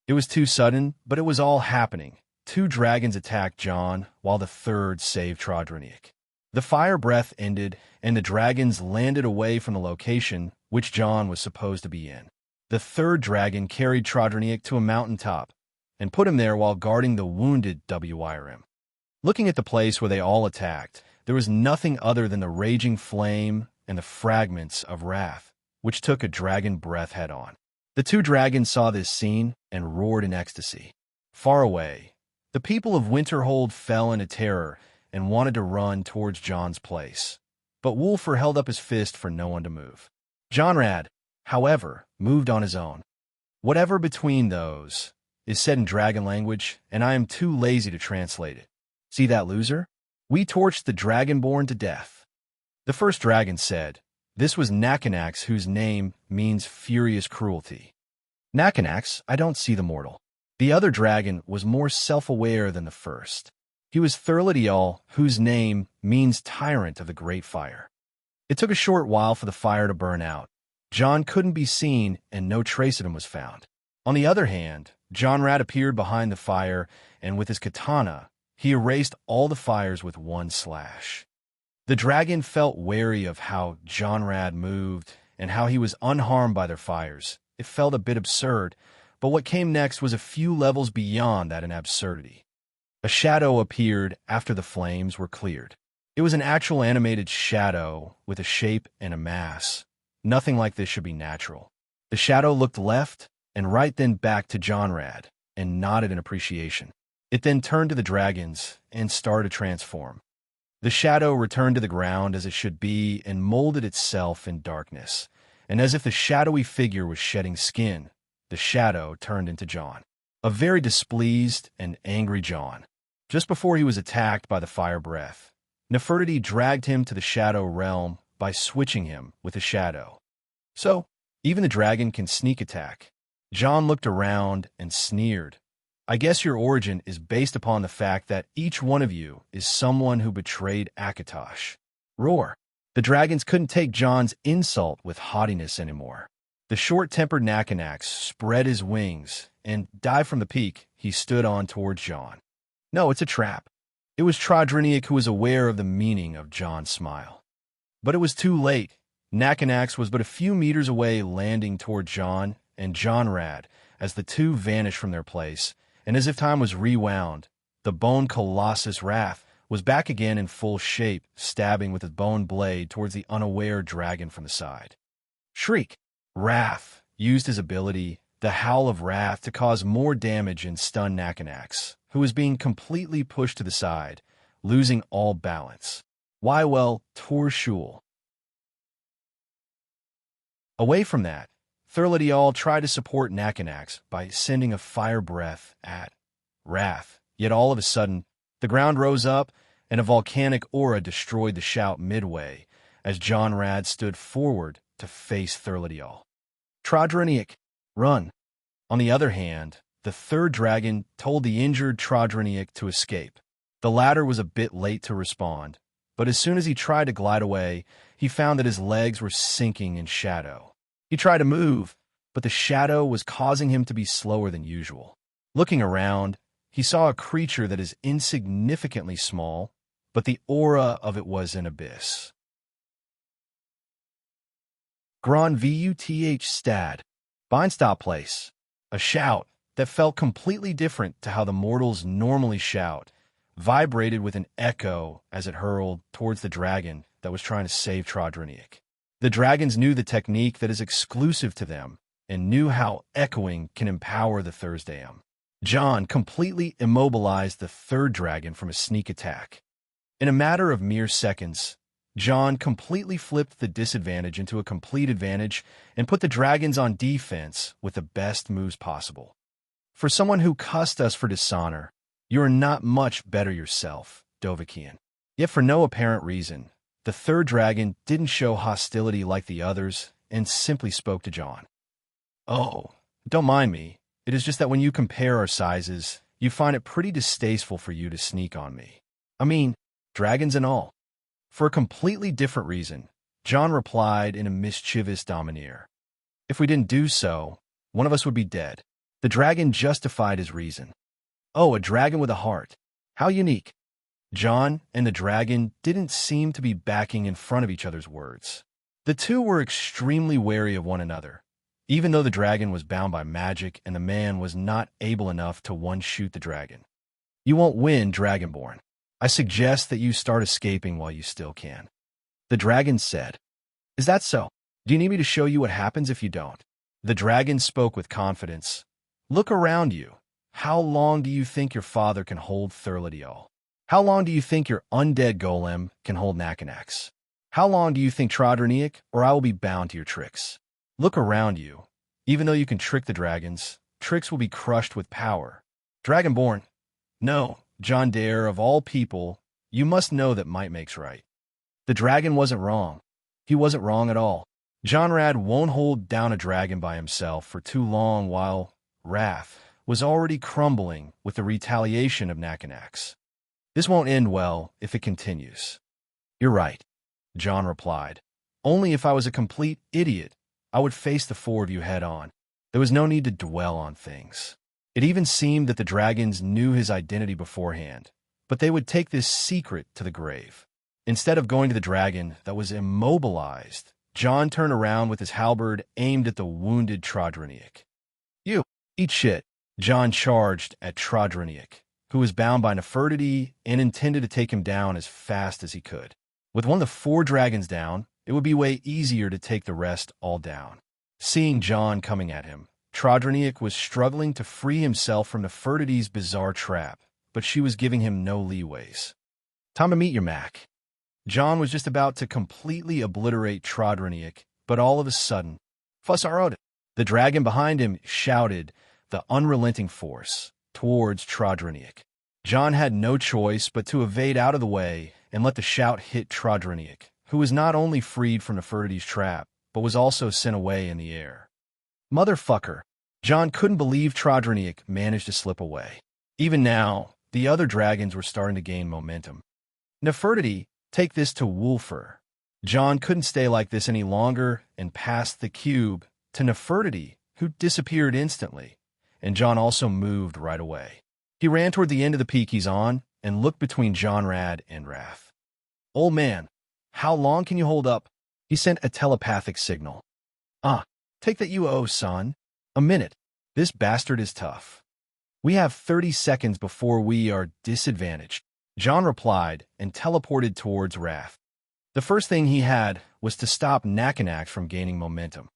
It was too sudden, but it was all happening. 2 dragons attacked John, while the 3rd saved Trodronic. The fire breath ended, and the dragons landed away from the location which John was supposed to be in. The 3rd dragon carried Trodronic to a mountaintop and put him there while guarding the wounded WIRM. Looking at the place where they all attacked, there was nothing other than the raging flame and the fragments of Wrath, which took a dragon breath head-on. The 2 dragons saw this scene and roared in ecstasy. Far away, the people of Winterhold fell into terror and wanted to run towards John's place. But Wolfer held up his fist for no one to move. Johnrad, however, moved on his own. Whatever between those is said in dragon language, and I am too lazy to translate it. "See that loser? We torched the Dragonborn to death." The first dragon said. This was Nakanax, whose name means furious cruelty. "Nakanax, I don't see the mortal." The other dragon was more self-aware than the first. He was Thurladial, whose name means tyrant of the great fire. It took a short while for the fire to burn out. John couldn't be seen, and no trace of him was found. On the other hand, Johnrad appeared behind the fire, and with his katana, he erased all the fires with 1 slash. The dragon felt wary of how Johnrad moved and how he was unharmed by their fires. It felt a bit absurd, but what came next was a few levels beyond that in absurdity. A shadow appeared after the flames were cleared. It was an actual animated shadow with a shape and a mass. Nothing like this should be natural. The shadow looked left and right, then back to Johnrad, and nodded in appreciation. It then turned to the dragons and started to transform. The shadow returned to the ground as it should be and molded itself in darkness, and as if the shadowy figure was shedding skin, the shadow turned into John. A very displeased and angry John. Just before he was attacked by the fire breath, Nefertiti dragged him to the shadow realm by switching him with the shadow. So, even the dragon can sneak attack. John looked around and sneered. "I guess your origin is based upon the fact that each one of you is someone who betrayed Akatosh." Roar. The dragons couldn't take John's insult with haughtiness anymore. The short-tempered Nakanax spread his wings and dived from the peak he stood on towards John. "No, it's a trap." It was Trodronic who was aware of the meaning of John's smile. But it was too late. Nakanax was but a few meters away, landing toward John and Johnrad as the 2 vanished from their place, and as if time was rewound, the bone colossus Wrath was back again in full shape, stabbing with his bone blade towards the unaware dragon from the side. Shriek! Wrath used his ability, the Howl of Wrath, to cause more damage and stun Nakanax, who was being completely pushed to the side, losing all balance. Why, well, Torshul. Away from that, Thurladial tried to support Nakanax by sending a fire breath at Wrath, yet all of a sudden, the ground rose up and a volcanic aura destroyed the shout midway as John Rad stood forward to face Thurladial. Trodroniak, run! On the other hand, the third dragon told the injured Trodroniak to escape. The latter was a bit late to respond, but as soon as he tried to glide away, he found that his legs were sinking in shadow. He tried to move, but the shadow was causing him to be slower than usual. Looking around, he saw a creature that is insignificantly small, but the aura of it was an abyss. Gron Vuth Stad, Bindstop Place, a shout that felt completely different to how the mortals normally shout, vibrated with an echo as it hurled towards the dragon that was trying to save Trodroniak. The dragons knew the technique that is exclusive to them and knew how echoing can empower the Thursdayum. John completely immobilized the third dragon from a sneak attack. In a matter of mere seconds, John completely flipped the disadvantage into a complete advantage and put the dragons on defense with the best moves possible. For someone who cussed us for dishonor, you are not much better yourself, Dovahkiin. Yet for no apparent reason, the third dragon didn't show hostility like the others and simply spoke to John. Oh, don't mind me. It is just that when you compare our sizes, you find it pretty distasteful for you to sneak on me. I mean, dragons and all. For a completely different reason, John replied in a mischievous domineer. If we didn't do so, one of us would be dead. The dragon justified his reason. Oh, a dragon with a heart. How unique. John and the dragon didn't seem to be backing in front of each other's words. The two were extremely wary of one another, even though the dragon was bound by magic and the man was not able enough to one-shoot the dragon. You won't win, Dragonborn. I suggest that you start escaping while you still can. The dragon said. Is that so? Do you need me to show you what happens if you don't? The dragon spoke with confidence. Look around you. How long do you think your father can hold Thurladial? How long do you think your undead golem can hold Nakanax? How long do you think Trodroniak, or I will be bound to your tricks? Look around you. Even though you can trick the dragons, tricks will be crushed with power. Dragonborn. No, John Dare, of all people, you must know that might makes right. The dragon wasn't wrong. He wasn't wrong at all. John Rad won't hold down a dragon by himself for too long while Wrath was already crumbling with the retaliation of Nakanax. This won't end well if it continues. You're right, John replied. Only if I was a complete idiot, I would face the four of you head on. There was no need to dwell on things. It even seemed that the dragons knew his identity beforehand, but they would take this secret to the grave. Instead of going to the dragon that was immobilized, John turned around with his halberd aimed at the wounded Trodroniak. You, eat shit. John charged at Trodroniak, who was bound by Nefertiti and intended to take him down as fast as he could. With one of the four dragons down, it would be way easier to take the rest all down. Seeing John coming at him, Trodroniak was struggling to free himself from Nefertiti's bizarre trap, but she was giving him no leeways. Time to meet your Mac. John was just about to completely obliterate Trodroniak, but all of a sudden, Fussarod, the dragon behind him, shouted the unrelenting force towards Trodroniak. John had no choice but to evade out of the way and let the shout hit Trodroniak, who was not only freed from Nefertiti's trap, but was also sent away in the air. Motherfucker. John couldn't believe Trodroniak managed to slip away. Even now, the other dragons were starting to gain momentum. Nefertiti, take this to Wolfer. John couldn't stay like this any longer and passed the cube to Nefertiti, who disappeared instantly, and John also moved right away. He ran toward the end of the peak he's on and looked between John Rad and Wrath. Old man, how long can you hold up? He sent a telepathic signal. Take that you owe, son. A minute. This bastard is tough. We have 30 seconds before we are disadvantaged. John replied and teleported towards Wrath. The first thing he had was to stop Nakanax from gaining momentum.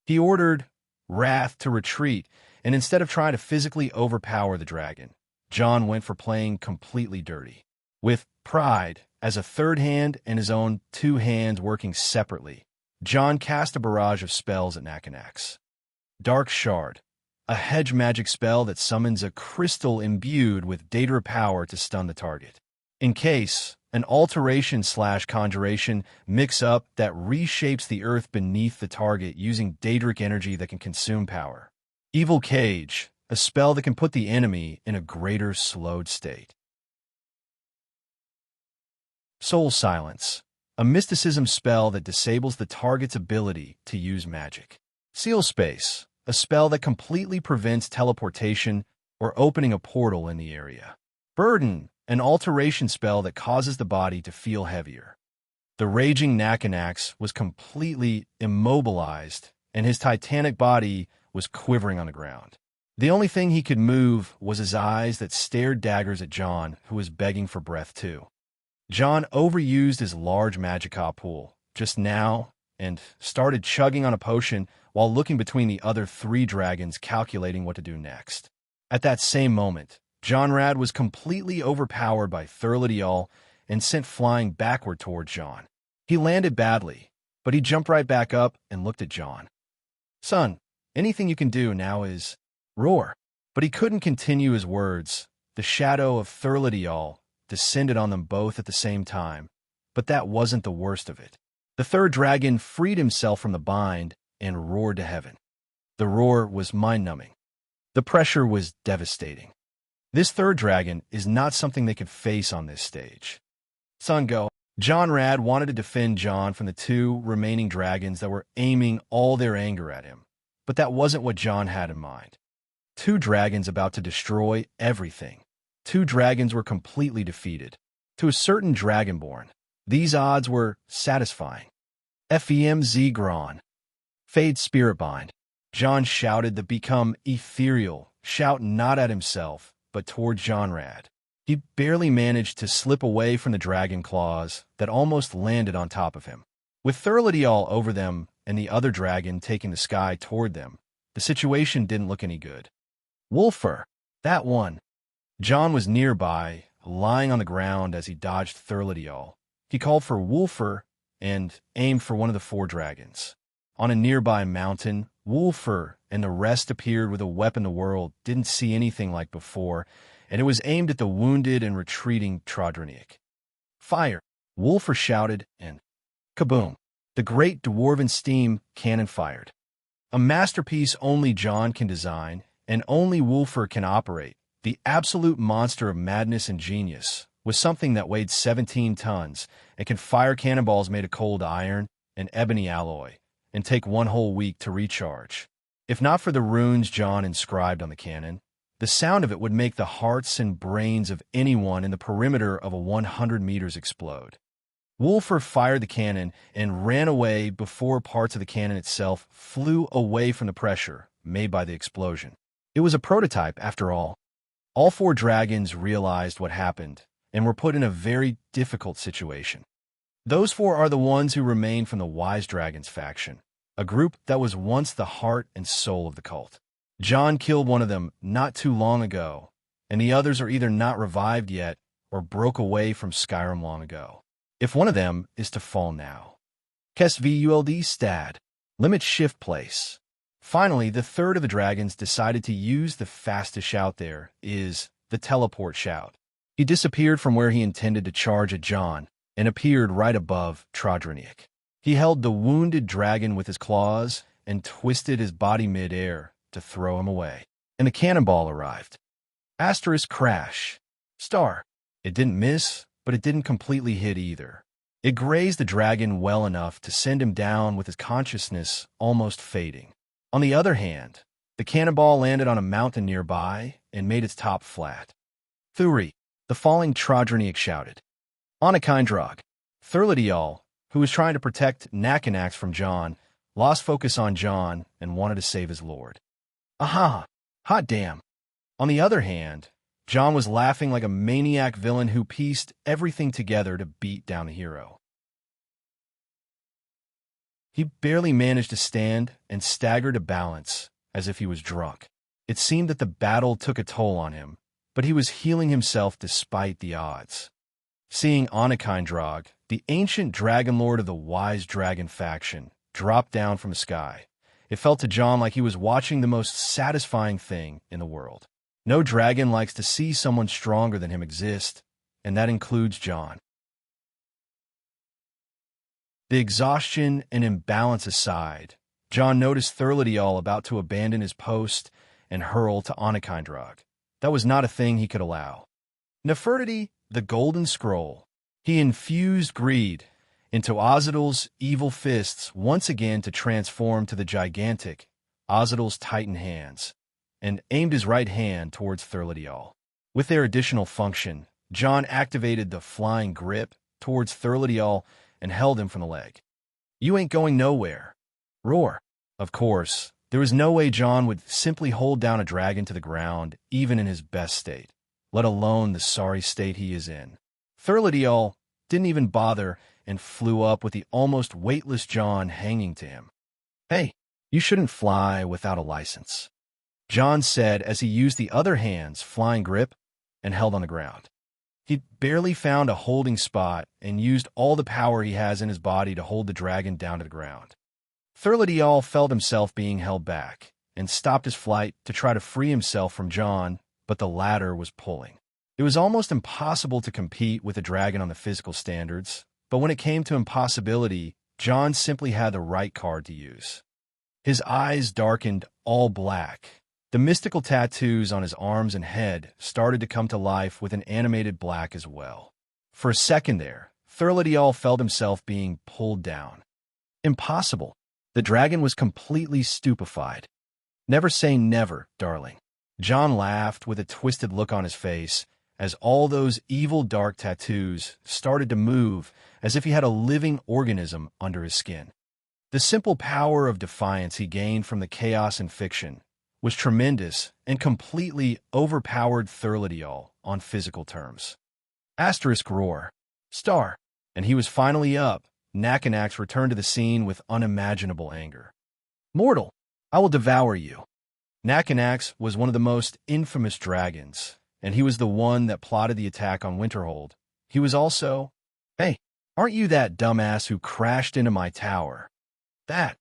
He ordered Wrath to retreat, and instead of trying to physically overpower the dragon, John went for playing completely dirty. With Pride as a third hand and his own two hands working separately, John cast a barrage of spells at Nakanax. Dark Shard, a hedge magic spell that summons a crystal imbued with Daedra power to stun the target. Encase, an alteration/conjuration mix-up that reshapes the earth beneath the target using Daedric energy that can consume power. Evil Cage, a spell that can put the enemy in a greater slowed state. Soul Silence, a mysticism spell that disables the target's ability to use magic. Seal Space, a spell that completely prevents teleportation or opening a portal in the area. Burden, an alteration spell that causes the body to feel heavier. The raging Nakanax was completely immobilized, and his titanic body was quivering on the ground. The only thing he could move was his eyes that stared daggers at John, who was begging for breath too. John overused his large magica pool just now and started chugging on a potion while looking between the other three dragons, calculating what to do next. At that same moment, Johnrad was completely overpowered by Thurladial and sent flying backward toward John. He landed badly, but he jumped right back up and looked at John. "Son, anything you can do now is roar." But he couldn't continue his words. The shadow of Thurladial descended on them both at the same time, but that wasn't the worst of it. The third dragon freed himself from the bind and roared to heaven. The roar was mind-numbing. The pressure was devastating. This third dragon is not something they could face on this stage. "Son, go." Johnrad wanted to defend John from the two remaining dragons that were aiming all their anger at him, but that wasn't what John had in mind. Two dragons about to destroy everything. Two dragons were completely defeated. To a certain dragonborn, these odds were satisfying. FEMZ Gron. Fade Spiritbind. John shouted to become ethereal, shout not at himself, but toward Johnrad. He barely managed to slip away from the dragon claws that almost landed on top of him. With Thurladial over them and the other dragon taking the sky toward them, the situation didn't look any good. Wolfer, that one. John was nearby, lying on the ground as he dodged Thurladial. He called for Wolfer and aimed for one of the four dragons. On a nearby mountain, Wolfer and the rest appeared with a weapon the world didn't see anything like before, and it was aimed at the wounded and retreating Trodronic. "Fire!" Wolfer shouted, and kaboom! The great dwarven steam cannon fired. A masterpiece only John can design, and only Wolfer can operate. The absolute monster of madness and genius was something that weighed 17 tons and can fire cannonballs made of cold iron and ebony alloy, and take one whole week to recharge. If not for the runes John inscribed on the cannon, the sound of it would make the hearts and brains of anyone in the perimeter of a 100 meters explode. Wolfer fired the cannon and ran away before parts of the cannon itself flew away from the pressure made by the explosion. It was a prototype, after all. All four dragons realized what happened and were put in a very difficult situation. Those four are the ones who remained from the Wise Dragons faction, a group that was once the heart and soul of the cult. John killed one of them not too long ago, and the others are either not revived yet or broke away from Skyrim long ago. If one of them is to fall now. Kest VULD Stad. Limit Shift Place. Finally, the third of the dragons decided to use the fastest shout there is the teleport shout. He disappeared from where he intended to charge at John and appeared right above Trodronic. He held the wounded dragon with his claws and twisted his body mid-air to throw him away. And the cannonball arrived. Asterisk crash. Star. It didn't miss, but it didn't completely hit either. It grazed the dragon well enough to send him down with his consciousness almost fading. On the other hand, the cannonball landed on a mountain nearby and made its top flat. Thuri, the falling Trodronic shouted. Onakindrog. Thurladial, who was trying to protect Nakanax from John, lost focus on John and wanted to save his lord. Aha! Hot damn! On the other hand, John was laughing like a maniac villain who pieced everything together to beat down the hero. He barely managed to stand and staggered to balance, as if he was drunk. It seemed that the battle took a toll on him, but he was healing himself despite the odds. Seeing Onakindrog, the ancient dragon lord of the wise dragon faction, drop down from the sky, it felt to John like he was watching the most satisfying thing in the world. No dragon likes to see someone stronger than him exist, and that includes John. The exhaustion and imbalance aside, John noticed Thurladiel about to abandon his post and hurl to Onakindrog. That was not a thing he could allow. Nefertiti, the Golden Scroll. He infused greed into Ozidal's evil fists once again to transform to the gigantic Ozidal's titan hands, and aimed his right hand towards Thurladiel. With their additional function, John activated the flying grip towards Thurladiel and held him from the leg. "You ain't going nowhere." Roar. Of course, there was no way John would simply hold down a dragon to the ground, even in his best state, let alone the sorry state he is in. Thurladiel didn't even bother and flew up with the almost weightless John hanging to him. "Hey, you shouldn't fly without a license," John said as he used the other hand's flying grip and held on the ground. He barely found a holding spot and used all the power he has in his body to hold the dragon down to the ground. Thurladiel felt himself being held back and stopped his flight to try to free himself from John, but the latter was pulling. It was almost impossible to compete with a dragon on the physical standards, but when it came to impossibility, John simply had the right card to use. His eyes darkened all black. The mystical tattoos on his arms and head started to come to life with an animated black as well. For a second there, Thurladiel felt himself being pulled down. Impossible. The dragon was completely stupefied. "Never say never, darling." John laughed with a twisted look on his face as all those evil dark tattoos started to move as if he had a living organism under his skin. The simple power of defiance he gained from the chaos and fiction was tremendous and completely overpowered Thurladiel on physical terms. Asterisk roar. Star. And he was finally up. Nakanax returned to the scene with unimaginable anger. "Mortal, I will devour you." Nakanax was one of the most infamous dragons, and he was the one that plotted the attack on Winterhold. He was also, "Hey, aren't you that dumbass who crashed into my tower?" That.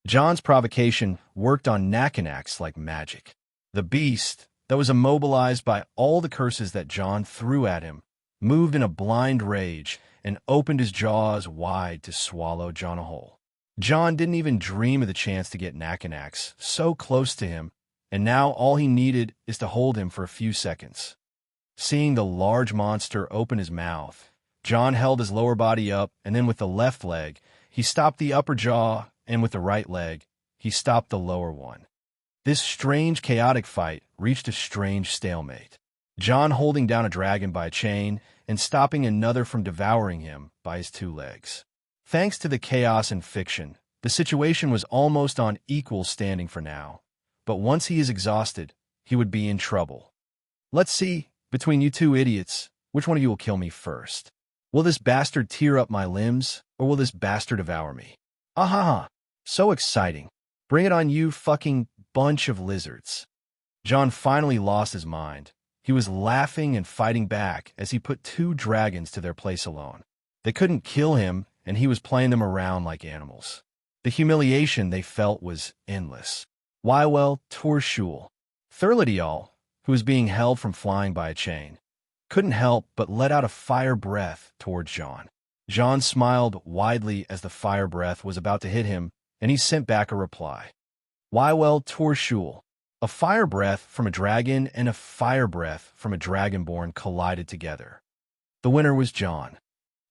John's provocation worked on Nakanax like magic. The beast, that was immobilized by all the curses that John threw at him, moved in a blind rage and opened his jaws wide to swallow John whole. John didn't even dream of the chance to get Nakanax so close to him, and now all he needed is to hold him for a few seconds. Seeing the large monster open his mouth, John held his lower body up, and then with the left leg, he stopped the upper jaw, and with the right leg, he stopped the lower one. This strange, chaotic fight reached a strange stalemate. John holding down a dragon by a chain and stopping another from devouring him by his two legs. Thanks to the chaos and fiction, the situation was almost on equal standing for now. But once he is exhausted, he would be in trouble. "Let's see, between you two idiots, which one of you will kill me first? Will this bastard tear up my limbs, or will this bastard devour me? Ahaha, so exciting. Bring it on, you fucking bunch of lizards." John finally lost his mind. He was laughing and fighting back as he put two dragons to their place alone. They couldn't kill him, and he was playing them around like animals. The humiliation they felt was endless. Wywell Torshul, Thurladiel, who was being held from flying by a chain, couldn't help but let out a fire breath towards John. John smiled widely as the fire breath was about to hit him, and he sent back a reply. Wywell Torshul. A fire breath from a dragon and a fire breath from a dragonborn collided together. The winner was John.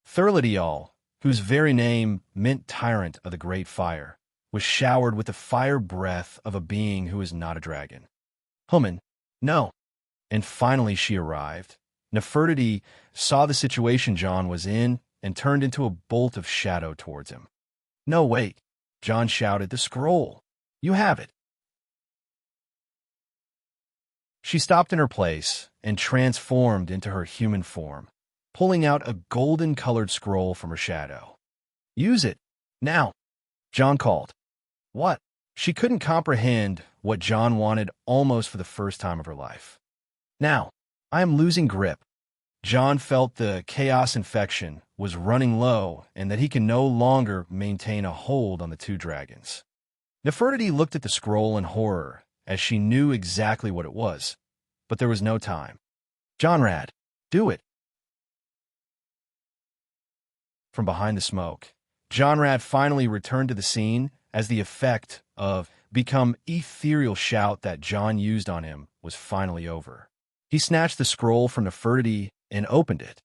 Thurladiel, whose very name meant tyrant of the great fire, was showered with the fire breath of a being who is not a dragon. Human, no. And finally she arrived. Nefertiti saw the situation John was in and turned into a bolt of shadow towards him. "No, wait," John shouted, "the scroll. You have it." She stopped in her place and transformed into her human form, pulling out a golden-colored scroll from her shadow. "Use it, now," John called. "What?" She couldn't comprehend what John wanted almost for the first time of her life. "Now, I am losing grip." John felt the chaos infection was running low and that he can no longer maintain a hold on the two dragons. Nefertiti looked at the scroll in horror, as she knew exactly what it was, but there was no time. "Jonrad, do it." From behind the smoke, Jonrad finally returned to the scene as the effect of become ethereal shout that John used on him was finally over. He snatched the scroll from Nefertiti and opened it.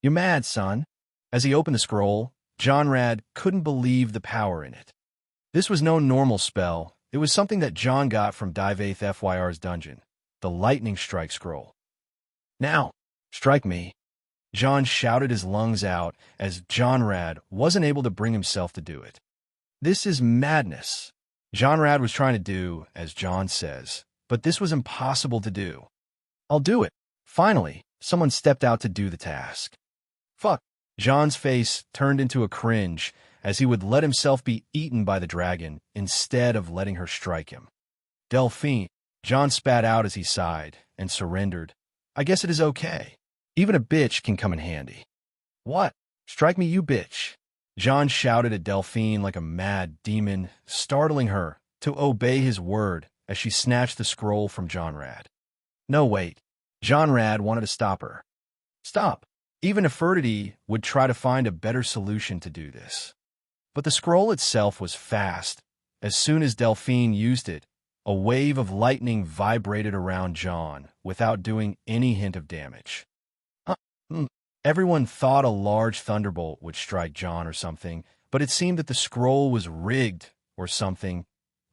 "You mad, son?" As he opened the scroll, Jonrad couldn't believe the power in it. This was no normal spell. It was something that John got from Divaith Fyr's dungeon, the Lightning Strike Scroll. "Now, strike me." John shouted his lungs out as Jonrad wasn't able to bring himself to do it. "This is madness." Jonrad was trying to do as John says, but this was impossible to do. "I'll do it." Finally, someone stepped out to do the task. "Fuck." John's face turned into a cringe as he would let himself be eaten by the dragon instead of letting her strike him. "Delphine," John spat out as he sighed and surrendered. "I guess it is okay. Even a bitch can come in handy." "What? Strike me, you bitch." John shouted at Delphine like a mad demon, startling her to obey his word as she snatched the scroll from Jonrad. "No, wait." Jonrad wanted to stop her. "Stop." Even Nefertiti would try to find a better solution to do this. But the scroll itself was fast. As soon as Delphine used it, a wave of lightning vibrated around John without doing any hint of damage. Everyone thought a large thunderbolt would strike John or something, but it seemed that the scroll was rigged or something.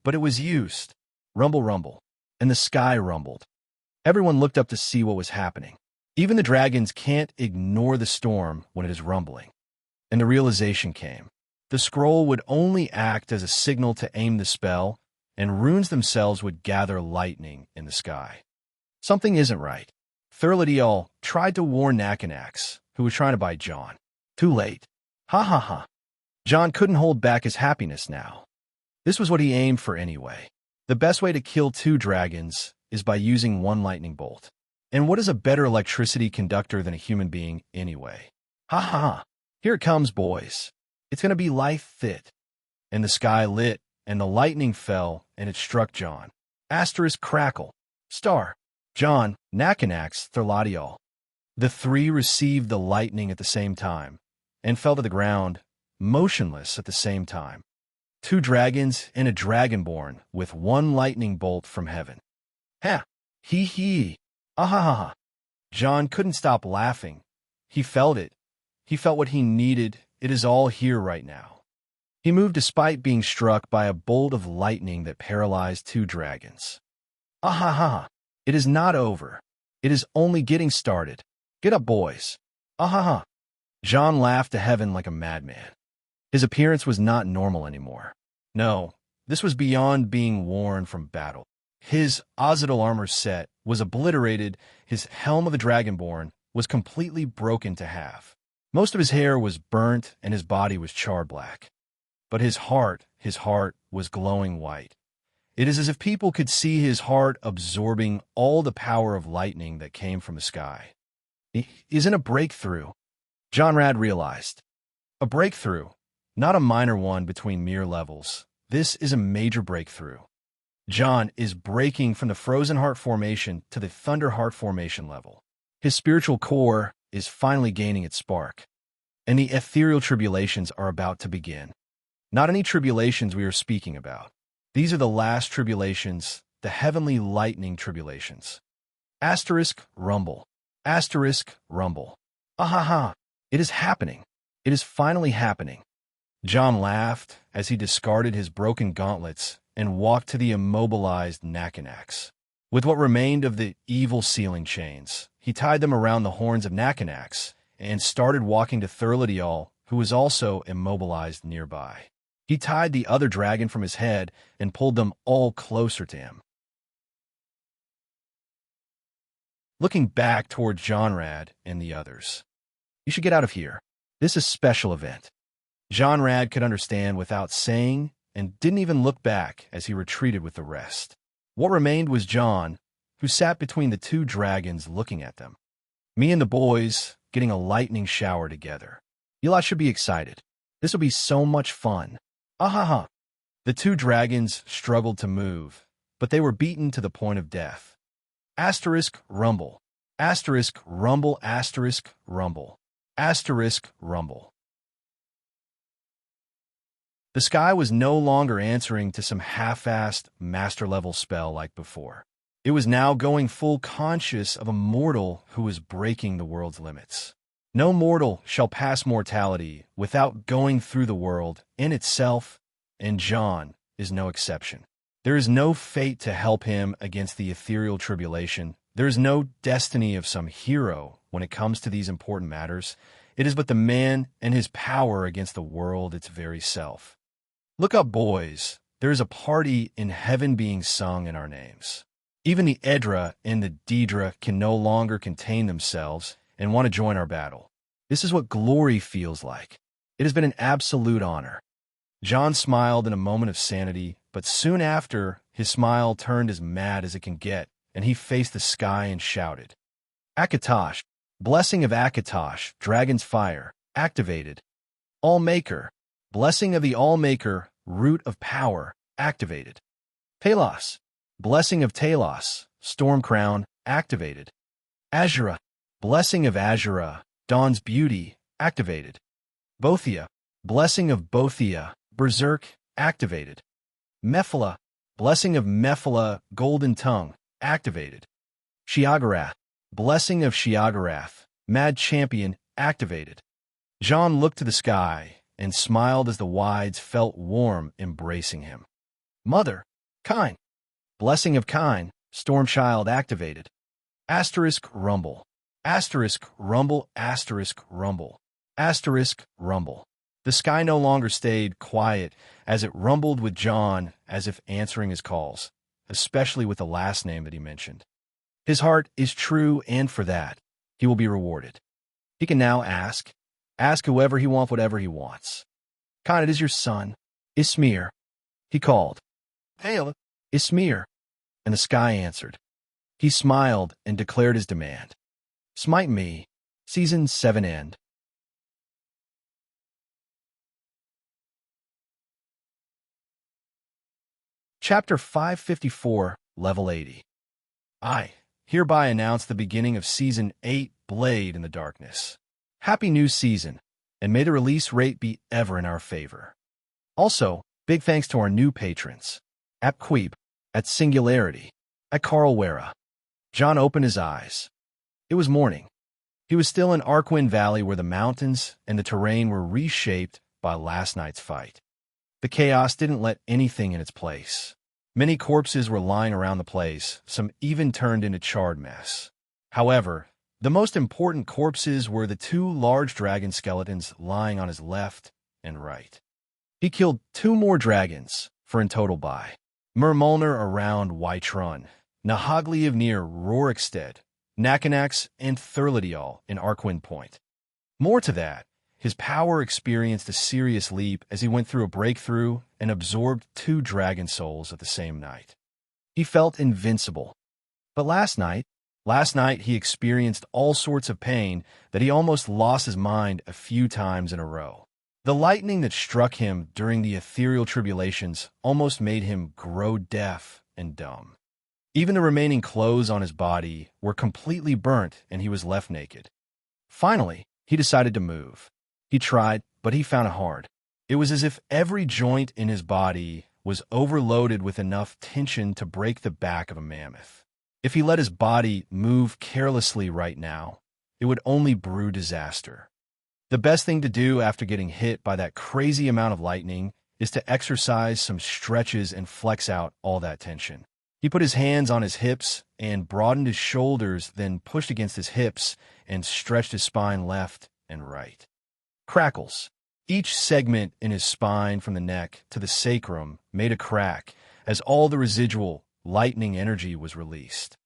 But it was used. Rumble, rumble. And the sky rumbled. Everyone looked up to see what was happening. Even the dragons can't ignore the storm when it is rumbling. And the realization came. The scroll would only act as a signal to aim the spell, and runes themselves would gather lightning in the sky. Something isn't right. Thurladiel tried to warn Nakanax, who was trying to bite John. Too late. Ha ha ha. John couldn't hold back his happiness now. This was what he aimed for anyway. The best way to kill two dragons is by using one lightning bolt. And what is a better electricity conductor than a human being anyway? Ha ha ha. Here it comes, boys. It's going to be life fit. And the sky lit, and the lightning fell, and it struck John. Asterisk crackle. Star. John, Nakanax, Thurladiel. The three received the lightning at the same time, and fell to the ground, motionless at the same time. Two dragons and a dragonborn with one lightning bolt from heaven. Ha! Hee hee! Ah ha ha ha! John couldn't stop laughing. He felt it. He felt what he needed. It is all here right now. He moved despite being struck by a bolt of lightning that paralyzed two dragons. Ah ha ha ha! It is not over. It is only getting started. Get up, boys. Ah ha ha! John laughed to heaven like a madman. His appearance was not normal anymore. No, this was beyond being worn from battle. His Ozidal armor set was obliterated. His helm of the Dragonborn was completely broken to half. Most of his hair was burnt and his body was charred black. But his heart was glowing white. It is as if people could see his heart absorbing all the power of lightning that came from the sky. It isn't a breakthrough, Jonrad realized. A breakthrough, not a minor one between mere levels. This is a major breakthrough. John is breaking from the Frozen Heart formation to the Thunder Heart formation level. His spiritual core is finally gaining its spark. And the ethereal tribulations are about to begin. Not any tribulations we are speaking about. These are the last tribulations, the heavenly lightning tribulations. Asterisk rumble. Asterisk rumble. Ah ha ha. It is happening. It is finally happening. John laughed as he discarded his broken gauntlets and walked to the immobilized Nakanax. With what remained of the evil sealing chains, he tied them around the horns of Nakanax and started walking to Thurladiel, who was also immobilized nearby. He tied the other dragon from his head and pulled them all closer to him. looking back toward Jonrad and the others. You should get out of here. This is a special event. Jonrad could understand without saying and didn't even look back as he retreated with the rest. What remained was John, who sat between the two dragons looking at them. Me and the boys getting a lightning shower together. You lot should be excited. This will be so much fun. Ahaha. The two dragons struggled to move, but they were beaten to the point of death. Asterisk rumble. Asterisk rumble. Asterisk rumble. Asterisk rumble. The sky was no longer answering to some half-assed master-level spell like before. It was now going full conscious of a mortal who was breaking the world's limits. No mortal shall pass mortality without going through the world in itself, and John is no exception. There is no fate to help him against the ethereal tribulation. There is no destiny of some hero when it comes to these important matters. It is but the man and his power against the world its very self. Look up, boys. There is a party in heaven being sung in our names. Even the Edra and the Daedra can no longer contain themselves and want to join our battle. This is what glory feels like. It has been an absolute honor. John smiled in a moment of sanity, but soon after, his smile turned as mad as it can get, and he faced the sky and shouted, Akatosh, blessing of Akatosh, dragon's fire, activated. All-Maker, blessing of the All-Maker, root of power, activated. Talos, blessing of Talos, storm crown, activated. Azura, blessing of Azura, dawn's beauty, activated. Bothia, blessing of Bothia, berserk, activated. Mephala, blessing of Mephala, golden tongue, activated. Shiagarath, blessing of Shiagarath, mad champion, activated. John looked to the sky and smiled as the wides felt warm embracing him. Mother, Kine, blessing of Kine, storm child, activated. Asterisk rumble. Asterisk rumble. Asterisk rumble. Asterisk rumble. The sky no longer stayed quiet as it rumbled with John as if answering his calls, especially with the last name that he mentioned. His heart is true, and for that, he will be rewarded. He can now ask whoever he wants whatever he wants. Khan, it is your son, Ismir. He called. Hail, Ismir. And the sky answered. He smiled and declared his demand. Smite me. Season 7 end. Chapter 554, Level 80. I hereby announce the beginning of Season 8, Blade in the Darkness. Happy new season, and may the release rate be ever in our favor. Also, big thanks to our new patrons. At Queep, at Singularity, at Carl Wera. John opened his eyes. It was morning. He was still in Arkwyn Valley where the mountains and the terrain were reshaped by last night's fight. The chaos didn't let anything in its place. Many corpses were lying around the place, some even turned into charred mess. However, the most important corpses were the two large dragon skeletons lying on his left and right. He killed 2 more dragons, for in total by Mermulner around Whiterun, Nahagliv near Rorikstead, Nakanax, and Thurlidial in Arkwyn Point. More to that, his power experienced a serious leap as he went through a breakthrough and absorbed 2 dragon souls at the same night. He felt invincible. But last night he experienced all sorts of pain that he almost lost his mind a few times in a row. The lightning that struck him during the ethereal tribulations almost made him grow deaf and dumb. Even the remaining clothes on his body were completely burnt and he was left naked. Finally, he decided to move. He tried, but he found it hard. It was as if every joint in his body was overloaded with enough tension to break the back of a mammoth. If he let his body move carelessly right now, it would only brew disaster. The best thing to do after getting hit by that crazy amount of lightning is to exercise some stretches and flex out all that tension. He put his hands on his hips and broadened his shoulders, then pushed against his hips and stretched his spine left and right. Crackles. Each segment in his spine from the neck to the sacrum made a crack as all the residual lightning energy was released.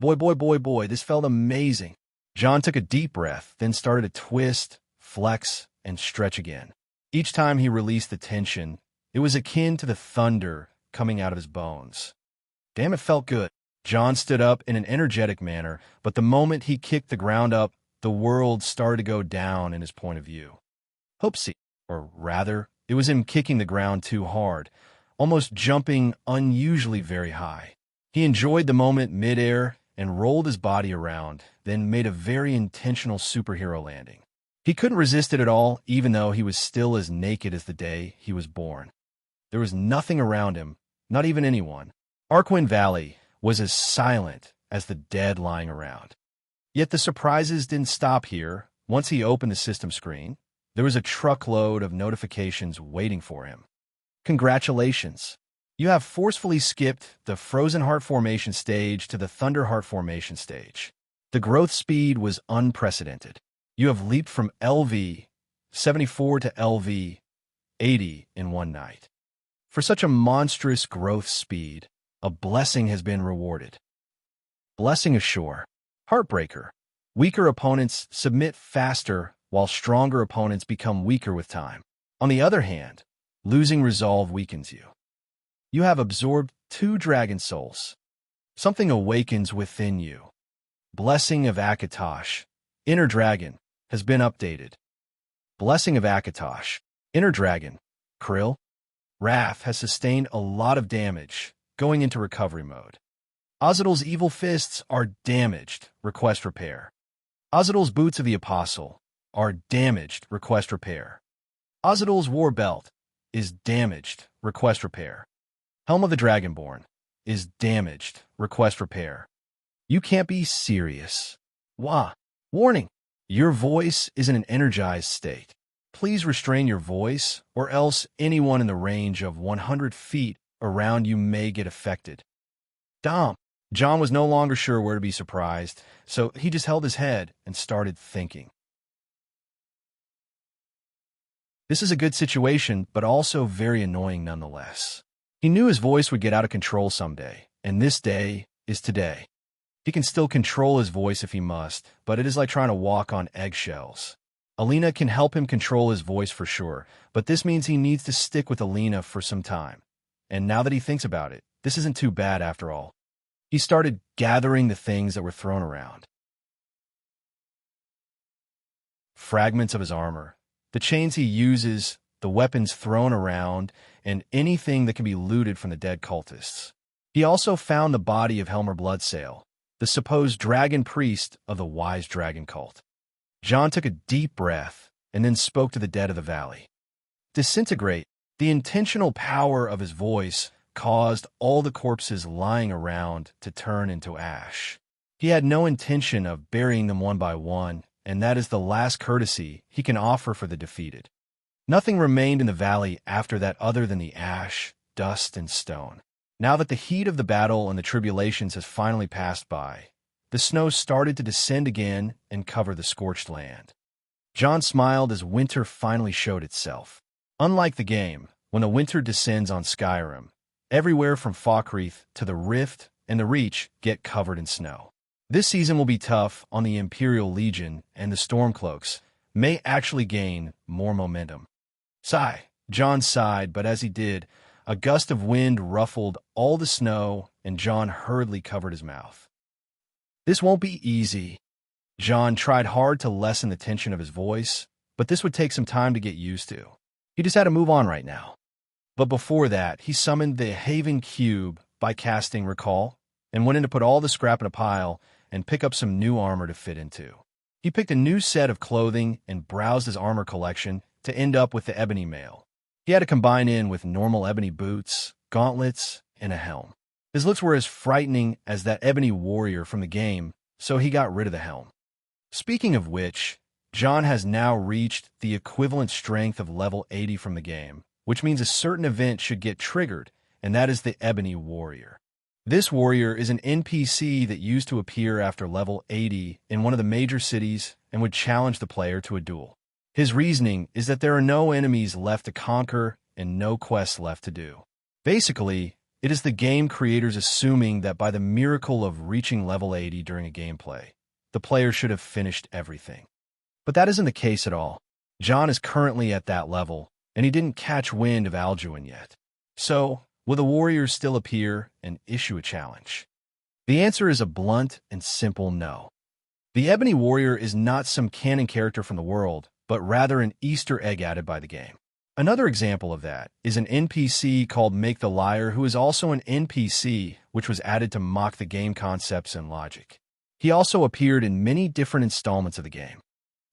Boy, this felt amazing. John took a deep breath, then started to twist, flex, and stretch again. Each time he released the tension, it was akin to the thunder coming out of his bones. Damn, it felt good. John stood up in an energetic manner, but the moment he kicked the ground up, the world started to go down in his point of view. Hoopsie, or rather, it was him kicking the ground too hard, almost jumping unusually very high. He enjoyed the moment midair and rolled his body around, then made a very intentional superhero landing. He couldn't resist it at all, even though he was still as naked as the day he was born. There was nothing around him, not even anyone. Arkwyn Valley was as silent as the dead lying around. Yet the surprises didn't stop here. Once he opened the system screen, there was a truckload of notifications waiting for him. Congratulations! You have forcefully skipped the Frozen Heart Formation stage to the Thunder Heart Formation stage. The growth speed was unprecedented. You have leaped from LV 74 to LV 80 in one night. For such a monstrous growth speed, a blessing has been rewarded. Blessing ashore. Heartbreaker. Weaker opponents submit faster, while stronger opponents become weaker with time. On the other hand, losing resolve weakens you. You have absorbed 2 dragon souls. Something awakens within you. Blessing of Akatosh. Inner Dragon has been updated. Blessing of Akatosh. Inner Dragon. Krill. Wrath has sustained a lot of damage, going into recovery mode. Ozidal's evil fists are damaged. Request repair. Ozidal's boots of the Apostle are damaged. Request repair. Ozidal's war belt is damaged. Request repair. Helm of the Dragonborn is damaged. Request repair. You can't be serious. Wah. Warning. Your voice is in an energized state. Please restrain your voice, or else anyone in the range of 100 feet around you may get affected. Dom. John was no longer sure where to be surprised, so he just held his head and started thinking. This is a good situation, but also very annoying nonetheless. He knew his voice would get out of control someday, and this day is today. He can still control his voice if he must, but it is like trying to walk on eggshells. Alina can help him control his voice for sure, but this means he needs to stick with Alina for some time. And now that he thinks about it, this isn't too bad after all. He started gathering the things that were thrown around. Fragments of his armor, the chains he uses, the weapons thrown around, and anything that can be looted from the dead cultists. He also found the body of Helmer Bloodsail, the supposed dragon priest of the Wise Dragon cult. John took a deep breath and then spoke to the dead of the valley. Disintegrate. The intentional power of his voice caused all the corpses lying around to turn into ash. He had no intention of burying them one by one, and that is the last courtesy he can offer for the defeated. Nothing remained in the valley after that other than the ash, dust, and stone. Now that the heat of the battle and the tribulations has finally passed by, the snow started to descend again and cover the scorched land. John smiled as winter finally showed itself. Unlike the game, when the winter descends on Skyrim, everywhere from Falkreath to the Rift and the Reach get covered in snow. This season will be tough on the Imperial Legion, and the Stormcloaks may actually gain more momentum. Sigh. John sighed, but as he did, a gust of wind ruffled all the snow, and John hurriedly covered his mouth. This won't be easy. John tried hard to lessen the tension of his voice, but this would take some time to get used to. He just had to move on right now. But before that, he summoned the Haven Cube by casting Recall, and went in to put all the scrap in a pile and pick up some new armor to fit into. He picked a new set of clothing and browsed his armor collection to end up with the ebony mail. He had to combine in with normal ebony boots, gauntlets, and a helm. His looks were as frightening as that ebony warrior from the game, so he got rid of the helm. Speaking of which, John has now reached the equivalent strength of level 80 from the game, which means a certain event should get triggered, and that is the Ebony Warrior. This warrior is an NPC that used to appear after level 80 in one of the major cities and would challenge the player to a duel. His reasoning is that there are no enemies left to conquer and no quests left to do. Basically, It is the game creators assuming that by the miracle of reaching level 80 during a gameplay, the player should have finished everything. But that isn't the case at all. John is currently at that level, and he didn't catch wind of Alduin yet. So, will the warriors still appear and issue a challenge? The answer is a blunt and simple no. The Ebony Warrior is not some canon character from the world, but rather an Easter egg added by the game. Another example of that is an NPC called Make the Liar, who is also an NPC, which was added to mock the game concepts and logic. He also appeared in many different installments of the game.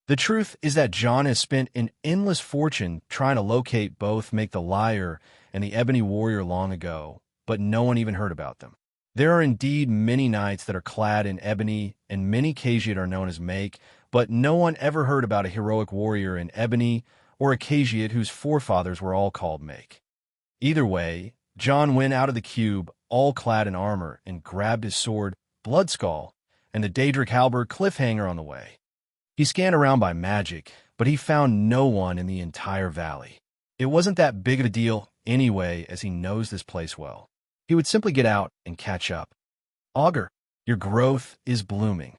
The truth is that John has spent an endless fortune trying to locate both Make the Liar and the Ebony Warrior long ago, but no one even heard about them. There are indeed many knights that are clad in ebony, and many Khajiit are known as Make, but no one ever heard about a heroic warrior in ebony or a Khajiit whose forefathers were all called Make. Either way, John went out of the cube, all clad in armor, and grabbed his sword, Bloodskull, and the Daedric halberd Cliffhanger on the way. He scanned around by magic, but he found no one in the entire valley. It wasn't that big of a deal anyway, as he knows this place well. He would simply get out and catch up. Augur, your growth is blooming.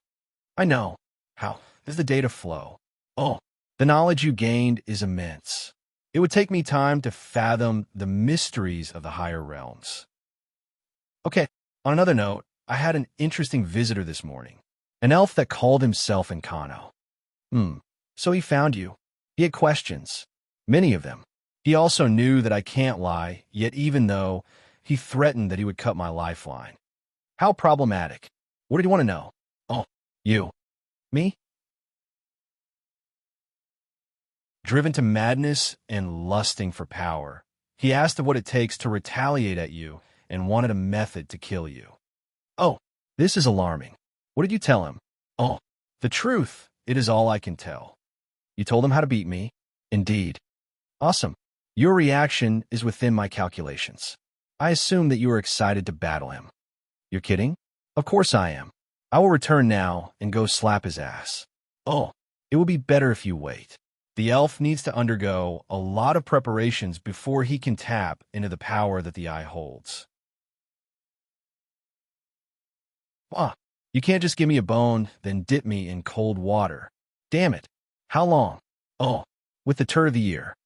I know. How does the data flow? Oh, the knowledge you gained is immense. It would take me time to fathom the mysteries of the higher realms. Okay, on another note, I had an interesting visitor this morning. An elf that called himself Encano. So he found you. He had questions. Many of them. He also knew that I can't lie, yet even though he threatened that he would cut my lifeline. How problematic. What did you want to know? Oh, you. Me? Driven to madness and lusting for power, he asked of what it takes to retaliate at you and wanted a method to kill you. Oh, this is alarming. What did you tell him? Oh, the truth. It is all I can tell. You told him how to beat me? Indeed. Awesome. Your reaction is within my calculations. I assume that you are excited to battle him. You're kidding? Of course I am. I will return now and go slap his ass. Oh, it will be better if you wait. The elf needs to undergo a lot of preparations before he can tap into the power that the eye holds. You can't just give me a bone, then dip me in cold water. Damn it. How long? Oh, with the turn of the year.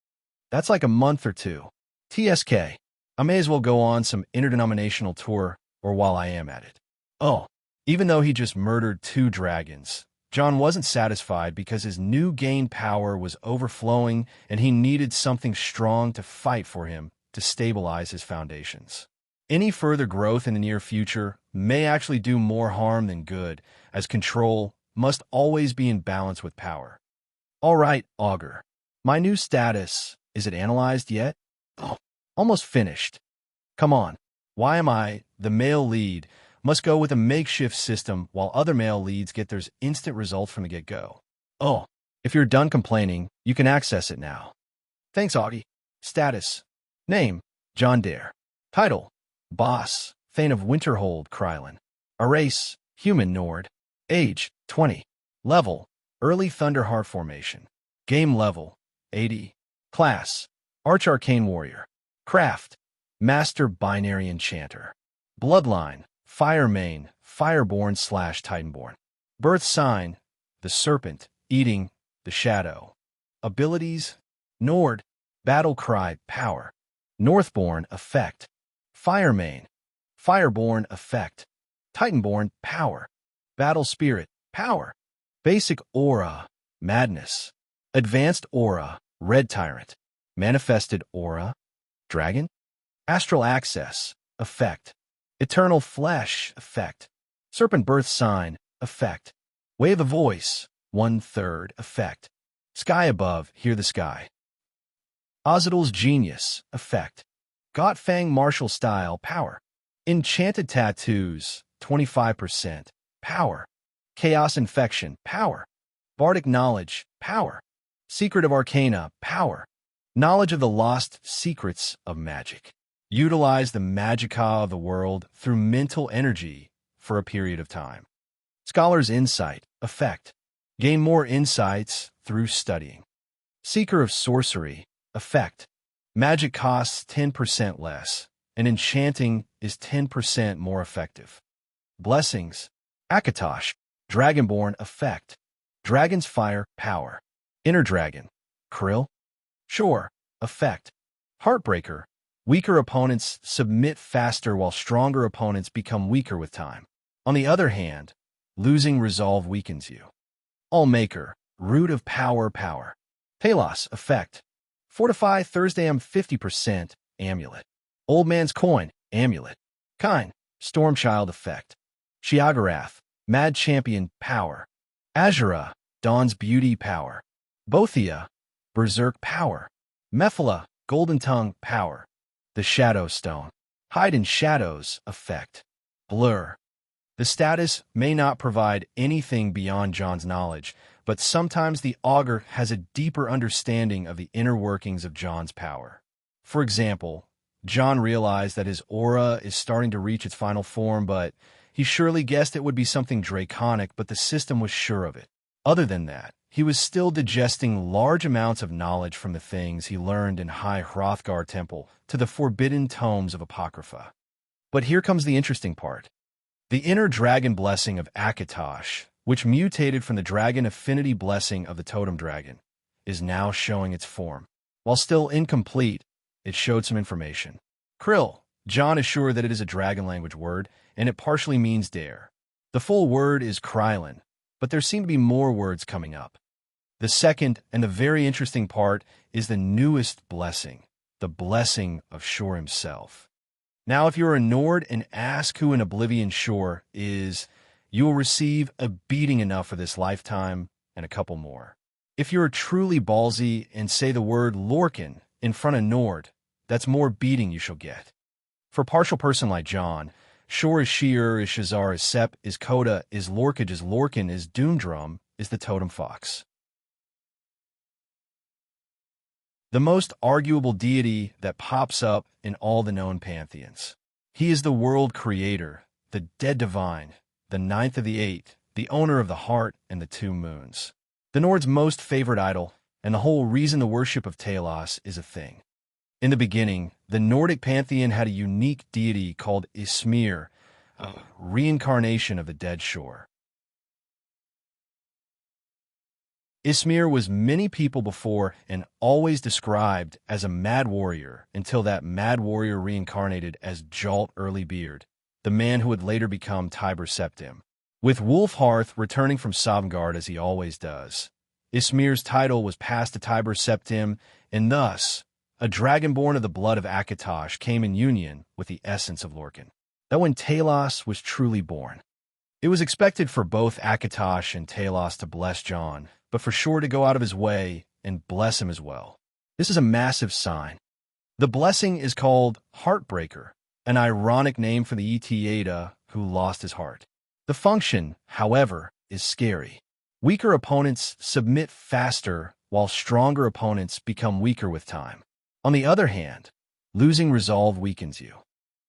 That's like a month or two. TSK. I may as well go on some interdenominational tour, or while I am at it. Oh, even though he just murdered 2 dragons, John wasn't satisfied because his new gained power was overflowing and he needed something strong to fight for him to stabilize his foundations. Any further growth in the near future may actually do more harm than good, as control must always be in balance with power. All right, Augur. My new status, is it analyzed yet? Oh, almost finished. Come on. Why am I, the male lead, must go with a makeshift system while other male leads get their instant results from the get-go? Oh, if you're done complaining, you can access it now. Thanks, Augie. Status. Name, John Dare. Title, Boss, Thane of Winterhold, Krylin. A race, Human Nord. Age, 20. Level, Early Thunderheart Formation. Game level, 80. Class, Arch-Arcane Warrior. Craft, Master Binary Enchanter. Bloodline, Fire Main, Fireborn/Titanborn. Birth sign, the Serpent, Eating, the Shadow. Abilities, Nord, Battle Cry, Power. Northborn, Effect. Fire Main, Fireborn, Effect. Titanborn, Power. Battle Spirit, Power. Basic Aura, Madness. Advanced Aura, Red Tyrant. Manifested Aura, Dragon. Astral Access, Effect. Eternal Flesh, Effect. Serpent Birth Sign, Effect. Wave of Voice, 1/3, Effect. Sky Above, Hear the Sky. Ozidal's Genius, Effect. Gotfang Martial Style, Power. Enchanted Tattoos, 25%, Power. Chaos Infection, Power. Bardic Knowledge, Power. Secret of Arcana, Power. Knowledge of the Lost Secrets of Magic. Utilize the magicka of the world through mental energy for a period of time. Scholar's Insight, Effect. Gain more insights through studying. Seeker of Sorcery, Effect. Magic costs 10% less, and enchanting is 10% more effective. Blessings. Akatosh, Dragonborn effect. Dragon's fire power. Inner dragon. Krill. Shore effect. Heartbreaker. Weaker opponents submit faster while stronger opponents become weaker with time. On the other hand, losing resolve weakens you. Allmaker. Root of power power. Talos effect. Fortify Thursday 50%. Amulet. Old Man's Coin. Amulet. Kind. Stormchild effect. Shiagarath. Mad Champion power. Azura. Dawn's Beauty power. Bothia. Berserk power. Mephala. Golden Tongue power. The Shadow Stone. Hide in Shadows effect. Blur. The status may not provide anything beyond Jon's knowledge, but sometimes the augur has a deeper understanding of the inner workings of Jon's power. For example, Jon realized that his aura is starting to reach its final form, but he surely guessed it would be something draconic, but the system was sure of it. Other than that, he was still digesting large amounts of knowledge from the things he learned in High Hrothgar Temple to the forbidden tomes of Apocrypha. But here comes the interesting part. The inner dragon blessing of Akatosh, which mutated from the dragon affinity blessing of the totem dragon, is now showing its form. While still incomplete, it showed some information. Krill. Jon is sure that it is a dragon language word, and it partially means dare. The full word is Krylin, but there seem to be more words coming up. The second and the very interesting part is the newest blessing, the blessing of Shor himself. Now, if you're a Nord and ask who an Oblivion Shor is, you will receive a beating enough for this lifetime and a couple more. If you're truly ballsy and say the word Lorcan in front of Nord, that's more beating you shall get. For a partial person like Jon, Shor is Sheer, is Shazar, is Sep, is Coda, is Lorcage, is Lorcan, is Doomdrum, is the Totem Fox. The most arguable deity that pops up in all the known pantheons. He is the world creator, the dead divine, the ninth of the eight, the owner of the heart and the two moons. The Nord's most favored idol, and the whole reason the worship of Talos is a thing. In the beginning, the Nordic pantheon had a unique deity called Ysmir, a reincarnation of the dead Shor. Ysmir was many people before and always described as a mad warrior until that mad warrior reincarnated as Jalt Earlybeard, the man who would later become Tiber Septim. With Wulfharth returning from Sovngarde as he always does, Ysmir's title was passed to Tiber Septim, and thus, a dragonborn of the blood of Akatosh came in union with the essence of Lorcan. That when Talos was truly born. It was expected for both Akatosh and Talos to bless Jon, but for Shor to go out of his way and bless him as well. This is a massive sign. The blessing is called Heartbreaker, an ironic name for the Etiada who lost his heart. The function, however, is scary. Weaker opponents submit faster, while stronger opponents become weaker with time. On the other hand, losing resolve weakens you.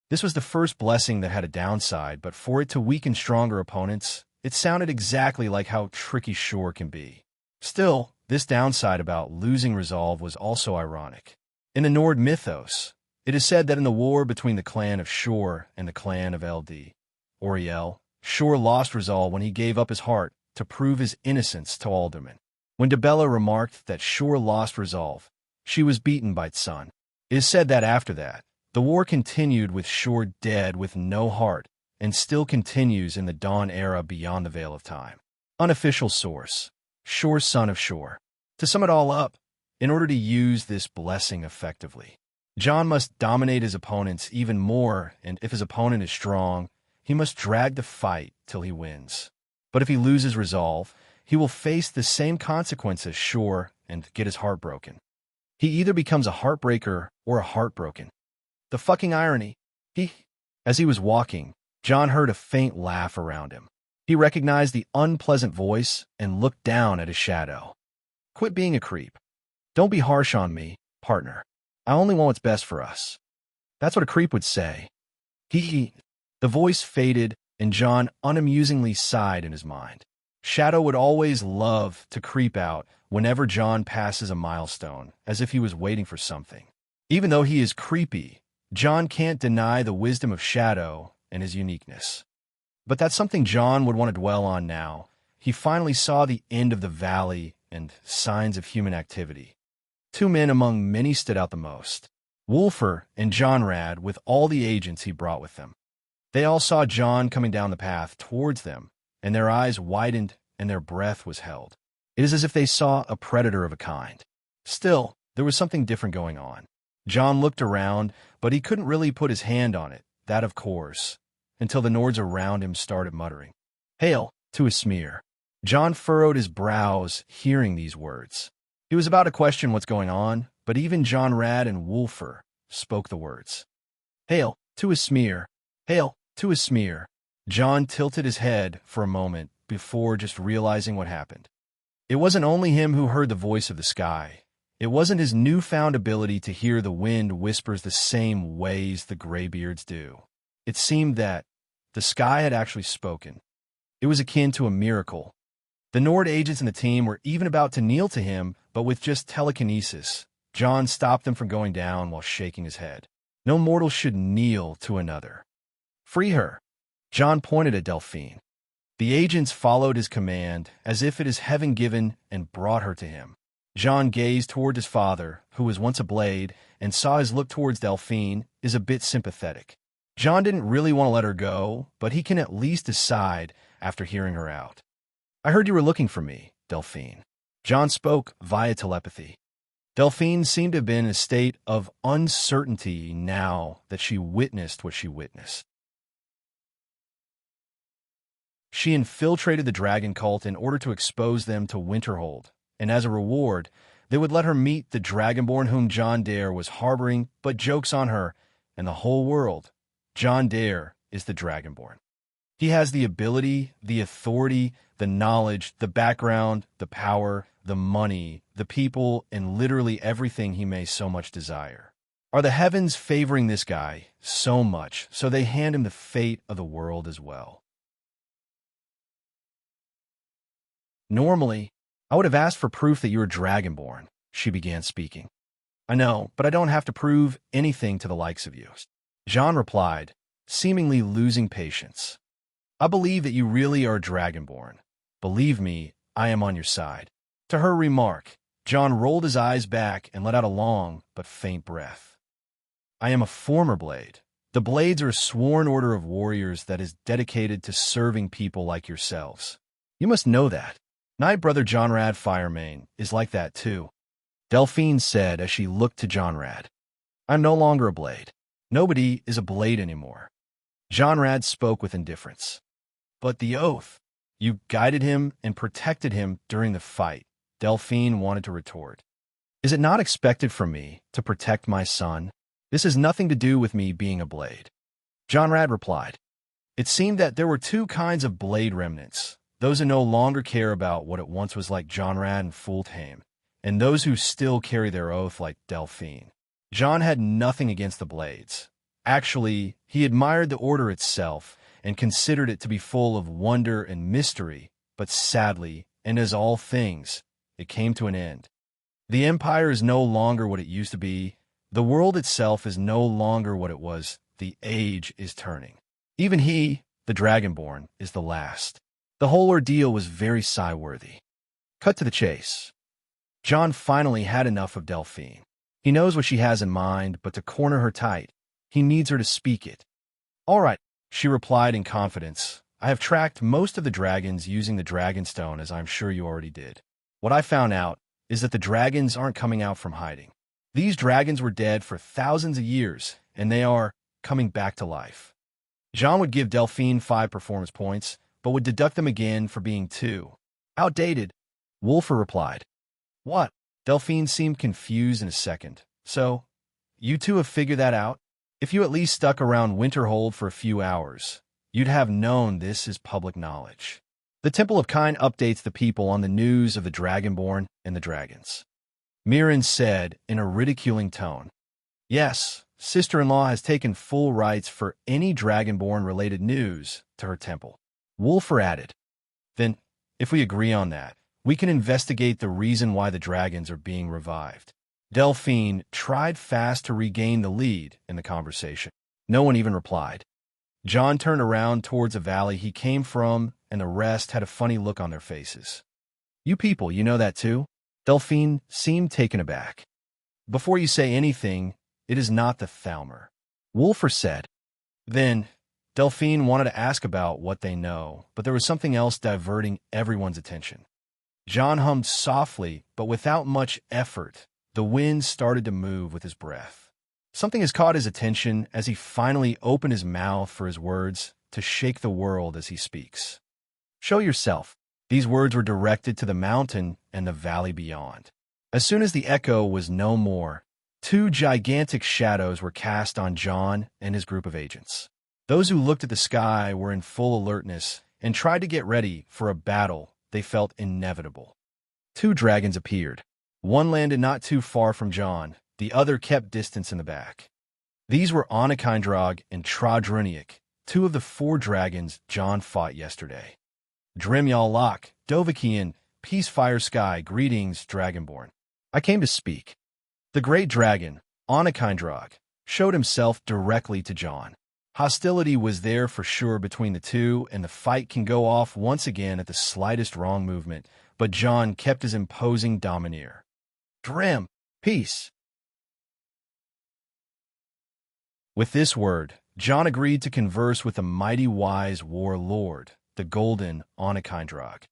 This was the first blessing that had a downside, but for it to weaken stronger opponents, it sounded exactly like how tricky Shor can be. Still, this downside about losing resolve was also ironic. In the Nord mythos, it is said that in the war between the clan of Shor and the clan of LD, Oriel, Shor lost resolve when he gave up his heart to prove his innocence to Alderman. When Dibella remarked that Shor lost resolve, she was beaten by Tsun. It is said that after that, the war continued with Shor dead with no heart, and still continues in the Dawn era beyond the Veil of Time. Unofficial source. Shor, son of Shor. To sum it all up, in order to use this blessing effectively, Jon must dominate his opponents even more, and if his opponent is strong, he must drag the fight till he wins. But if he loses resolve, he will face the same consequence as Shor and get his heart broken. He either becomes a heartbreaker or a heartbroken. The fucking irony. As he was walking, Jon heard a faint laugh around him. He recognized the unpleasant voice and looked down at his shadow. Quit being a creep. Don't be harsh on me, partner. I only want what's best for us. That's what a creep would say. The voice faded, and Jon unamusingly sighed in his mind. Shadow would always love to creep out whenever Jon passes a milestone, as if he was waiting for something. Even though he is creepy, John can't deny the wisdom of Shadow and his uniqueness. But that's something John would want to dwell on now. He finally saw the end of the valley and signs of human activity. Two men among many stood out the most: Wolfer and Johnrad, with all the agents he brought with them. They all saw John coming down the path towards them, and their eyes widened and their breath was held. It is as if they saw a predator of a kind. Still, there was something different going on. John looked around, but he couldn't really put his hand on it, that of course, until the Nords around him started muttering, "Hail to a smear." John furrowed his brows, hearing these words. He was about to question what's going on, but even Johnrad and Wolfer spoke the words. "Hail to a smear. Hail to a smear." John tilted his head for a moment before just realizing what happened. It wasn't only him who heard the voice of the sky. It wasn't his newfound ability to hear the wind whispers the same ways the graybeards do. It seemed that the sky had actually spoken. It was akin to a miracle. The Nord agents and the team were even about to kneel to him, but with just telekinesis, John stopped them from going down while shaking his head. No mortal should kneel to another. "Free her." John pointed at Delphine. The agents followed his command as if it is heaven given and brought her to him. John gazed toward his father, who was once a blade, and saw his look towards Delphine is a bit sympathetic. John didn't really want to let her go, but he can at least decide after hearing her out. "I heard you were looking for me, Delphine." John spoke via telepathy. Delphine seemed to have been in a state of uncertainty now that she witnessed what she witnessed. She infiltrated the dragon cult in order to expose them to Winterhold, and as a reward, they would let her meet the Dragonborn whom John Dare was harboring, but jokes on her and the whole world. John Dare is the Dragonborn. He has the ability, the authority, the knowledge, the background, the power, the money, the people, and literally everything he may so much desire. Are the heavens favoring this guy so much so they hand him the fate of the world as well? "Normally, I would have asked for proof that you were Dragonborn," she began speaking. "I know, but I don't have to prove anything to the likes of you." John replied, seemingly losing patience. "I believe that you really are Dragonborn. Believe me, I am on your side." To her remark, John rolled his eyes back and let out a long but faint breath. "I am a former Blade. The Blades are a sworn order of warriors that is dedicated to serving people like yourselves. You must know that. Knight Brother Johnrad Firemane is like that too," Delphine said as she looked to Johnrad. "I'm no longer a Blade. Nobody is a Blade anymore." Johnrad spoke with indifference. "But the oath. You guided him and protected him during the fight," Delphine wanted to retort. "Is it not expected from me to protect my son? This has nothing to do with me being a Blade." Johnrad replied. It seemed that there were two kinds of Blade remnants: those who no longer care about what it once was like Johnrad and Fultheim, and those who still carry their oath like Delphine. John had nothing against the Blades. Actually, he admired the order itself and considered it to be full of wonder and mystery, but sadly, and as all things, it came to an end. The Empire is no longer what it used to be. The world itself is no longer what it was. The age is turning. Even he, the Dragonborn, is the last. The whole ordeal was very sigh-worthy. Cut to the chase. John finally had enough of Delphine. He knows what she has in mind, but to corner her tight, he needs her to speak it. "All right," she replied in confidence. "I have tracked most of the dragons using the Dragonstone, as I'm sure you already did. What I found out is that the dragons aren't coming out from hiding. These dragons were dead for thousands of years, and they are coming back to life." John would give Delphine 5 performance points, but would deduct them again for being too outdated. Wolfer replied. "What?" Delphine seemed confused in a second. "So, you two have figured that out? If you at least stuck around Winterhold for a few hours, you'd have known this is public knowledge. The Temple of Kine updates the people on the news of the Dragonborn and the dragons." Mirren said in a ridiculing tone. "Yes, sister-in-law has taken full rights for any Dragonborn-related news to her temple." Wolfer added, "Then, if we agree on that, we can investigate the reason why the dragons are being revived." Delphine tried fast to regain the lead in the conversation. No one even replied. John turned around towards a valley he came from, and the rest had a funny look on their faces. You people, you know that too? Delphine seemed taken aback. Before you say anything, it is not the Thalmer, Wolfer said. Then, Delphine wanted to ask about what they know, but there was something else diverting everyone's attention. John hummed softly, but without much effort. The wind started to move with his breath. Something has caught his attention as he finally opened his mouth for his words to shake the world as he speaks. Show yourself. These words were directed to the mountain and the valley beyond. As soon as the echo was no more, two gigantic shadows were cast on John and his group of agents. Those who looked at the sky were in full alertness and tried to get ready for a battle they felt inevitable. Two dragons appeared. One landed not too far from John, the other kept distance in the back. These were Onakindrog and Trodruniak, two of the 4 dragons John fought yesterday. Drimyal Lok, Dovakian, Peace Fire Sky, greetings, Dragonborn. I came to speak. The great dragon, Onakindrog, showed himself directly to John. Hostility was there for sure between the two, and the fight can go off once again at the slightest wrong movement, but John kept his imposing domineer. Drim, peace. With this word, John agreed to converse with the mighty wise war lord, the golden Onakindrog.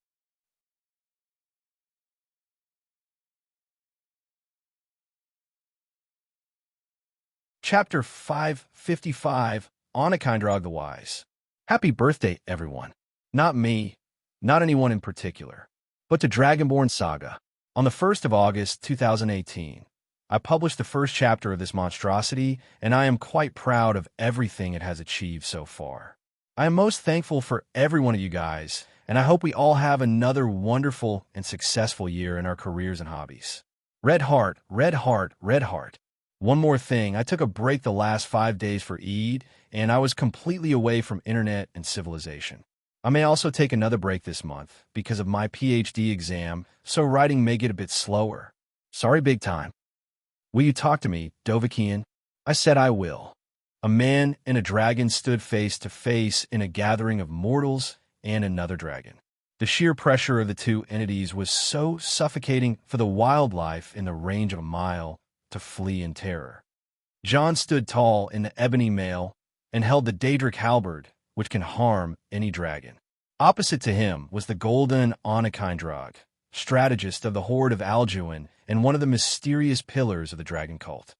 Chapter 555, Onakindrog the Wise. Happy birthday, everyone. Not me, not anyone in particular, but to Dragonborn Saga. On the 1st of August, 2018, I published the first chapter of this monstrosity, and I am quite proud of everything it has achieved so far. I am most thankful for every one of you guys, and I hope we all have another wonderful and successful year in our careers and hobbies. Red heart, red heart, red heart. One more thing, I took a break the last 5 days for Eid, and I was completely away from internet and civilization. I may also take another break this month because of my PhD exam, so writing may get a bit slower. Sorry big time. Will you talk to me, Dovakian? I said I will. A man and a dragon stood face to face in a gathering of mortals and another dragon. The sheer pressure of the two entities was so suffocating for the wildlife in the range of a mile to flee in terror. John stood tall in the ebony mail and held the Daedric halberd, which can harm any dragon. Opposite to him was the golden Onakindrog, strategist of the Horde of Alduin and one of the mysterious pillars of the dragon cult.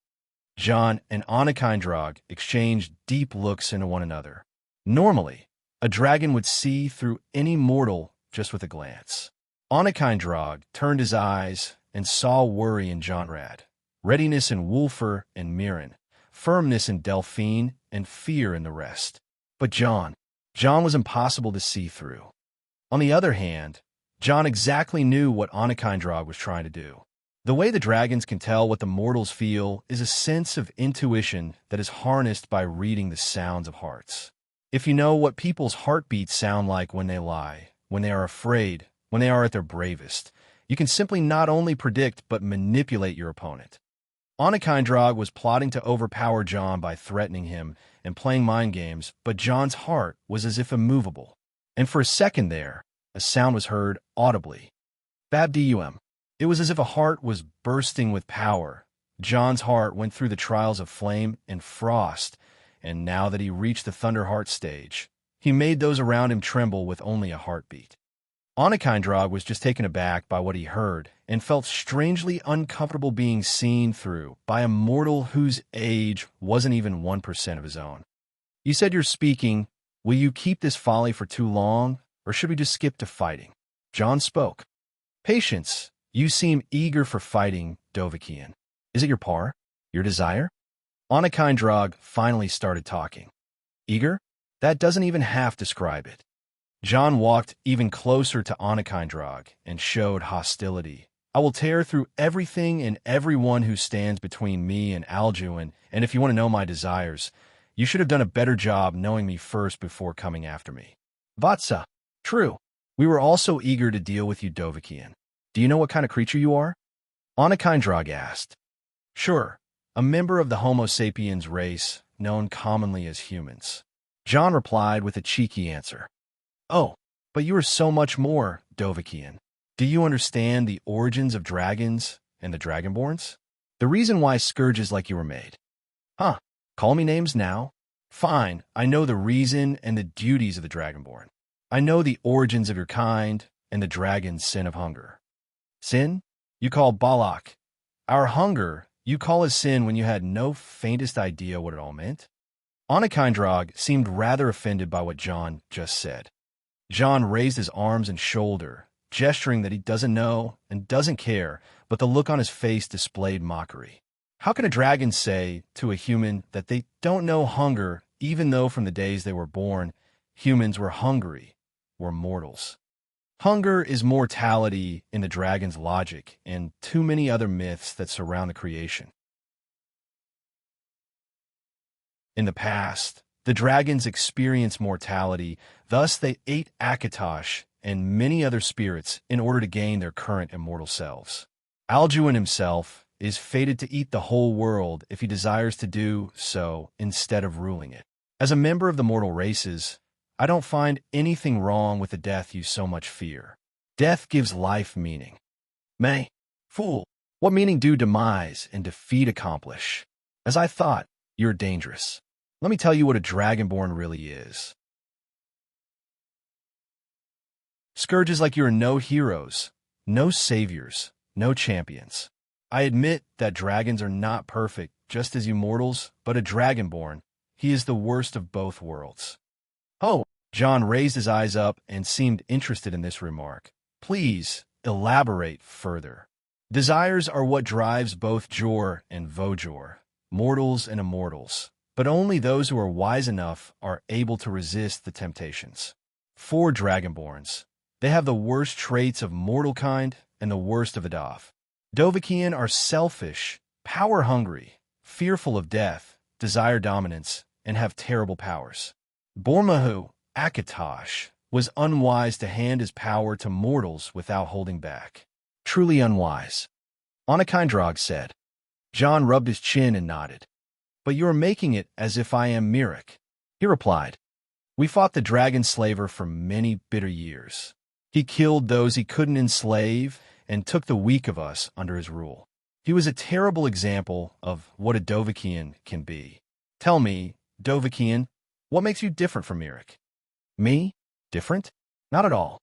John and Onakindrog exchanged deep looks into one another. Normally, a dragon would see through any mortal just with a glance. Onakindrog turned his eyes and saw worry in Jonrad, readiness in Wolfer and Mirren, firmness in Delphine, and fear in the rest. But John was impossible to see through. On the other hand, John exactly knew what Onakindrog was trying to do. The way the dragons can tell what the mortals feel is a sense of intuition that is harnessed by reading the sounds of hearts. If you know what people's heartbeats sound like when they lie, when they are afraid, when they are at their bravest, you can simply not only predict but manipulate your opponent. Onakindrog was plotting to overpower John by threatening him and playing mind games, but John's heart was as if immovable. And for a second there, a sound was heard audibly. Babdum. It was as if a heart was bursting with power. John's heart went through the trials of flame and frost, and now that he reached the Thunderheart stage, he made those around him tremble with only a heartbeat. Onakindrog was just taken aback by what he heard and felt strangely uncomfortable being seen through by a mortal whose age wasn't even 1% of his own. You said you're speaking. Will you keep this folly for too long, or should we just skip to fighting? John spoke. Patience. You seem eager for fighting, Dovakian. Is it your par? Your desire? Onakindrog finally started talking. Eager? That doesn't even half describe it. John walked even closer to Onakindrog and showed hostility. I will tear through everything and everyone who stands between me and Alduin, and if you want to know my desires, you should have done a better job knowing me first before coming after me. Vatsa. True. We were also eager to deal with you, Dovakian. Do you know what kind of creature you are? Onakindrog asked. Sure, a member of the Homo sapiens race, known commonly as humans. John replied with a cheeky answer. Oh, but you are so much more, Dovahkian. Do you understand the origins of dragons and the Dragonborns? The reason why scourges like you were made? Huh, call me names now? Fine, I know the reason and the duties of the Dragonborn. I know the origins of your kind and the dragon's sin of hunger. Sin? You call Balak. Our hunger, you call as sin when you had no faintest idea what it all meant? Onakindrog seemed rather offended by what John just said. John raised his arms and shoulder, gesturing that he doesn't know and doesn't care, but the look on his face displayed mockery. How can a dragon say to a human that they don't know hunger, even though from the days they were born, humans were hungry, were mortals? Hunger is mortality in the dragon's logic and too many other myths that surround the creation. In the past, the dragons experienced mortality, thus they ate Akatosh and many other spirits in order to gain their current immortal selves. Alduin himself is fated to eat the whole world if he desires to do so instead of ruling it. As a member of the mortal races, I don't find anything wrong with the death you so much fear. Death gives life meaning. May, fool, what meaning do demise and defeat accomplish? As I thought, you're dangerous. Let me tell you what a Dragonborn really is. Scourges like you are no heroes, no saviors, no champions. I admit that dragons are not perfect, just as you mortals, but a Dragonborn, he is the worst of both worlds. Oh, John raised his eyes up and seemed interested in this remark. Please, elaborate further. Desires are what drives both Jor and Vojor, mortals and immortals, but only those who are wise enough are able to resist the temptations. For Dragonborns, they have the worst traits of mortal kind and the worst of Adaf. Dovahkian are selfish, power-hungry, fearful of death, desire dominance, and have terrible powers. Bormahu, Akatosh, was unwise to hand his power to mortals without holding back. Truly unwise. Onakindrog said. John rubbed his chin and nodded. But you are making it as if I am Mirik. He replied. We fought the dragon slaver for many bitter years. He killed those he couldn't enslave and took the weak of us under his rule. He was a terrible example of what a Dovahkian can be. Tell me, Dovahkian, what makes you different from Mirik? Me? Different? Not at all.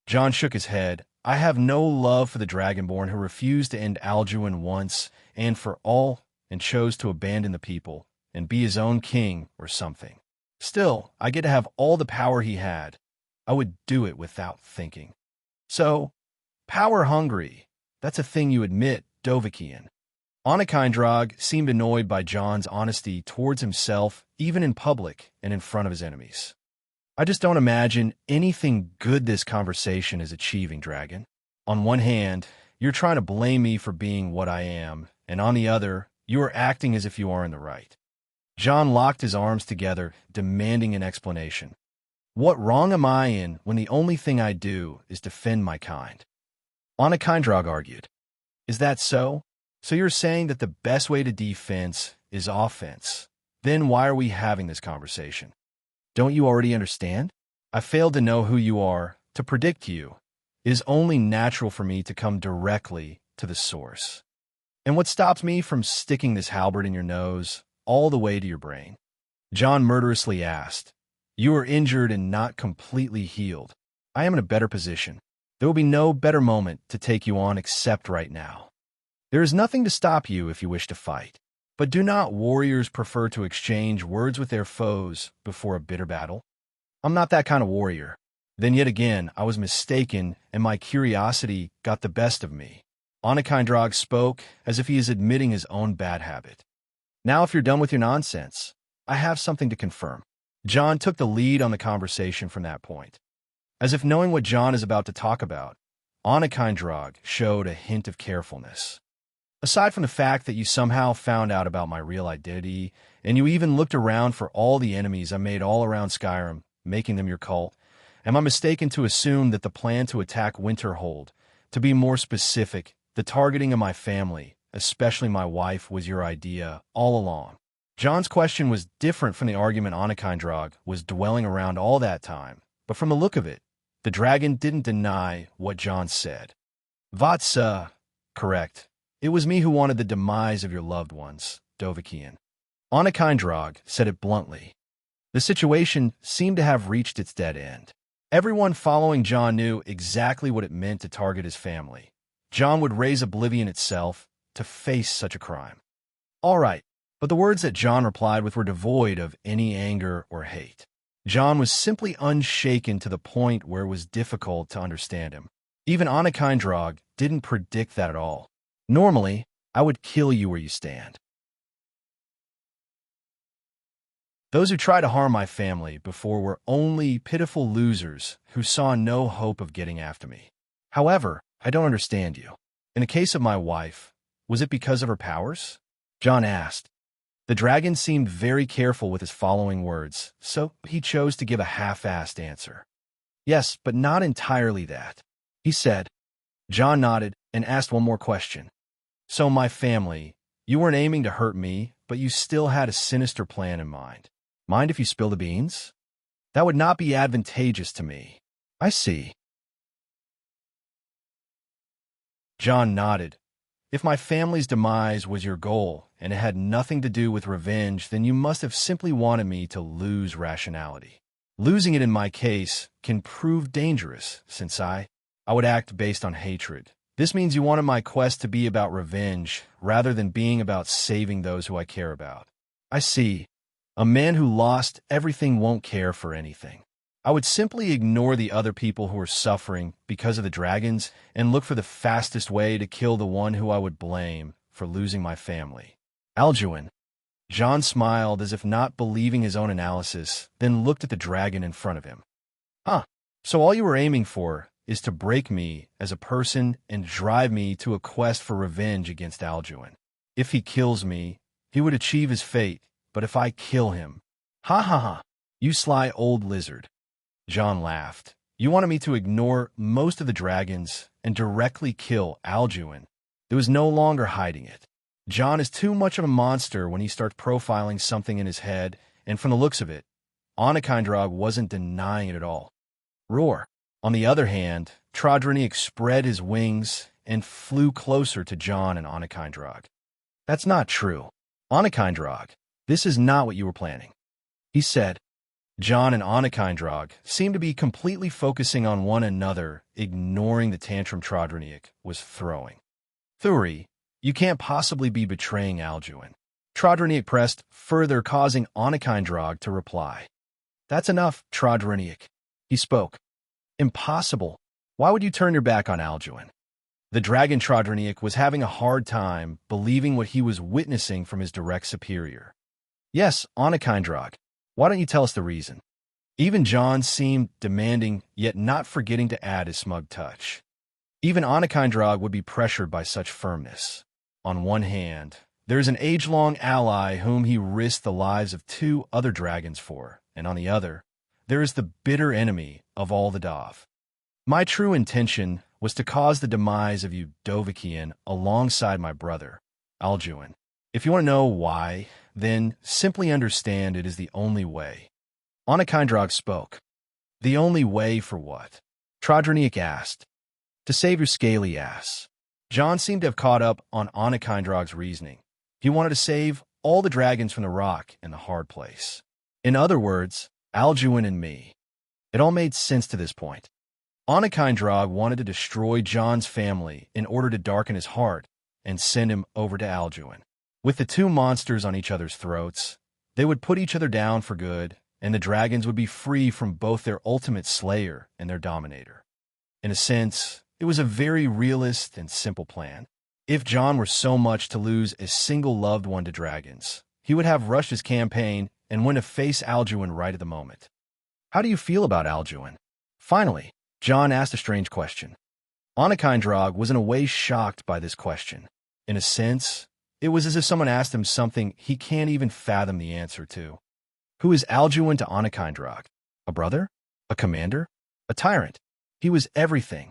John shook his head. I have no love for the Dragonborn who refused to end Alduin once and for all and chose to abandon the people and be his own king or something. Still, I get to have all the power he had. I would do it without thinking. So, power-hungry, that's a thing you admit, Dovahkian. Onakindrog seemed annoyed by John's honesty towards himself, even in public and in front of his enemies. I just don't imagine anything good this conversation is achieving, Dragon. On one hand, you're trying to blame me for being what I am, and on the other, you are acting as if you are in the right. John locked his arms together, demanding an explanation. What wrong am I in when the only thing I do is defend my kind? Onakindrog argued. Is that so? So you're saying that the best way to defense is offense? Then why are we having this conversation? Don't you already understand? I failed to know who you are, to predict you. It is only natural for me to come directly to the source. And what stops me from sticking this halberd in your nose all the way to your brain? John murderously asked. You are injured and not completely healed. I am in a better position. There will be no better moment to take you on except right now. There is nothing to stop you if you wish to fight. But do not warriors prefer to exchange words with their foes before a bitter battle? I'm not that kind of warrior. Then yet again, I was mistaken and my curiosity got the best of me. Onakindrog spoke as if he is admitting his own bad habit. Now if you're done with your nonsense, I have something to confirm. John took the lead on the conversation from that point. As if knowing what John is about to talk about, Onakindrog showed a hint of carefulness. Aside from the fact that you somehow found out about my real identity, and you even looked around for all the enemies I made all around Skyrim, making them your cult, am I mistaken to assume that the plan to attack Winterhold, to be more specific, the targeting of my family, especially my wife, was your idea all along. John's question was different from the argument Onakindrog was dwelling around all that time, but from the look of it, the dragon didn't deny what John said. Vatsa, correct. It was me who wanted the demise of your loved ones, Dovahkiin. Onakindrog said it bluntly. The situation seemed to have reached its dead end. Everyone following John knew exactly what it meant to target his family. John would raise oblivion itself to face such a crime. All right, but the words that John replied with were devoid of any anger or hate. John was simply unshaken to the point where it was difficult to understand him. Even Onakindrog didn't predict that at all. Normally, I would kill you where you stand. Those who try to harm my family before were only pitiful losers who saw no hope of getting after me. However, I don't understand you. In the case of my wife, was it because of her powers? John asked. The dragon seemed very careful with his following words, so he chose to give a half-assed answer. Yes, but not entirely that, he said. John nodded and asked one more question. So my family, you weren't aiming to hurt me, but you still had a sinister plan in mind. Mind if you spill the beans? That would not be advantageous to me. I see. John nodded. If my family's demise was your goal, and it had nothing to do with revenge, then you must have simply wanted me to lose rationality. Losing it in my case can prove dangerous, since I would act based on hatred. This means you wanted my quest to be about revenge, rather than being about saving those who I care about. I see. A man who lost everything won't care for anything. I would simply ignore the other people who are suffering because of the dragons and look for the fastest way to kill the one who I would blame for losing my family. Alduin. John smiled as if not believing his own analysis, then looked at the dragon in front of him. So all you were aiming for is to break me as a person and drive me to a quest for revenge against Alduin. If he kills me, he would achieve his fate, but if I kill him... Ha ha ha, you sly old lizard. John laughed. You wanted me to ignore most of the dragons and directly kill Alduin. There was no longer hiding it. John is too much of a monster when he starts profiling something in his head, and from the looks of it, Onakindrog wasn't denying it at all. Roar. On the other hand, Trodronic spread his wings and flew closer to John and Onakindrog. That's not true. Onakindrog, this is not what you were planning, he said. John and Onakindrog seemed to be completely focusing on one another, ignoring the tantrum Trodronic was throwing. Thuri, you can't possibly be betraying Alduin. Trodronic pressed further, causing Onakindrog to reply. That's enough, Trodronic. He spoke. Impossible. Why would you turn your back on Alduin? The dragon Trodronic was having a hard time believing what he was witnessing from his direct superior. Yes, Onakindrog. Why don't you tell us the reason? Even John seemed demanding, yet not forgetting to add his smug touch. Even Onakindrog would be pressured by such firmness. On one hand, there is an age-long ally whom he risked the lives of 2 other dragons for, and on the other, there is the bitter enemy of all the Dov. My true intention was to cause the demise of you Dovahkiin alongside my brother, Alduin. If you want to know why, then simply understand it is the only way. Onakindrog spoke. The only way for what? Trodronic asked. To save your scaly ass. John seemed to have caught up on Onakindrog's reasoning. He wanted to save all the dragons from the rock in the hard place. In other words, Alduin and me. It all made sense to this point. Onakindrog wanted to destroy John's family in order to darken his heart and send him over to Alduin. With the 2 monsters on each other's throats, they would put each other down for good, and the dragons would be free from both their ultimate slayer and their dominator. In a sense, it was a very realist and simple plan. If John were so much to lose a single loved one to dragons, he would have rushed his campaign and went to face Alduin right at the moment. How do you feel about Alduin? Finally, John asked a strange question. Onakindrog was in a way shocked by this question. In a sense, it was as if someone asked him something he can't even fathom the answer to. Who is Alduin to Onakindrog? A brother? A commander? A tyrant? He was everything.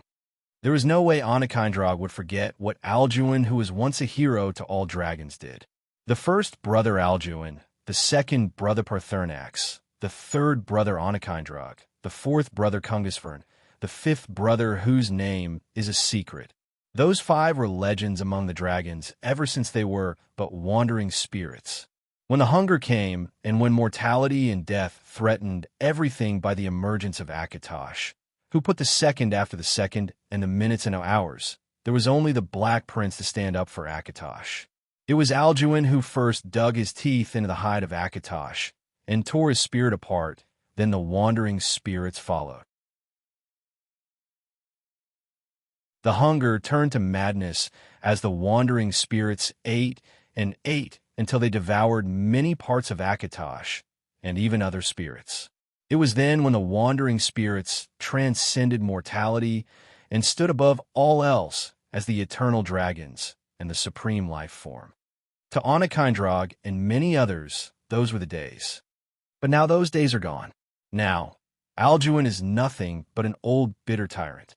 There was no way Onakindrog would forget what Alduin, who was once a hero to all dragons, did. The first brother Alduin, the second brother Parthernax, the third brother Onakindrog, the fourth brother Kungasvern, the fifth brother whose name is a secret. Those 5 were legends among the dragons ever since they were but wandering spirits. When the hunger came, and when mortality and death threatened everything by the emergence of Akatosh, who put the second after the second and the minutes into hours, there was only the Black Prince to stand up for Akatosh. It was Alduin who first dug his teeth into the hide of Akatosh and tore his spirit apart, then the wandering spirits followed. The hunger turned to madness as the wandering spirits ate and ate until they devoured many parts of Akatosh and even other spirits. It was then when the wandering spirits transcended mortality and stood above all else as the eternal dragons and the supreme life form. To Onakindrog and many others, those were the days. But now those days are gone. Now, Alduin is nothing but an old bitter tyrant.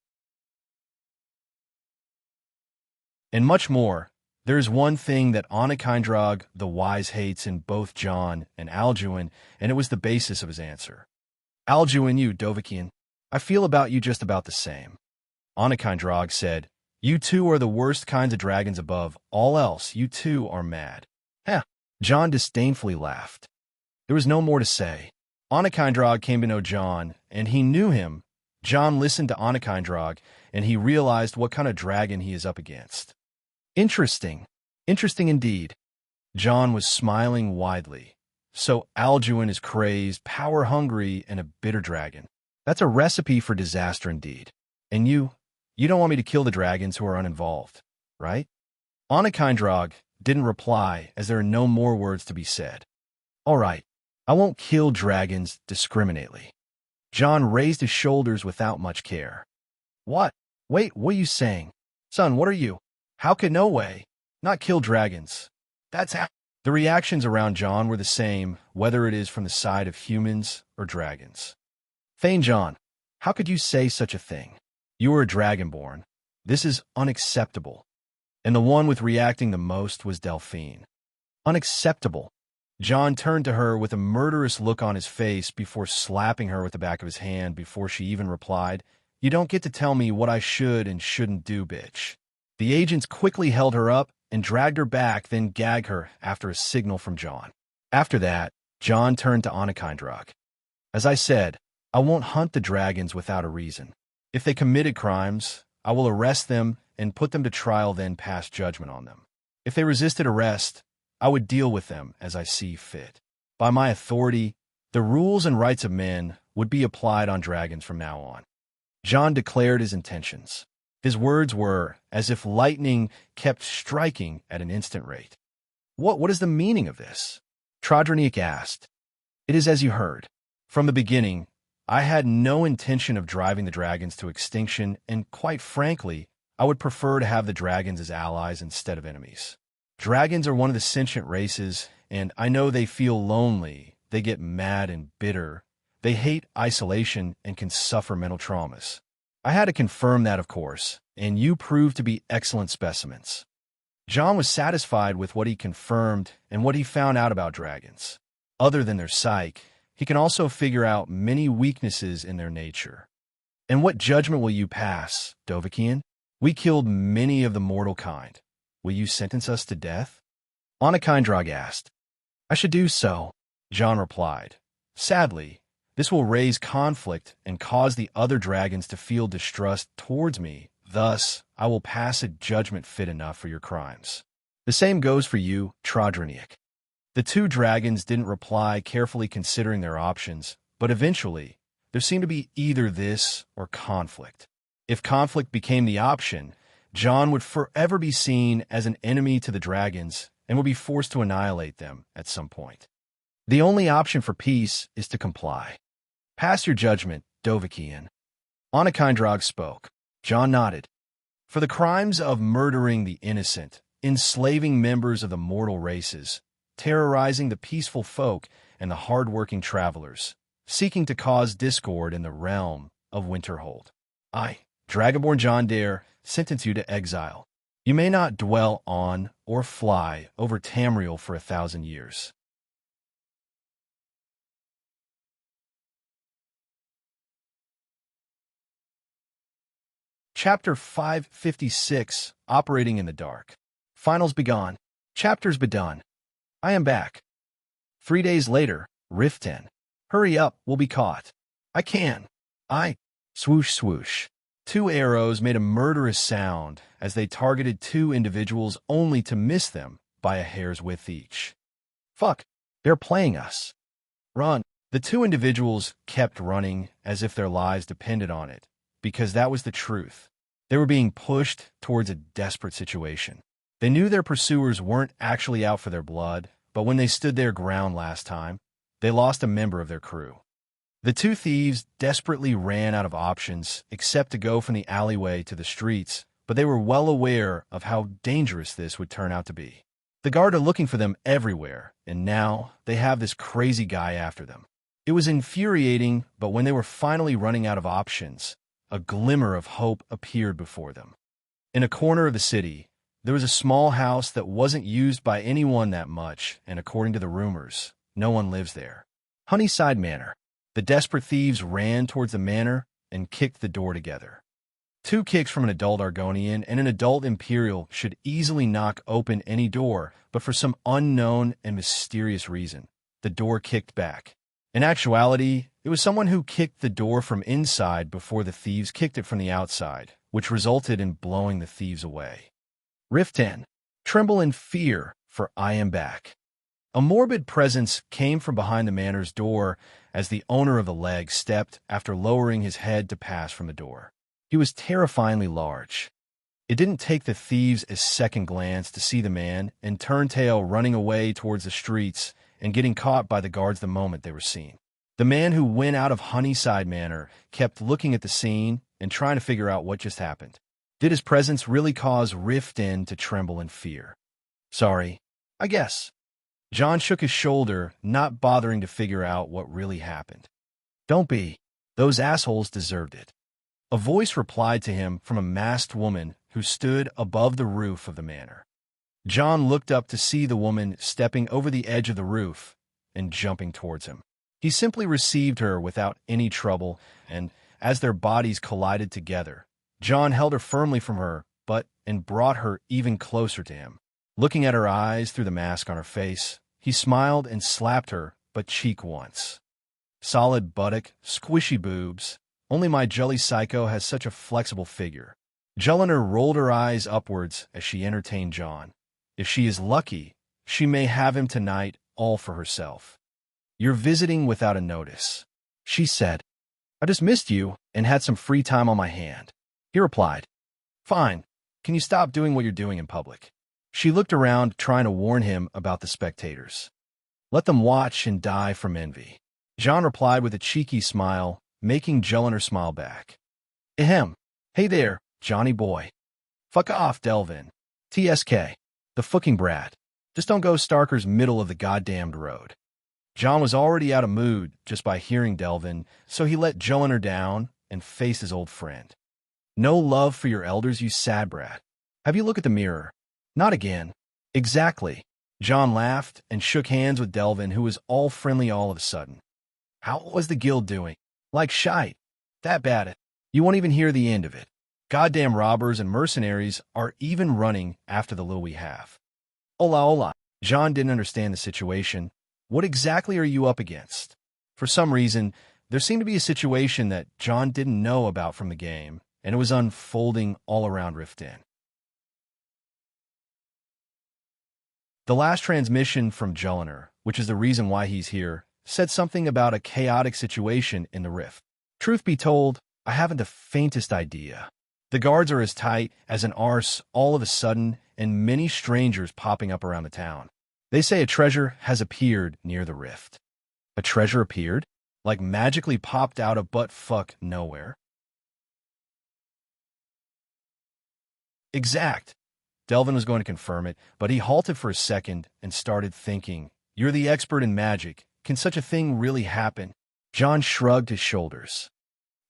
And much more, there is one thing that Onakindrog the Wise hates in both Jon and Alduin, and it was the basis of his answer. Alduin, you, Dovahkiin, I feel about you just about the same. Onakindrog said, you two are the worst kinds of dragons above all else. You two are mad. Heh. Jon disdainfully laughed. There was no more to say. Onakindrog came to know Jon, and he knew him. Jon listened to Onakindrog, and he realized what kind of dragon he is up against. Interesting. Interesting indeed. Jon was smiling widely. So Alduin is crazed, power-hungry, and a bitter dragon. That's a recipe for disaster indeed. And you don't want me to kill the dragons who are uninvolved, right? Onakindrog didn't reply, as there are no more words to be said. All right, I won't kill dragons discriminately. Jon raised his shoulders without much care. What? Wait, what are you saying? Son, what are you? How could no way? Not kill dragons. That's how. The reactions around Jon were the same, whether it is from the side of humans or dragons. Thane Jon, how could you say such a thing? You are a dragonborn. This is unacceptable. And the one with reacting the most was Delphine. Unacceptable. Jon turned to her with a murderous look on his face before slapping her with the back of his hand before she even replied, You don't get to tell me what I should and shouldn't do, bitch. The agents quickly held her up and dragged her back, then gagged her after a signal from Jon. After that, Jon turned to Onakindrog. As I said, I won't hunt the dragons without a reason. If they committed crimes, I will arrest them and put them to trial, then pass judgment on them. If they resisted arrest, I would deal with them as I see fit. By my authority, the rules and rights of men would be applied on dragons from now on. Jon declared his intentions. His words were as if lightning kept striking at an instant rate. What is the meaning of this? Trodronic asked. It is as you heard. From the beginning, I had no intention of driving the dragons to extinction, and quite frankly, I would prefer to have the dragons as allies instead of enemies. Dragons are one of the sentient races, and I know they feel lonely, they get mad and bitter, they hate isolation and can suffer mental traumas. I had to confirm that, of course, and you proved to be excellent specimens. Jon was satisfied with what he confirmed and what he found out about dragons. Other than their psyche, he can also figure out many weaknesses in their nature. And what judgment will you pass, Dovahkiin? We killed many of the mortal kind. Will you sentence us to death? Onakindrog asked. I should do so, Jon replied. Sadly, this will raise conflict and cause the other dragons to feel distrust towards me. Thus, I will pass a judgment fit enough for your crimes. The same goes for you, Trodronic. The two dragons didn't reply, carefully considering their options, but eventually, there seemed to be either this or conflict. If conflict became the option, Jon would forever be seen as an enemy to the dragons and would be forced to annihilate them at some point. The only option for peace is to comply. Pass your judgment, Dovahkiin. Onakindrog spoke. Jon nodded. For the crimes of murdering the innocent, enslaving members of the mortal races, terrorizing the peaceful folk and the hard-working travelers, seeking to cause discord in the realm of Winterhold, I, Dragonborn John Dare sentence you to exile. You may not dwell on or fly over Tamriel for 1,000 years. Chapter 556, Operating in the Dark. Finals begun. Chapters begun. I am back. 3 days later, Rift 10. Hurry up, we'll be caught. I can. Swoosh swoosh. 2 arrows made a murderous sound as they targeted 2 individuals only to miss them by a hair's width each. Fuck, they're playing us. Run. The 2 individuals kept running as if their lives depended on it, because that was the truth. They were being pushed towards a desperate situation. They knew their pursuers weren't actually out for their blood, but when they stood their ground last time, they lost a member of their crew. The 2 thieves desperately ran out of options except to go from the alleyway to the streets, but they were well aware of how dangerous this would turn out to be. The guard are looking for them everywhere, and now they have this crazy guy after them. It was infuriating, but when they were finally running out of options, a glimmer of hope appeared before them. In a corner of the city, there was a small house that wasn't used by anyone that much, and according to the rumors, no one lives there. Honeyside Manor. The desperate thieves ran towards the manor and kicked the door together. 2 kicks from an adult Argonian and an adult Imperial should easily knock open any door, but for some unknown and mysterious reason, the door kicked back. In actuality, it was someone who kicked the door from inside before the thieves kicked it from the outside, which resulted in blowing the thieves away. Rift 10. Tremble in fear, for I am back. A morbid presence came from behind the manor's door as the owner of the leg stepped after lowering his head to pass from the door. He was terrifyingly large. It didn't take the thieves a second glance to see the man and turn tail running away towards the streets and getting caught by the guards the moment they were seen. The man who went out of Honeyside Manor kept looking at the scene and trying to figure out what just happened. Did his presence really cause Rift In to tremble in fear? Sorry, I guess. John shook his shoulder, not bothering to figure out what really happened. Don't be. Those assholes deserved it. A voice replied to him from a masked woman who stood above the roof of the manor. John looked up to see the woman stepping over the edge of the roof and jumping towards him. He simply received her without any trouble, and as their bodies collided together, John held her firmly from her, and brought her even closer to him. Looking at her eyes through the mask on her face, he smiled and slapped her, but cheek once. Solid buttock, squishy boobs. Only my jelly psycho has such a flexible figure. Jelena rolled her eyes upwards as she entertained John. If she is lucky, she may have him tonight all for herself. You're visiting without a notice, she said. I just missed you and had some free time on my hand. He replied, Fine. Can you stop doing what you're doing in public? She looked around, trying to warn him about the spectators. Let them watch and die from envy. John replied with a cheeky smile, making Jelena smile back. Ahem. Hey there, Johnny boy. Fuck off, Delvin. TSK. The fucking brat. Just don't go Starker's middle of the goddamned road. John was already out of mood just by hearing Delvin, so he let Jelena down and faced his old friend. No love for your elders, you sad brat. Have you looked at the mirror? Not again. Exactly. John laughed and shook hands with Delvin, who was all friendly all of a sudden. How was the guild doing? Like shite. That bad. You won't even hear the end of it. Goddamn robbers and mercenaries are even running after the little we have. Hola, hola. John didn't understand the situation. What exactly are you up against? For some reason, there seemed to be a situation that John didn't know about from the game, and it was unfolding all around Rift In. The last transmission from Jelena, which is the reason why he's here, said something about a chaotic situation in the Rift. Truth be told, I haven't the faintest idea. The guards are as tight as an arse all of a sudden, and many strangers popping up around the town. They say a treasure has appeared near the Rift. A treasure appeared? Like magically popped out of butt-fuck nowhere? Exact. Delvin was going to confirm it, but he halted for a second and started thinking, You're the expert in magic. Can such a thing really happen? John shrugged his shoulders.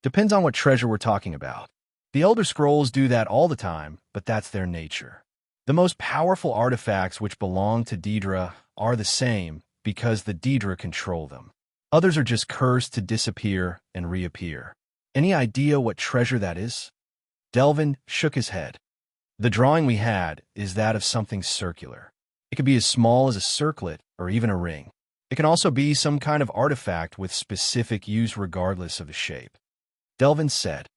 Depends on what treasure we're talking about. The Elder Scrolls do that all the time, but that's their nature. The most powerful artifacts which belong to Daedra are the same because the Daedra control them. Others are just cursed to disappear and reappear. Any idea what treasure that is? Delvin shook his head. The drawing we had is that of something circular. It could be as small as a circlet or even a ring. It can also be some kind of artifact with specific use regardless of the shape. Delvin said,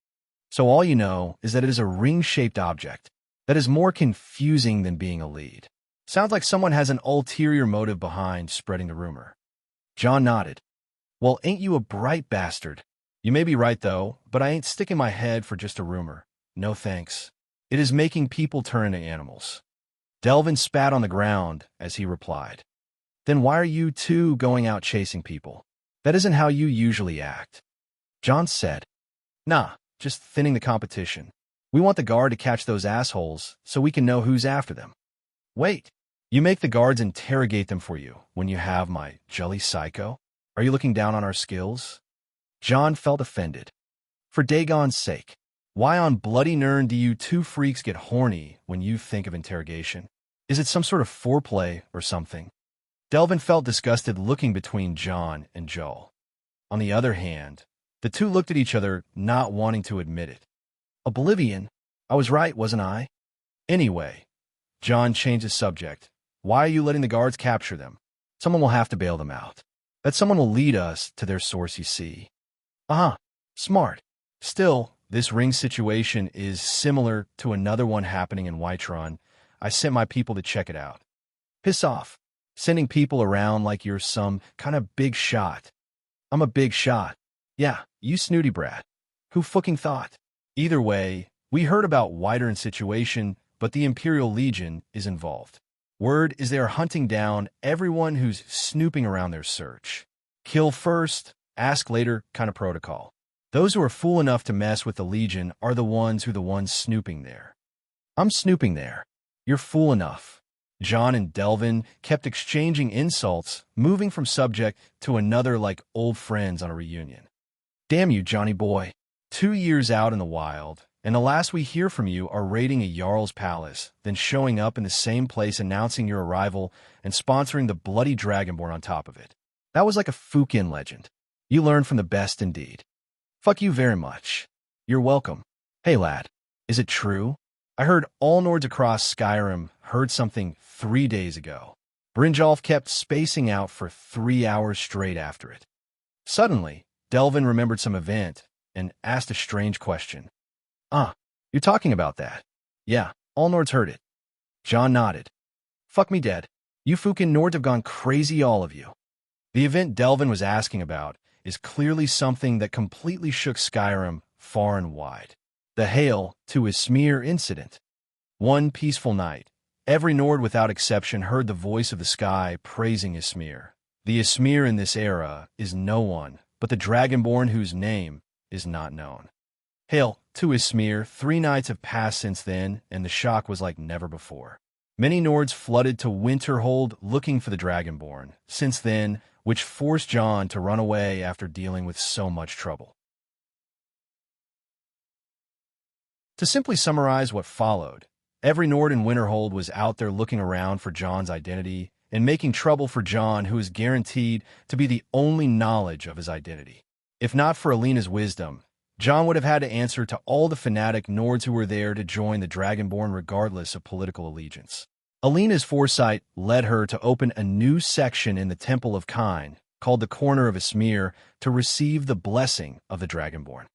"So all you know is that it is a ring-shaped object. That is more confusing than being a lead. Sounds like someone has an ulterior motive behind spreading the rumor." John nodded. "Well, ain't you a bright bastard? You may be right, though, but I ain't sticking my head for just a rumor. No thanks. It is making people turn into animals." Delvin spat on the ground as he replied, "Then why are you two going out chasing people? That isn't how you usually act." John said, "Nah, just thinning the competition. We want the guard to catch those assholes so we can know who's after them." "Wait, you make the guards interrogate them for you when you have my jelly psycho? Are you looking down on our skills?" John felt offended. "For Dagon's sake, why on bloody Nern do you two freaks get horny when you think of interrogation? Is it some sort of foreplay or something?" Delvin felt disgusted looking between John and Joel. On the other hand, the two looked at each other, not wanting to admit it. "Oblivion, I was right, wasn't I?" "Anyway," John changed his subject, "why are you letting the guards capture them? Someone will have to bail them out. That someone will lead us to their source, you see." "Uh-huh, smart. Still, this ring situation is similar to another one happening in Whiterun. I sent my people to check it out." "Piss off. Sending people around like you're some kind of big shot." "I'm a big shot. Yeah, you snooty brat. Who fucking thought?" "Either way, we heard about Whiterun situation, but the Imperial Legion is involved. Word is they are hunting down everyone who's snooping around their search. Kill first, ask later kind of protocol. Those who are fool enough to mess with the Legion are the ones snooping there." "I'm snooping there. You're fool enough." John and Delvin kept exchanging insults, moving from subject to another like old friends on a reunion. "Damn you, Johnny boy. 2 years out in the wild, and the last we hear from you are raiding a Jarl's palace, then showing up in the same place announcing your arrival and sponsoring the bloody Dragonborn on top of it. That was like a Fukin legend. You learned from the best indeed. Fuck you very much. You're welcome. Hey lad, is it true? I heard all Nords across Skyrim heard something 3 days ago." Brynjolf kept spacing out for 3 hours straight after it. Suddenly, Delvin remembered some event and asked a strange question. You're talking about that?" "Yeah, all Nords heard it." John nodded. "Fuck me dead. You fucking Nords have gone crazy, all of you." The event Delvin was asking about is clearly something that completely shook Skyrim far and wide. The Hail to Ismir incident. One peaceful night, every Nord without exception heard the voice of the sky praising Ismir. The Ismir in this era is no one but the Dragonborn whose name is not known. Hail to Ismir, 3 nights have passed since then, and the shock was like never before. Many Nords flooded to Winterhold looking for the Dragonborn since then, which forced John to run away after dealing with so much trouble. To simply summarize what followed, every Nord in Winterhold was out there looking around for John's identity and making trouble for John, who is guaranteed to be the only knowledge of his identity. If not for Alina's wisdom, John would have had to answer to all the fanatic Nords who were there to join the Dragonborn regardless of political allegiance. Alina's foresight led her to open a new section in the Temple of Kine, called the Corner of Ismir, to receive the blessing of the Dragonborn.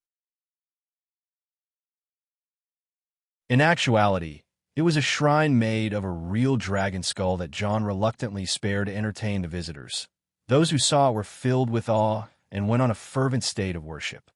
In actuality, it was a shrine made of a real dragon skull that John reluctantly spared to entertain the visitors. Those who saw it were filled with awe and went on a fervent state of worship.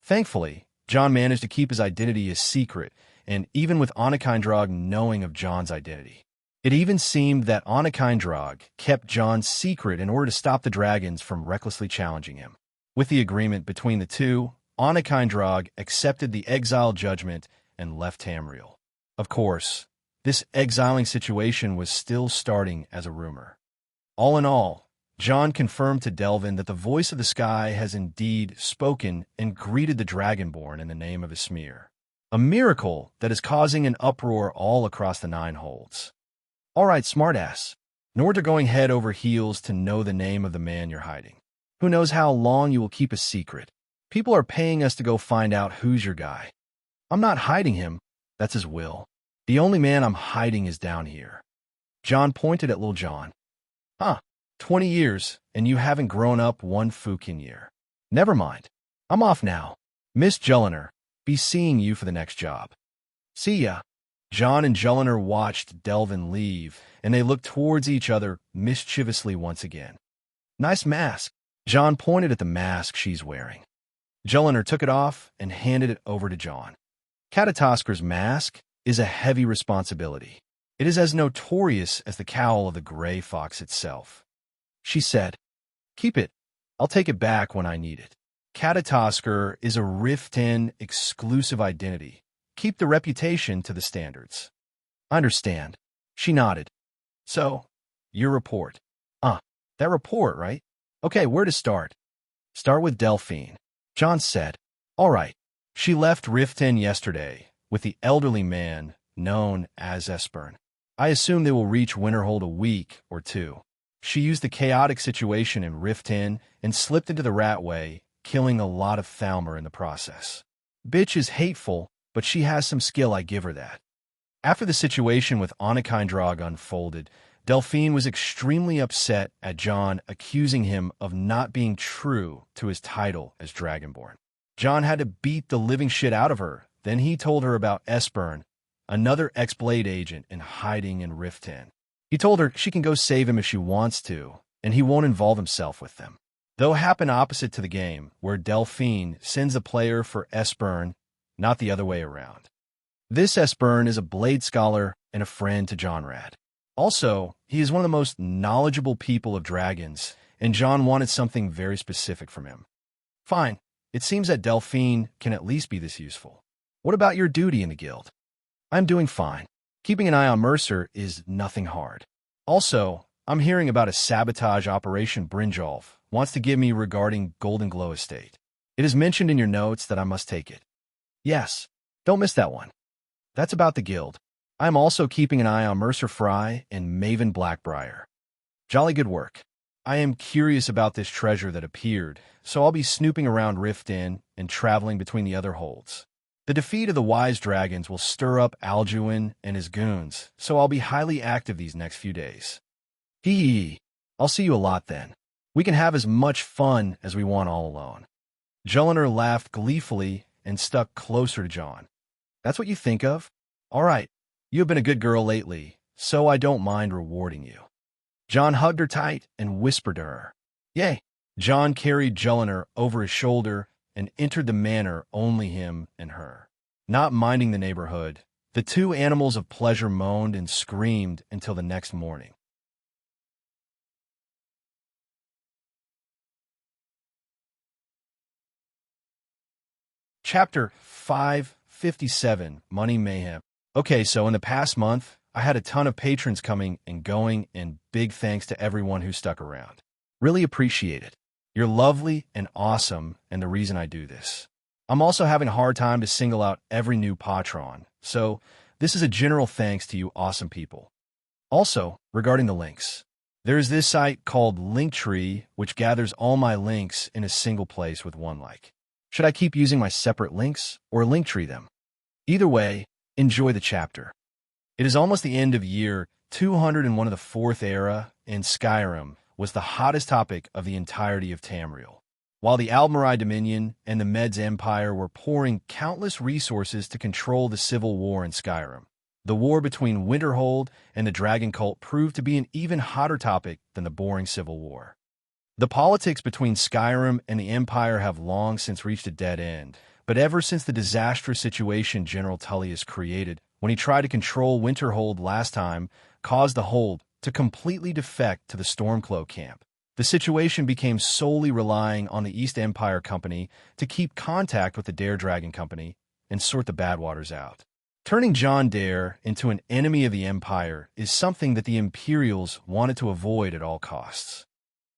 Thankfully, John managed to keep his identity a secret, and even with Anakindrog knowing of John's identity. It even seemed that Anakindrog kept John's secret in order to stop the dragons from recklessly challenging him. With the agreement between the two, Anakindrog accepted the exile judgment and left Tamriel. Of course, this exiling situation was still starting as a rumor. All in all, John confirmed to Delvin that the voice of the sky has indeed spoken and greeted the Dragonborn in the name of Ismir. A miracle that is causing an uproar all across the 9 holds. All right, smartass. Nor to going head over heels to know the name of the man you're hiding. Who knows how long you will keep a secret? People are paying us to go find out who's your guy. I'm not hiding him. That's his will. The only man I'm hiding is down here. John pointed at Lil John. Huh, 20 years, and you haven't grown up one fucking year. Never mind. I'm off now. Miss Julliner, be seeing you for the next job. See ya. John and Julliner watched Delvin leave, and they looked towards each other mischievously once again. Nice mask. John pointed at the mask she's wearing. Julliner took it off and handed it over to John. Catatosker's mask is a heavy responsibility. It is as notorious as the cowl of the gray fox itself. She said, Keep it. I'll take it back when I need it. Catatosker is a Rift 10 exclusive identity. Keep the reputation to the standards. I understand. She nodded. So, your report. That report, right? Okay, where to start? Start with Delphine. John said, All right. She left Rift 10 yesterday with the elderly man known as Espern. I assume they will reach Winterhold a week or two. She used the chaotic situation in Rift 10 and slipped into the Ratway, killing a lot of Thalmer in the process. Bitch is hateful, but she has some skill, I give her that. After the situation with Onakindrog unfolded, Delphine was extremely upset at John accusing him of not being true to his title as Dragonborn. John had to beat the living shit out of her. Then he told her about Espern, another ex-Blade agent in hiding in Rift 10. He told her she can go save him if she wants to, and he won't involve himself with them. Though happen opposite to the game, where Delphine sends a player for Espern, not the other way around. This Espern is a Blade scholar and a friend to Johnrad. Also, he is one of the most knowledgeable people of dragons, and John wanted something very specific from him. Fine, it seems that Delphine can at least be this useful. What about your duty in the guild? I'm doing fine. Keeping an eye on Mercer is nothing hard. Also, I'm hearing about a sabotage operation Brynjolf wants to give me regarding Golden Glow Estate. It is mentioned in your notes that I must take it. Yes, don't miss that one. That's about the guild. I'm also keeping an eye on Mercer Fry and Maven Blackbriar. Jolly good work. I am curious about this treasure that appeared, so I'll be snooping around Rift Inn and traveling between the other holds. The defeat of the Wise Dragons will stir up Alduin and his goons, so I'll be highly active these next few days. Hee hee. I'll see you a lot then. We can have as much fun as we want all alone. Julliner laughed gleefully and stuck closer to John. That's what you think of? All right. You have been a good girl lately, so I don't mind rewarding you. John hugged her tight and whispered to her. Yay! John carried Julliner over his shoulder and entered the manor, only him and her. Not minding the neighborhood, the two animals of pleasure moaned and screamed until the next morning. Chapter 557, Money Mayhem. Okay, so in the past month, I had a ton of patrons coming and going, and big thanks to everyone who stuck around. Really appreciate it. You're lovely and awesome, and the reason I do this. I'm also having a hard time to single out every new patron, so this is a general thanks to you awesome people. Also, regarding the links, there is this site called Linktree, which gathers all my links in a single place with one like. Should I keep using my separate links or Linktree them? Either way, enjoy the chapter. It is almost the end of year 201 of the 4th era, and Skyrim was the hottest topic of the entirety of Tamriel. While the Aldmeri Dominion and the Meds Empire were pouring countless resources to control the civil war in Skyrim, the war between Winterhold and the Dragon Cult proved to be an even hotter topic than the boring civil war. The politics between Skyrim and the Empire have long since reached a dead end, but ever since the disastrous situation General Tullius created when he tried to control Winterhold last time caused the Hold to completely defect to the Stormcloak camp, the situation became solely relying on the East Empire Company to keep contact with the Dare Dragon Company and sort the bad waters out. Turning John Dare into an enemy of the Empire is something that the Imperials wanted to avoid at all costs.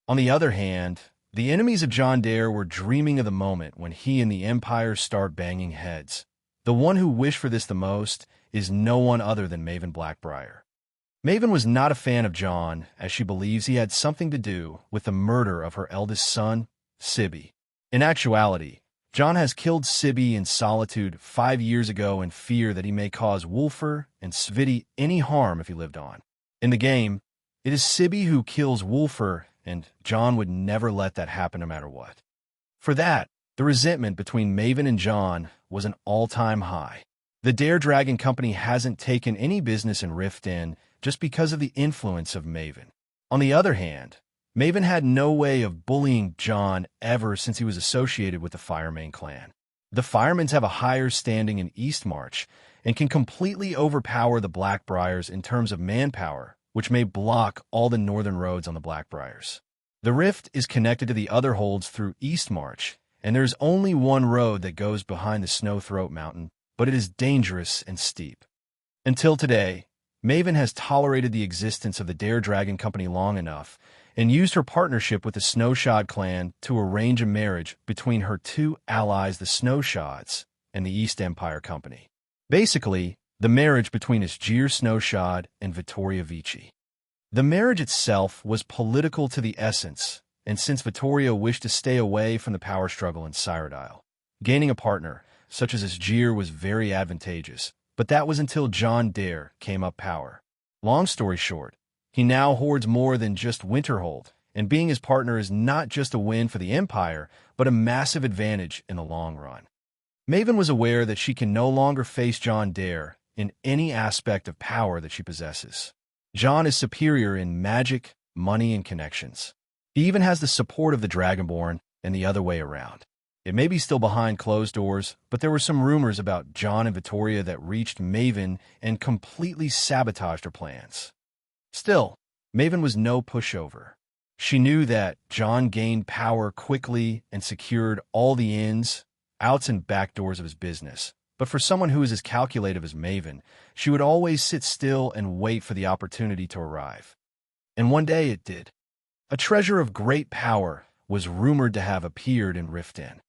On the other hand, the enemies of John Dare were dreaming of the moment when he and the Empire start banging heads, The one who wished for this the most is no one other than Maven Blackbriar. Maven was not a fan of John, as she believes he had something to do with the murder of her eldest son, Sibby. In actuality, John has killed Sibby in solitude 5 years ago in fear that he may cause Wolfer and Svitty any harm if he lived on. In the game, it is Sibby who kills Wolfer, and John would never let that happen no matter what. For that, the resentment between Maven and John was an all-time high. The Dare Dragon Company hasn't taken any business in Rift Inn just because of the influence of Maven. On the other hand, Maven had no way of bullying John ever since he was associated with the Firemane clan. The Firemans have a higher standing in Eastmarch and can completely overpower the Blackbriars in terms of manpower, which may block all the northern roads on the Blackbriars. The rift is connected to the other holds through Eastmarch, and there is only one road that goes behind the Snowthroat Mountain, but it is dangerous and steep. Until today, Maven has tolerated the existence of the Dare Dragon Company long enough and used her partnership with the Snowshod clan to arrange a marriage between her two allies, the Snowshods, and the East Empire Company. Basically, the marriage between Isgir Snowshod and Vittoria Vici. The marriage itself was political to the essence, and since Vittoria wished to stay away from the power struggle in Cyrodiil, gaining a partner, such as Isgir, was very advantageous, but that was until John Dare came up power. Long story short, he now hoards more than just Winterhold, and being his partner is not just a win for the Empire, but a massive advantage in the long run. Maven was aware that she can no longer face John Dare in any aspect of power that she possesses. John is superior in magic, money, and connections. He even has the support of the Dragonborn and the other way around. It may be still behind closed doors, but there were some rumors about John and Vittoria that reached Maven and completely sabotaged her plans. Still, Maven was no pushover. She knew that John gained power quickly and secured all the ins, outs, and back doors of his business. But for someone who is as calculative as Maven, she would always sit still and wait for the opportunity to arrive. And one day it did. A treasure of great power was rumored to have appeared in Rift Inn.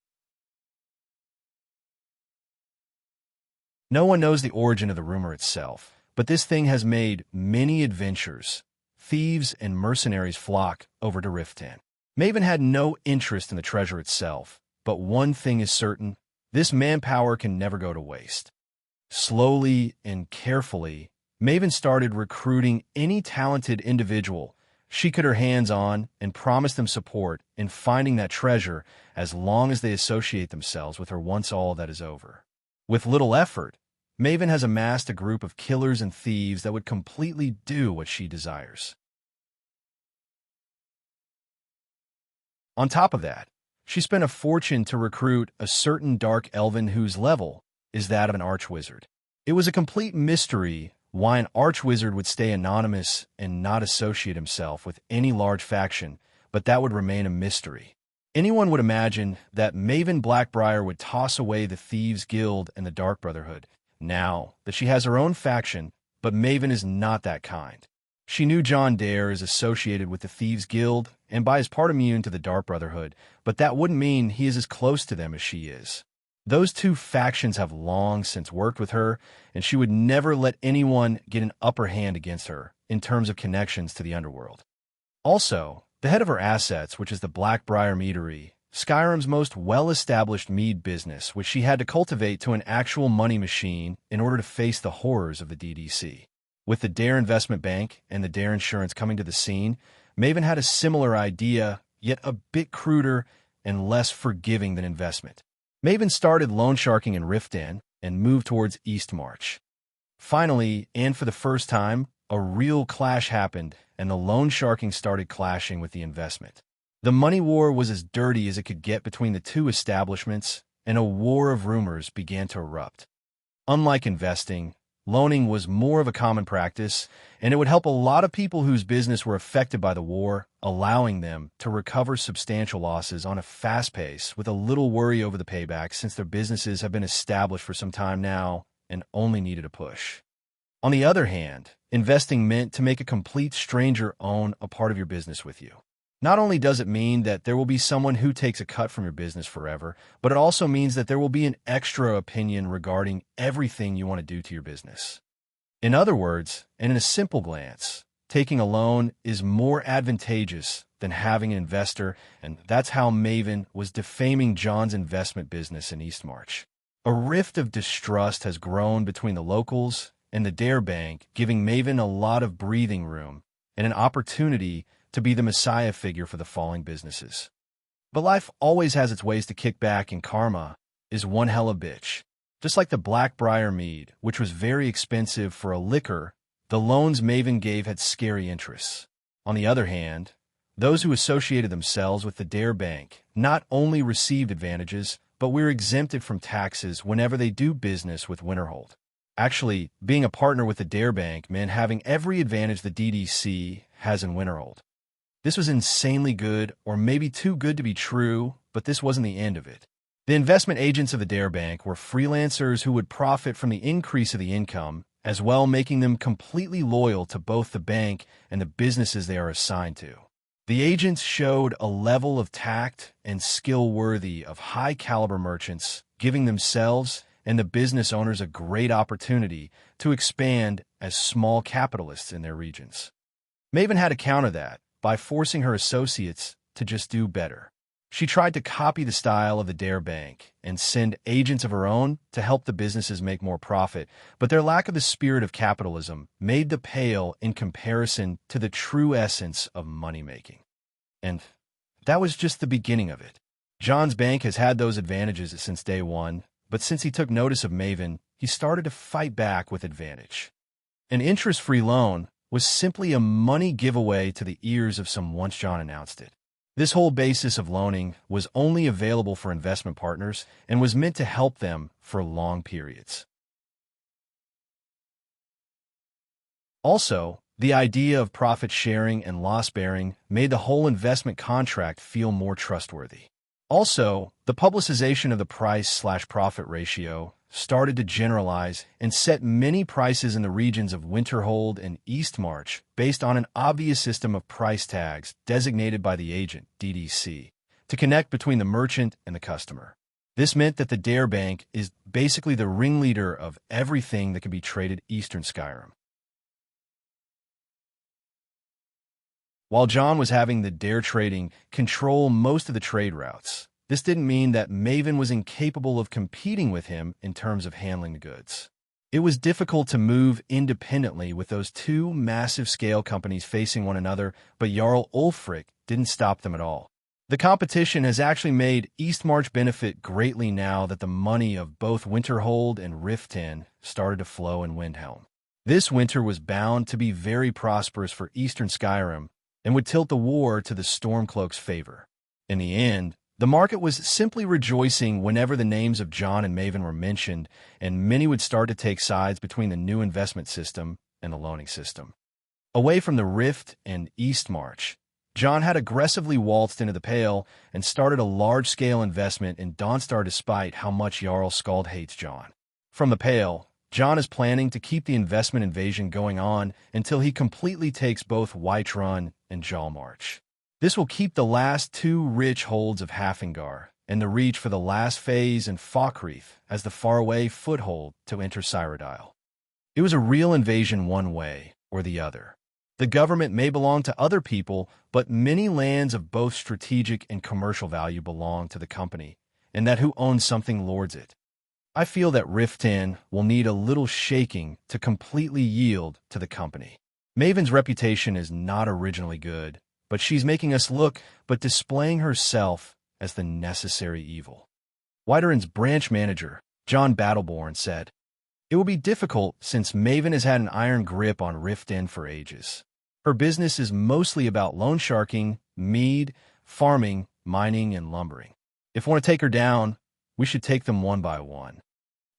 No one knows the origin of the rumor itself, but this thing has made many adventurers, thieves, and mercenaries flock over to Rift Inn. Maven had no interest in the treasure itself, but one thing is certain: this manpower can never go to waste. Slowly and carefully, Maven started recruiting any talented individual she could her hands on and promised them support in finding that treasure as long as they associate themselves with her once all that is over. With little effort, Maven has amassed a group of killers and thieves that would completely do what she desires. On top of that, she spent a fortune to recruit a certain dark elven whose level is that of an archwizard. It was a complete mystery why an archwizard would stay anonymous and not associate himself with any large faction, but that would remain a mystery. Anyone would imagine that Maven Blackbriar would toss away the Thieves Guild and the Dark Brotherhood, now that she has her own faction, but Maven is not that kind. She knew John Dare is associated with the Thieves Guild and by his part immune to the Dark Brotherhood, but that wouldn't mean he is as close to them as she is. Those two factions have long since worked with her, and she would never let anyone get an upper hand against her in terms of connections to the underworld. Also, the head of her assets, which is the Blackbriar Meadery, Skyrim's most well-established mead business, which she had to cultivate to an actual money machine in order to face the horrors of the DDC. With the Dare Investment Bank and the Dare Insurance coming to the scene, Maven had a similar idea, yet a bit cruder and less forgiving than investment. Maven started loan sharking in Rift Inn and moved towards Eastmarch. Finally, and for the first time, a real clash happened, and the loan sharking started clashing with the investment. The money war was as dirty as it could get between the two establishments, and a war of rumors began to erupt. Unlike investing, loaning was more of a common practice, and it would help a lot of people whose business were affected by the war, allowing them to recover substantial losses on a fast pace with a little worry over the payback, since their businesses have been established for some time now and only needed a push. On the other hand, investing meant to make a complete stranger own a part of your business with you. Not only does it mean that there will be someone who takes a cut from your business forever, but it also means that there will be an extra opinion regarding everything you want to do to your business. In other words, and in a simple glance, taking a loan is more advantageous than having an investor, and that's how Maven was defaming John's investment business in Eastmarch. A rift of distrust has grown between the locals and the Dare Bank, giving Maven a lot of breathing room and an opportunity to be the messiah figure for the falling businesses. But life always has its ways to kick back, and karma is one hell of a bitch. Just like the Blackbriar mead, which was very expensive for a liquor, the loans Maven gave had scary interests. On the other hand, those who associated themselves with the Dare Bank not only received advantages, but were exempted from taxes whenever they do business with Winterhold. Actually, being a partner with the Dare Bank meant having every advantage the DDC has in Winterhold. This was insanely good, or maybe too good to be true, but this wasn't the end of it. The investment agents of the Dare Bank were freelancers who would profit from the increase of the income, as well making them completely loyal to both the bank and the businesses they are assigned to. The agents showed a level of tact and skill worthy of high-caliber merchants, giving themselves and the business owners a great opportunity to expand as small capitalists in their regions. Maven had to counter that by forcing her associates to just do better. She tried to copy the style of the Dare Bank and send agents of her own to help the businesses make more profit, but their lack of the spirit of capitalism made them pale in comparison to the true essence of money-making. And that was just the beginning of it. John's bank has had those advantages since day one, but since he took notice of Maven, he started to fight back with advantage. An interest-free loan was simply a money giveaway to the ears of some once John announced it. This whole basis of loaning was only available for investment partners and was meant to help them for long periods. Also, the idea of profit sharing and loss bearing made the whole investment contract feel more trustworthy. Also, the publicization of the price/profit ratio started to generalize and set many prices in the regions of Winterhold and Eastmarch based on an obvious system of price tags designated by the agent, DDC, to connect between the merchant and the customer. This meant that the Dare Bank is basically the ringleader of everything that can be traded Eastern Skyrim. While John was having the Dare trading control most of the trade routes, this didn't mean that Maven was incapable of competing with him in terms of handling the goods. It was difficult to move independently with those two massive scale companies facing one another, but Jarl Ulfric didn't stop them at all. The competition has actually made Eastmarch benefit greatly now that the money of both Winterhold and Riften started to flow in Windhelm. This winter was bound to be very prosperous for Eastern Skyrim and would tilt the war to the Stormcloak's favor. In the end, the market was simply rejoicing whenever the names of John and Maven were mentioned, and many would start to take sides between the new investment system and the loaning system. Away from the Rift and Eastmarch, John had aggressively waltzed into the Pale and started a large-scale investment in Dawnstar despite how much Jarl Skald hates John. From the Pale, John is planning to keep the investment invasion going on until he completely takes both Whiterun and Jalmarch. This will keep the last two rich holds of Hafengar and the reach for the last phase in Falkreath as the faraway foothold to enter Cyrodiil. It was a real invasion one way or the other. The government may belong to other people, but many lands of both strategic and commercial value belong to the company, and that who owns something lords it. I feel that Riften will need a little shaking to completely yield to the company. Maven's reputation is not originally good, but she's making us look, but displaying herself as the necessary evil. Whiterun's branch manager, John Battleborn, said, "It will be difficult since Maven has had an iron grip on Riften for ages. Her business is mostly about loan sharking, mead, farming, mining, and lumbering. If we want to take her down, we should take them one by one."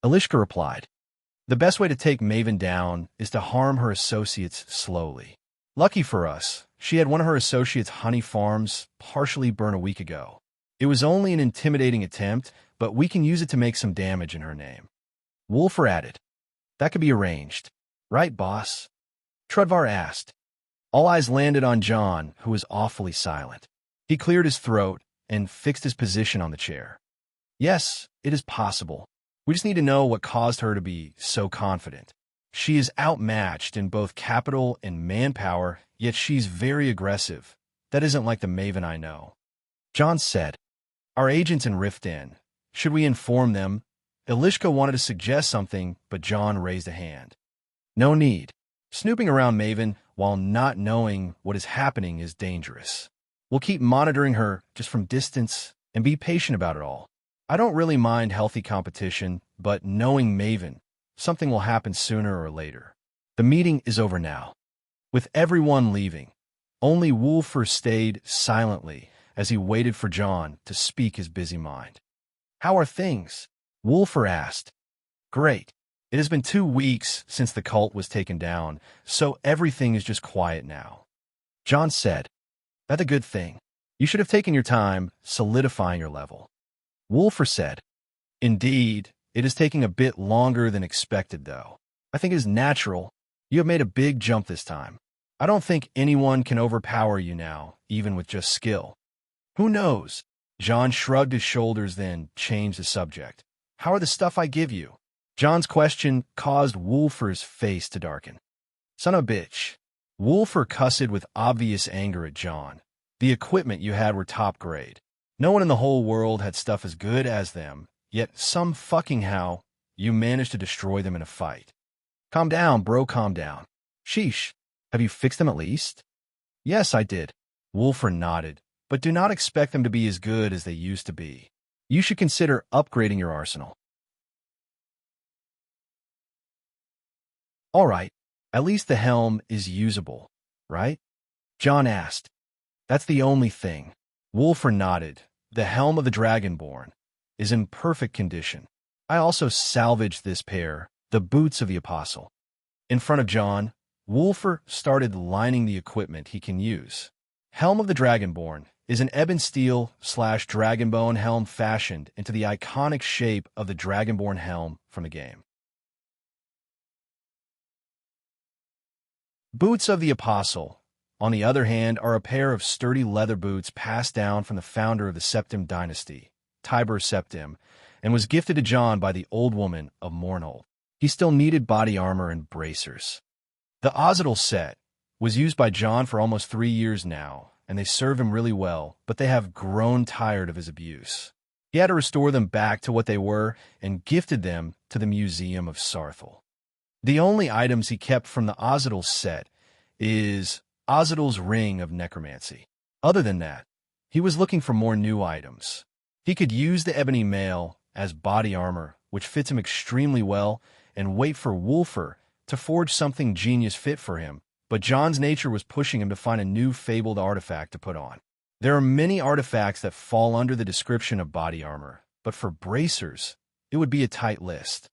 Elishka replied, "The best way to take Maven down is to harm her associates slowly. Lucky for us, she had one of her associates' honey farms partially burn a week ago. It was only an intimidating attempt, but we can use it to make some damage in her name." Wolfer added, "That could be arranged. Right, boss?" Trudvar asked. All eyes landed on John, who was awfully silent. He cleared his throat and fixed his position on the chair. Yes, it is possible. We just need to know what caused her to be so confident. She is outmatched in both capital and manpower, yet she's very aggressive. That isn't like the Maven I know. John said, our agents in Rift Inn. Should we inform them? Elishka wanted to suggest something, but John raised a hand. No need. Snooping around Maven while not knowing what is happening is dangerous. We'll keep monitoring her just from distance and be patient about it all. I don't really mind healthy competition, but knowing Maven, something will happen sooner or later. The meeting is over now. With everyone leaving, only Wolfer stayed silently as he waited for John to speak his busy mind. How are things? Wolfer asked. Great. It has been 2 weeks since the cult was taken down, so everything is just quiet now. John said, that's a good thing. You should have taken your time solidifying your level. Wolfer said, indeed, it is taking a bit longer than expected, though. I think it is natural. You have made a big jump this time. I don't think anyone can overpower you now, even with just skill. Who knows? John shrugged his shoulders, then changed the subject. How are the stuff I give you? John's question caused Wolfer's face to darken. Son of a bitch. Wolfer cussed with obvious anger at John. The equipment you had were top grade. No one in the whole world had stuff as good as them, yet some fucking how you managed to destroy them in a fight. Calm down, bro, calm down. Sheesh. Have you fixed them at least? Yes, I did. Wolfer nodded, but do not expect them to be as good as they used to be. You should consider upgrading your arsenal. All right, at least the helm is usable, right? John asked. That's the only thing. Wolfer nodded. The helm of the Dragonborn is in perfect condition. I also salvaged this pair, the boots of the Apostle. In front of John, Wolfer started lining the equipment he can use. Helm of the Dragonborn is an ebon steel/dragonbone helm fashioned into the iconic shape of the Dragonborn helm from the game. Boots of the Apostle, on the other hand, are a pair of sturdy leather boots passed down from the founder of the Septim dynasty, Tiber Septim, and was gifted to John by the old woman of Mournhold. He still needed body armor and bracers. The Ozidal set was used by John for almost 3 years now, and they serve him really well, but they have grown tired of his abuse. He had to restore them back to what they were and gifted them to the Museum of Sarthal. The only items he kept from the Ozidal set is Ozidal's Ring of Necromancy. Other than that, he was looking for more new items. He could use the ebony mail as body armor, which fits him extremely well, and wait for Wolfer to forge something genius fit for him, but John's nature was pushing him to find a new fabled artifact to put on. There are many artifacts that fall under the description of body armor, but for bracers, it would be a tight list.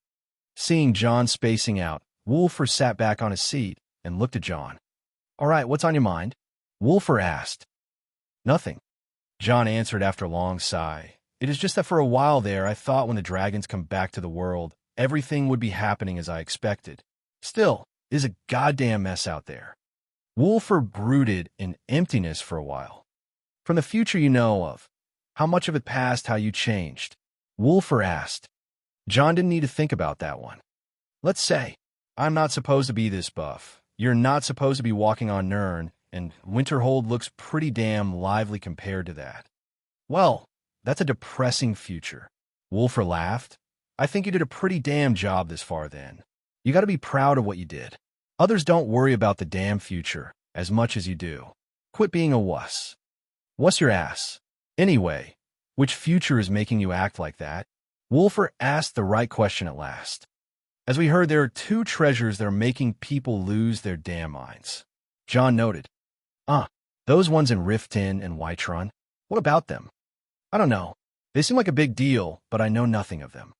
Seeing John spacing out, Wolfer sat back on his seat and looked at John. All right, what's on your mind? Wolfer asked. Nothing. John answered after a long sigh. It is just that for a while there, I thought when the dragons come back to the world, everything would be happening as I expected. Still, it is a goddamn mess out there. Wolfer brooded in emptiness for a while. From the future you know of, how much of it passed how you changed? Wolfer asked. John didn't need to think about that one. Let's say, I'm not supposed to be this buff. You're not supposed to be walking on Nirn, and Winterhold looks pretty damn lively compared to that. Well, that's a depressing future. Wolfer laughed. I think you did a pretty damn job this far then. You gotta be proud of what you did. Others don't worry about the damn future as much as you do. Quit being a wuss. Wuss your ass. Anyway, which future is making you act like that? Wolfer asked the right question at last. As we heard, there are 2 treasures that are making people lose their damn minds. John noted. Those ones in Rift Inn and Whiterun? What about them? I don't know. They seem like a big deal, but I know nothing of them.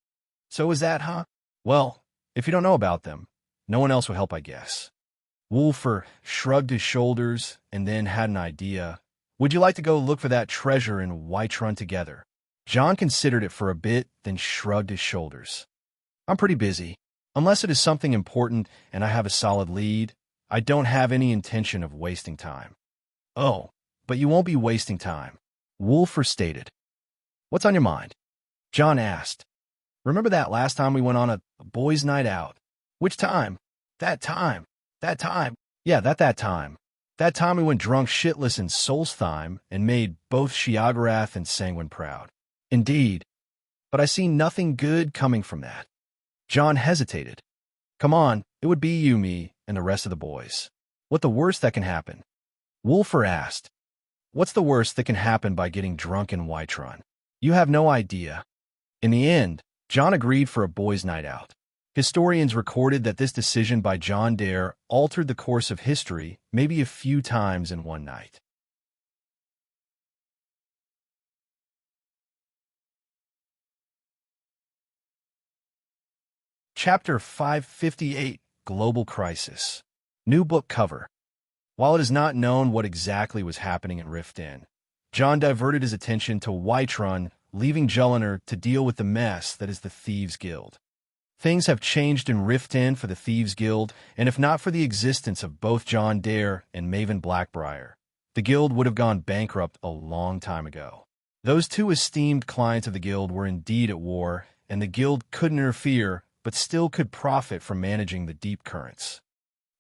So is that, huh? Well, if you don't know about them, no one else will help, I guess. Wolfer shrugged his shoulders and then had an idea. Would you like to go look for that treasure in Whiterun together? John considered it for a bit, then shrugged his shoulders. I'm pretty busy. Unless it is something important and I have a solid lead, I don't have any intention of wasting time. Oh, but you won't be wasting time. Wolfer stated. "What's on your mind?" John asked. "Remember that last time we went on a boys' night out?" "Which time?" "That time. That time." "Yeah, that time. That time we went drunk shitless in Solstheim and made both Shiagarath and Sanguine proud." "Indeed. But I see nothing good coming from that." John hesitated. "Come on, it would be you, me, and the rest of the boys." "What the worst that can happen?" Wolfer asked. "What's the worst that can happen by getting drunk in Whiterun? You have no idea." In the end, John agreed for a boys' night out. Historians recorded that this decision by John Dare altered the course of history maybe a few times in one night. Chapter 558, Global Crisis. New book cover. While it is not known what exactly was happening at Rift Inn, John diverted his attention to Whiterun, leaving Jelliner to deal with the mess that is the Thieves' Guild. Things have changed in Rift Inn for the Thieves' Guild, and if not for the existence of both John Dare and Maven Blackbriar, the guild would have gone bankrupt a long time ago. Those two esteemed clients of the guild were indeed at war, and the guild couldn't interfere, but still could profit from managing the deep currents.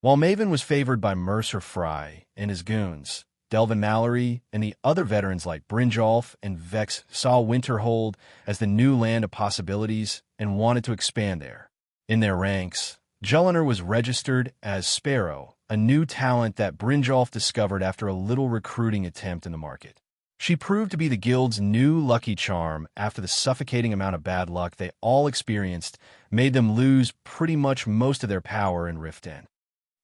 While Maven was favored by Mercer Fry and his goons, Delvin Mallory and the other veterans like Brynjolf and Vex saw Winterhold as the new land of possibilities and wanted to expand there. In their ranks, Jelliner was registered as Sparrow, a new talent that Brynjolf discovered after a little recruiting attempt in the market. She proved to be the guild's new lucky charm after the suffocating amount of bad luck they all experienced made them lose pretty much most of their power in Rift Inn.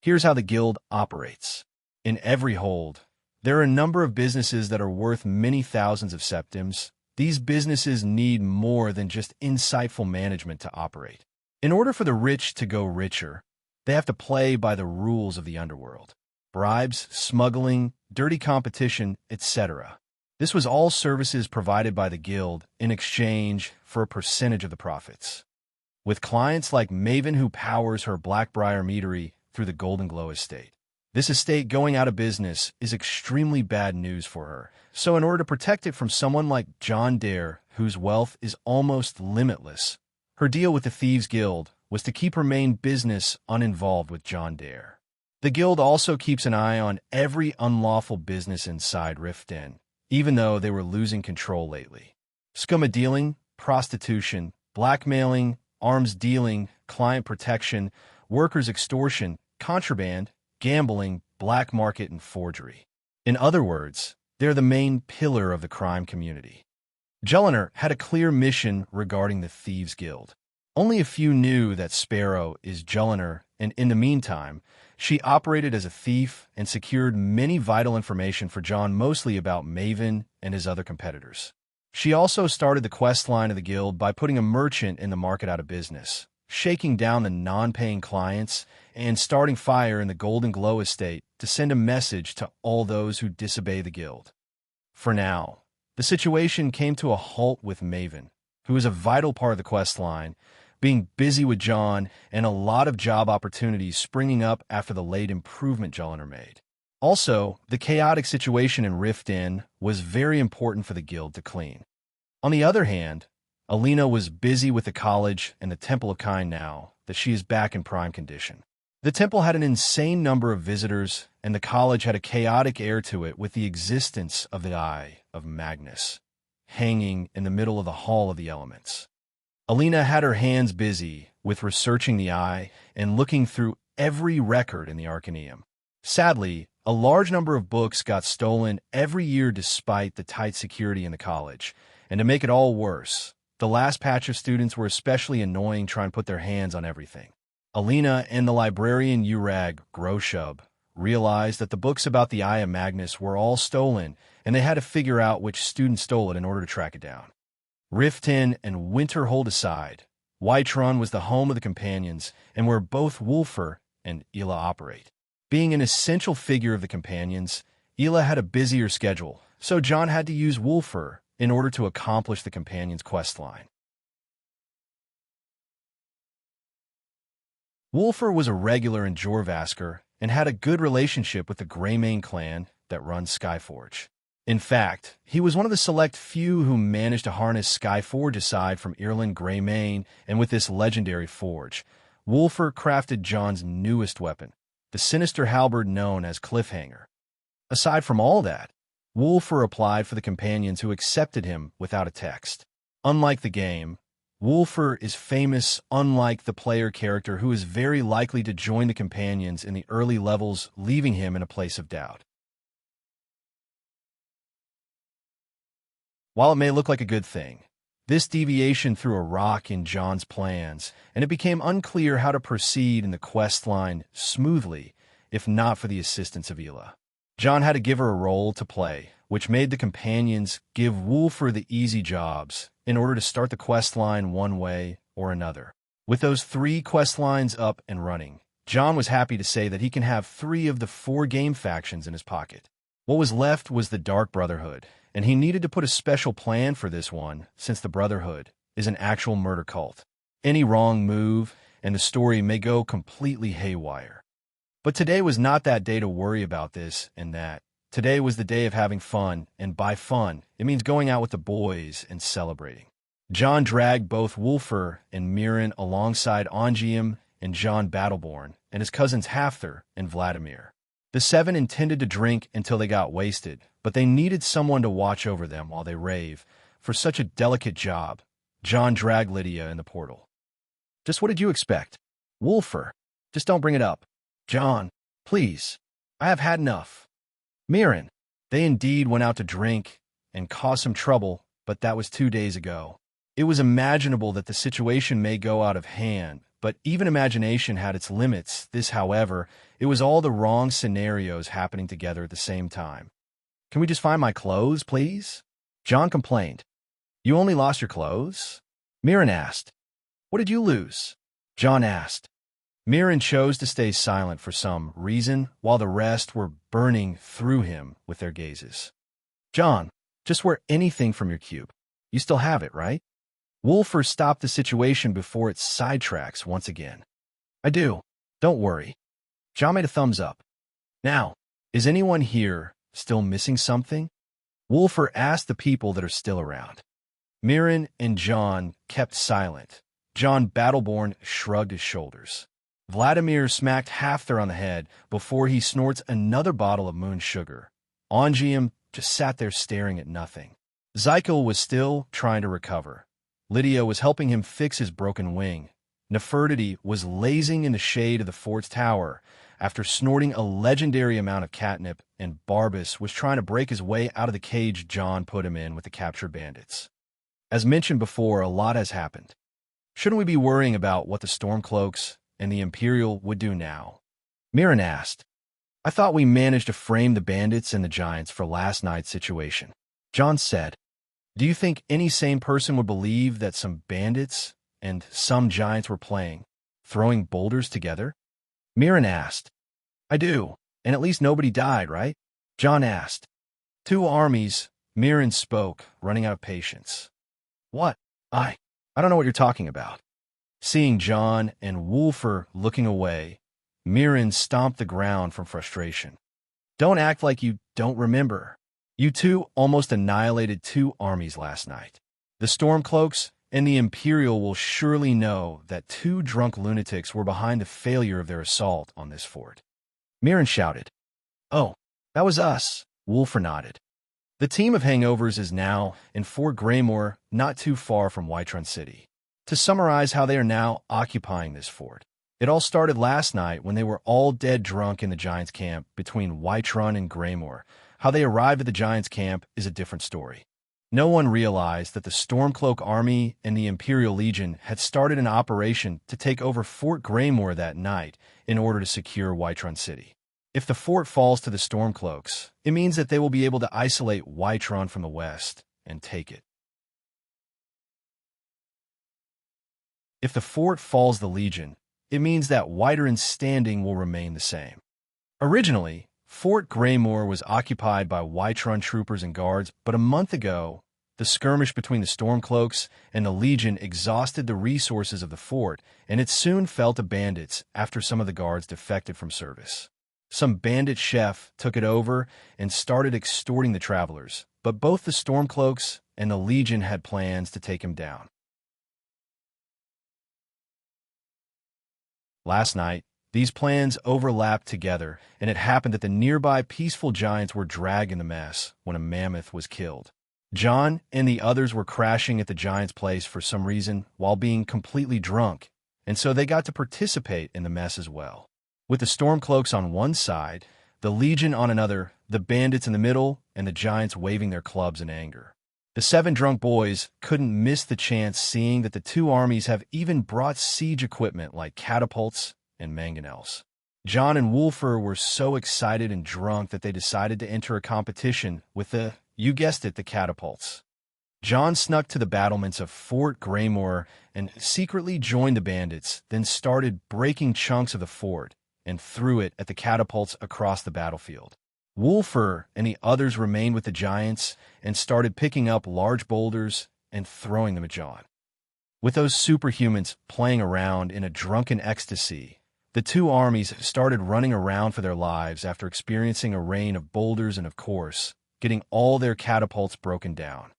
Here's how the guild operates. In every hold, there are a number of businesses that are worth many thousands of septims. These businesses need more than just insightful management to operate. In order for the rich to go richer, they have to play by the rules of the underworld. Bribes, smuggling, dirty competition, etc. This was all services provided by the guild in exchange for a percentage of the profits. With clients like Maven, who powers her Blackbriar meadery through the Golden Glow estate, this estate going out of business is extremely bad news for her. So in order to protect it from someone like John Dare, whose wealth is almost limitless, her deal with the Thieves' Guild was to keep her main business uninvolved with John Dare. The guild also keeps an eye on every unlawful business inside Rift Inn, even though they were losing control lately. Scumma dealing, prostitution, blackmailing, arms dealing, client protection, workers' extortion, contraband, gambling, black market, and forgery. In other words, they're the main pillar of the crime community. Jelliner had a clear mission regarding the Thieves' Guild. Only a few knew that Sparrow is Jelliner, and in the meantime, she operated as a thief and secured many vital information for John, mostly about Maven and his other competitors. She also started the quest line of the guild by putting a merchant in the market out of business, shaking down the non-paying clients, and starting fire in the Golden Glow estate to send a message to all those who disobey the guild. For now, the situation came to a halt with Maven, who is a vital part of the quest line, being busy with John and a lot of job opportunities springing up after the late improvement Jelliner made. Also, the chaotic situation in Rift Inn was very important for the guild to clean. On the other hand, Alina was busy with the college and the Temple of Kind now that she is back in prime condition. The temple had an insane number of visitors, and the college had a chaotic air to it with the existence of the Eye of Magnus, hanging in the middle of the Hall of the Elements. Alina had her hands busy with researching the Eye and looking through every record in the Arcaneum. Sadly, a large number of books got stolen every year despite the tight security in the college, and to make it all worse, the last batch of students were especially annoying trying to put their hands on everything. Alina and the librarian Urag Groshub realized that the books about the Eye of Magnus were all stolen, and they had to figure out which student stole it in order to track it down. Rift Inn and Winterhold aside, Whiterun was the home of the Companions and where both Wolfer and Ila operate. Being an essential figure of the Companions, Ila had a busier schedule, so John had to use Wolfer in order to accomplish the Companions' quest line. Wolfer was a regular in Jorvaskr and had a good relationship with the Greymane clan that runs Skyforge. In fact, he was one of the select few who managed to harness Skyforge aside from Ireland Greymane, and with this legendary forge, Wulfur crafted Jon's newest weapon, the sinister halberd known as Cliffhanger. Aside from all that, Wulfur applied for the companions who accepted him without a text. Unlike the game, Wulfur is famous unlike the player character who is very likely to join the companions in the early levels, leaving him in a place of doubt. While it may look like a good thing, this deviation threw a rock in Jon's plans, and it became unclear how to proceed in the quest line smoothly, if not for the assistance of Ela. Jon had to give her a role to play, which made the companions give Wulfur the easy jobs in order to start the quest line one way or another. With those 3 quest lines up and running, Jon was happy to say that he can have 3 of the 4 game factions in his pocket. What was left was the Dark Brotherhood, and he needed to put a special plan for this one, since the Brotherhood is an actual murder cult. Any wrong move, and the story may go completely haywire. But today was not that day to worry about this and that. Today was the day of having fun, and by fun, it means going out with the boys and celebrating. Jon dragged both Wulfur and Mirren alongside Ongium and Jon Battleborn, and his cousins Hafthor and Vladimir. The 7 intended to drink until they got wasted, but they needed someone to watch over them while they rave. For such a delicate job, Jon dragged Lydia in the portal. Just what did you expect? Wulfur, just don't bring it up. Jon, please, I have had enough. Mirren, they indeed went out to drink and cause some trouble, but that was 2 days ago. It was imaginable that the situation may go out of hand, but even imagination had its limits. This, however, it was all the wrong scenarios happening together at the same time. Can we just find my clothes, please? Jon complained. You only lost your clothes? Mirren asked. What did you lose? Jon asked. Mirren chose to stay silent for some reason, while the rest were burning through him with their gazes. Jon, just wear anything from your cube. You still have it, right? Wulfur stopped the situation before it sidetracks once again. I do. Don't worry. Jon made a thumbs up. Now, is anyone here still missing something? Wulfur asked the people that are still around. Mirren and Jon kept silent. Jon Battleborn shrugged his shoulders. Vladimir smacked Hafthor on the head before he snorts another bottle of moon sugar. Ongium just sat there staring at nothing. Zykel was still trying to recover. Lydia was helping him fix his broken wing. Nefertiti was lazing in the shade of the fort's tower after snorting a legendary amount of catnip, and Barbas was trying to break his way out of the cage Jon put him in with the captured bandits. As mentioned before, a lot has happened. Shouldn't we be worrying about what the Stormcloaks and the Imperial would do now? Mirren asked. I thought we managed to frame the bandits and the giants for last night's situation. Jon said, do you think any sane person would believe that some bandits and some giants were playing, throwing boulders together? Mirren asked. I do, and at least nobody died, right? Jon asked. 2 armies, Mirren spoke, running out of patience. What? I don't know what you're talking about. Seeing Jon and Wulfur looking away, Mirren stomped the ground from frustration. Don't act like you don't remember. You 2 almost annihilated 2 armies last night. The Stormcloaks and the Imperial will surely know that 2 drunk lunatics were behind the failure of their assault on this fort. Mirren shouted. Oh, that was us, Wulfur nodded. The team of hangovers is now in Fort Greymoor, not too far from Whiterun City. To summarize how they are now occupying this fort, it all started last night when they were all dead drunk in the Giants' camp between Whiterun and Greymoor. How they arrived at the Giants' camp is a different story. No one realized that the Stormcloak Army and the Imperial Legion had started an operation to take over Fort Greymoor that night in order to secure Whiterun City. If the fort falls to the Stormcloaks, it means that they will be able to isolate Whiterun from the west and take it. If the fort falls the Legion, it means that Whiterun's standing will remain the same. Originally, Fort Greymoor was occupied by Whiterun troopers and guards, but a month ago, the skirmish between the Stormcloaks and the Legion exhausted the resources of the fort, and it soon fell to bandits after some of the guards defected from service. Some bandit chef took it over and started extorting the travelers, but both the Stormcloaks and the Legion had plans to take him down. Last night, these plans overlapped together, and it happened that the nearby peaceful giants were dragging the mess when a mammoth was killed. John and the others were crashing at the giant's place for some reason while being completely drunk, and so they got to participate in the mess as well. With the Stormcloaks on one side, the Legion on another, the bandits in the middle, and the giants waving their clubs in anger. The 7 drunk boys couldn't miss the chance, seeing that the two armies have even brought siege equipment like catapults and mangonels. John and Wolfer were so excited and drunk that they decided to enter a competition with you guessed it, the catapults. John snuck to the battlements of Fort Greymore and secretly joined the bandits, then started breaking chunks of the fort and threw it at the catapults across the battlefield. Wolfer and the others remained with the giants and started picking up large boulders and throwing them at John. With those superhumans playing around in a drunken ecstasy, the two armies started running around for their lives after experiencing a rain of boulders and, of course, getting all their catapults broken down.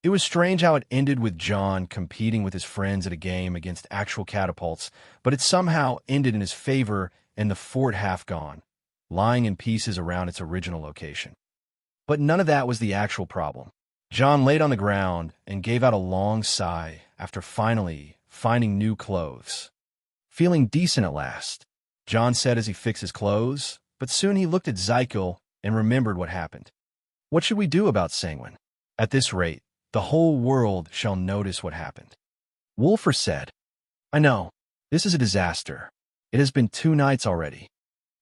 It was strange how it ended with John competing with his friends at a game against actual catapults, but it somehow ended in his favor and the fort half gone, lying in pieces around its original location. But none of that was the actual problem. John laid on the ground and gave out a long sigh after finally finding new clothes. Feeling decent at last, John said as he fixed his clothes, but soon he looked at Zykel and remembered what happened. What should we do about Sanguine? At this rate, the whole world shall notice what happened. Wolfer said, I know, this is a disaster. It has been 2 nights already.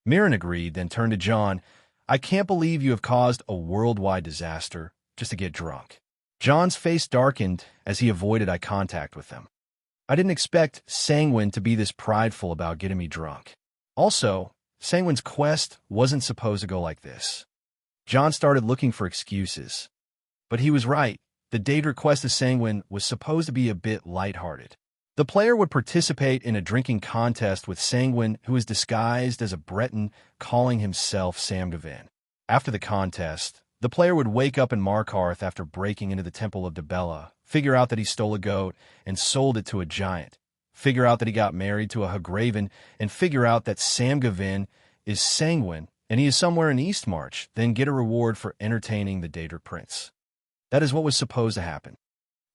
Mirren agreed, then turned to John. I can't believe you have caused a worldwide disaster just to get drunk. John's face darkened as he avoided eye contact with them. I didn't expect Sanguine to be this prideful about getting me drunk. Also, Sanguine's quest wasn't supposed to go like this. John started looking for excuses. But he was right. The Daedric quest of Sanguine was supposed to be a bit lighthearted. The player would participate in a drinking contest with Sanguine, who is disguised as a Breton calling himself Sam Gavin. After the contest, the player would wake up in Markarth after breaking into the Temple of Dibella, figure out that he stole a goat and sold it to a giant, figure out that he got married to a Hagraven, and figure out that Sam Gavin is Sanguine and he is somewhere in Eastmarch, then get a reward for entertaining the Daedric prince. That is what was supposed to happen.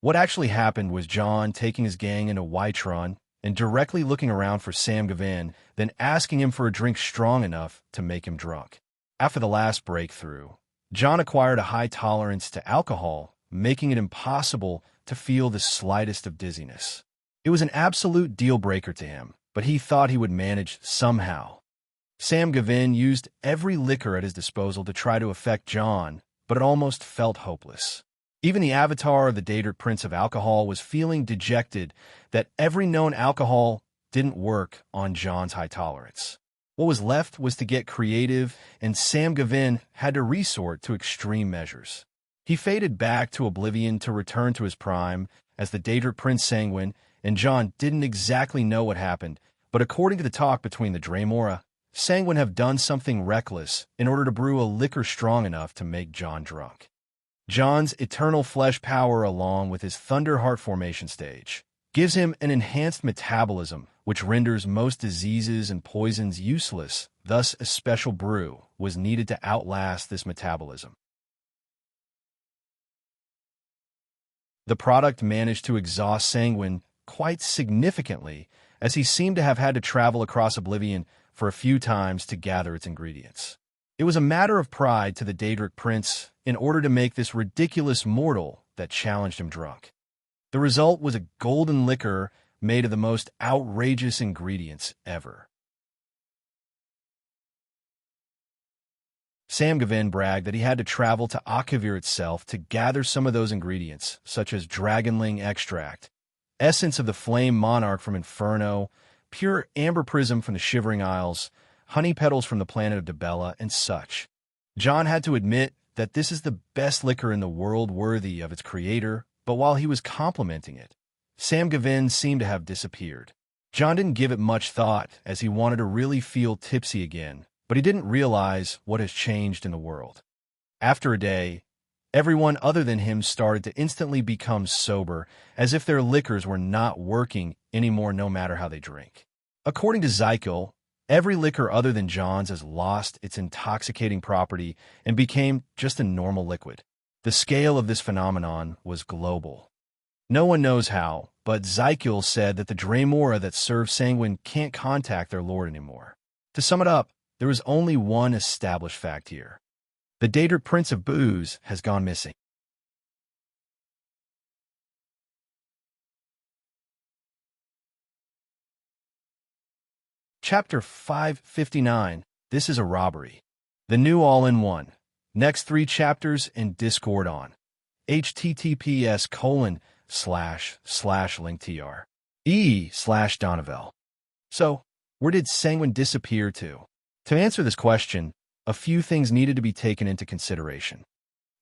What actually happened was John taking his gang into Whiterun and directly looking around for Sam Gavin, then asking him for a drink strong enough to make him drunk. After the last breakthrough, John acquired a high tolerance to alcohol, making it impossible to feel the slightest of dizziness. It was an absolute deal-breaker to him, but he thought he would manage somehow. Sam Gavin used every liquor at his disposal to try to affect John, but it almost felt hopeless. Even the avatar of the Daedric Prince of Alcohol was feeling dejected that every known alcohol didn't work on John's high tolerance. What was left was to get creative, and Sam Gavin had to resort to extreme measures. He faded back to oblivion to return to his prime as the Daedric Prince Sanguine, and John didn't exactly know what happened, but according to the talk between the Draemora, Sanguine have done something reckless in order to brew a liquor strong enough to make John drunk. John's eternal flesh power, along with his Thunderheart formation stage, gives him an enhanced metabolism, which renders most diseases and poisons useless. Thus, a special brew was needed to outlast this metabolism. The product managed to exhaust Sanguine quite significantly, as he seemed to have had to travel across Oblivion for a few times to gather its ingredients. It was a matter of pride to the Daedric Prince in order to make this ridiculous mortal that challenged him drunk. The result was a golden liquor made of the most outrageous ingredients ever. Sam Gavin bragged that he had to travel to Akavir itself to gather some of those ingredients, such as Dragonling extract, essence of the Flame Monarch from Inferno, pure amber prism from the Shivering Isles, honey petals from the planet of Dibella, and such. John had to admit that this is the best liquor in the world, worthy of its creator, but while he was complimenting it, Sam Gavin seemed to have disappeared. John didn't give it much thought, as he wanted to really feel tipsy again, but he didn't realize what has changed in the world. After a day, everyone other than him started to instantly become sober, as if their liquors were not working anymore no matter how they drink. According to Zykel, every liquor other than John's has lost its intoxicating property and became just a normal liquid. The scale of this phenomenon was global. No one knows how, but Zykel said that the Dremora that serve Sanguine can't contact their lord anymore. To sum it up, there is only one established fact here. The Daedric Prince of Booze has gone missing. Chapter 559. This is a robbery. The new all-in-one. Next 3 chapters in Discord on https://linktr/Donovel. So, where did Sanguine disappear to? To answer this question, a few things needed to be taken into consideration.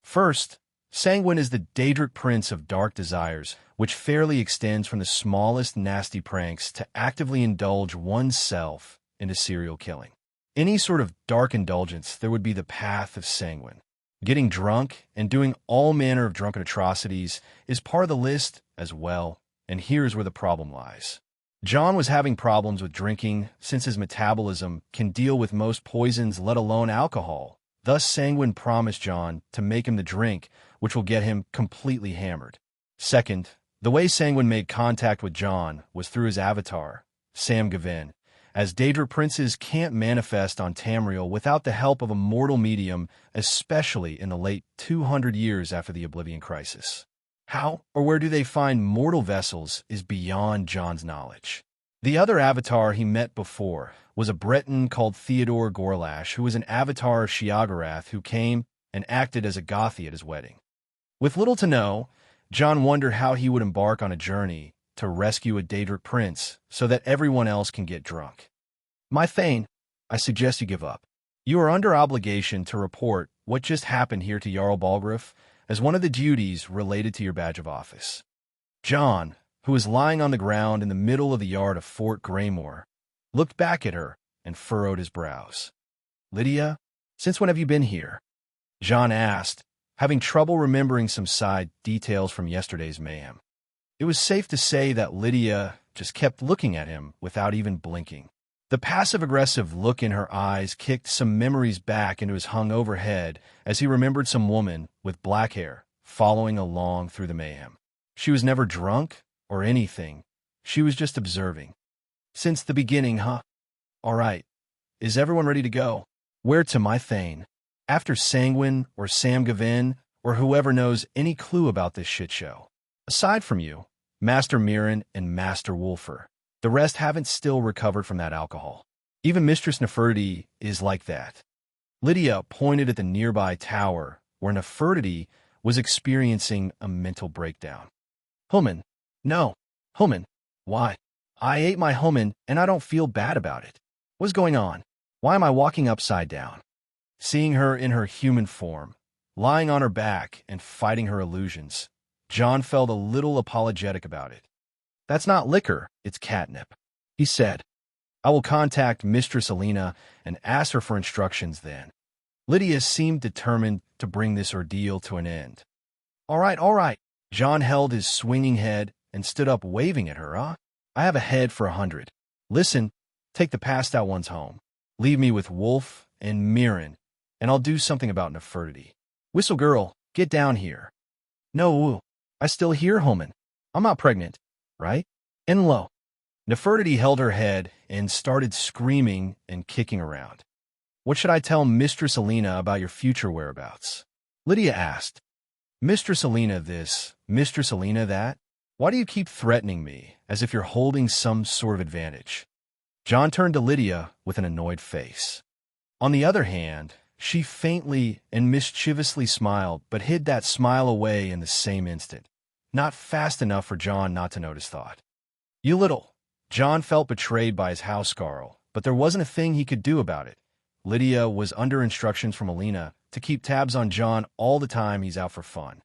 First, Sanguine is the Daedric Prince of Dark Desires, which fairly extends from the smallest nasty pranks to actively indulge oneself into serial killing. Any sort of dark indulgence, there would be the path of Sanguine. Getting drunk and doing all manner of drunken atrocities is part of the list as well, and here's where the problem lies. John was having problems with drinking since his metabolism can deal with most poisons, let alone alcohol. Thus, Sanguine promised John to make him the drink, which will get him completely hammered. Second, the way Sanguine made contact with John was through his avatar, Sam Gavin, as Daedric princes can't manifest on Tamriel without the help of a mortal medium, especially in the late 200 years after the Oblivion Crisis. How or where do they find mortal vessels is beyond John's knowledge. The other avatar he met before was a Breton called Theodore Gorlash, who was an avatar of Sheogorath who came and acted as a Gothi at his wedding. With little to know, John wondered how he would embark on a journey to rescue a Daedric prince so that everyone else can get drunk. My Thane, I suggest you give up. You are under obligation to report what just happened here to Jarl Balgruuf as one of the duties related to your badge of office. John, who was lying on the ground in the middle of the yard of Fort Greymore, looked back at her and furrowed his brows. Lydia, since when have you been here? John asked, having trouble remembering some side details from yesterday's mayhem. It was safe to say that Lydia just kept looking at him without even blinking. The passive-aggressive look in her eyes kicked some memories back into his hung-over head as he remembered some woman with black hair following along through the mayhem. She was never drunk or anything. She was just observing. Since the beginning, huh? All right. Is everyone ready to go? Where to, my Thane? After Sanguine or Sam Gavin or whoever knows any clue about this shit show. Aside from you, Master Mirren and Master Wolfer, the rest haven't still recovered from that alcohol. Even Mistress Nefertiti is like that. Lydia pointed at the nearby tower where Nefertiti was experiencing a mental breakdown. Human. No. Human. Why? I ate my human and I don't feel bad about it. What's going on? Why am I walking upside down? Seeing her in her human form, lying on her back and fighting her illusions, John felt a little apologetic about it. That's not liquor, it's catnip, he said. I will contact Mistress Alina and ask her for instructions then. Lydia seemed determined to bring this ordeal to an end. All right. John held his swinging head and stood up waving at her, I have a head for 100. Listen, take the passed out ones home. Leave me with Wolf and Mirren, and I'll do something about Nefertiti. Whistle girl, get down here. No, I still hear Homan. I'm not pregnant, right? And low. Nefertiti held her head and started screaming and kicking around. What should I tell Mistress Alina about your future whereabouts? Lydia asked. Mistress Alina this, Mistress Alina that? Why do you keep threatening me as if you're holding some sort of advantage? John turned to Lydia with an annoyed face. On the other hand, she faintly and mischievously smiled, but hid that smile away in the same instant. Not fast enough for John not to notice thought. You little. John felt betrayed by his housecarl, but there wasn't a thing he could do about it. Lydia was under instructions from Alina to keep tabs on John all the time he's out for fun.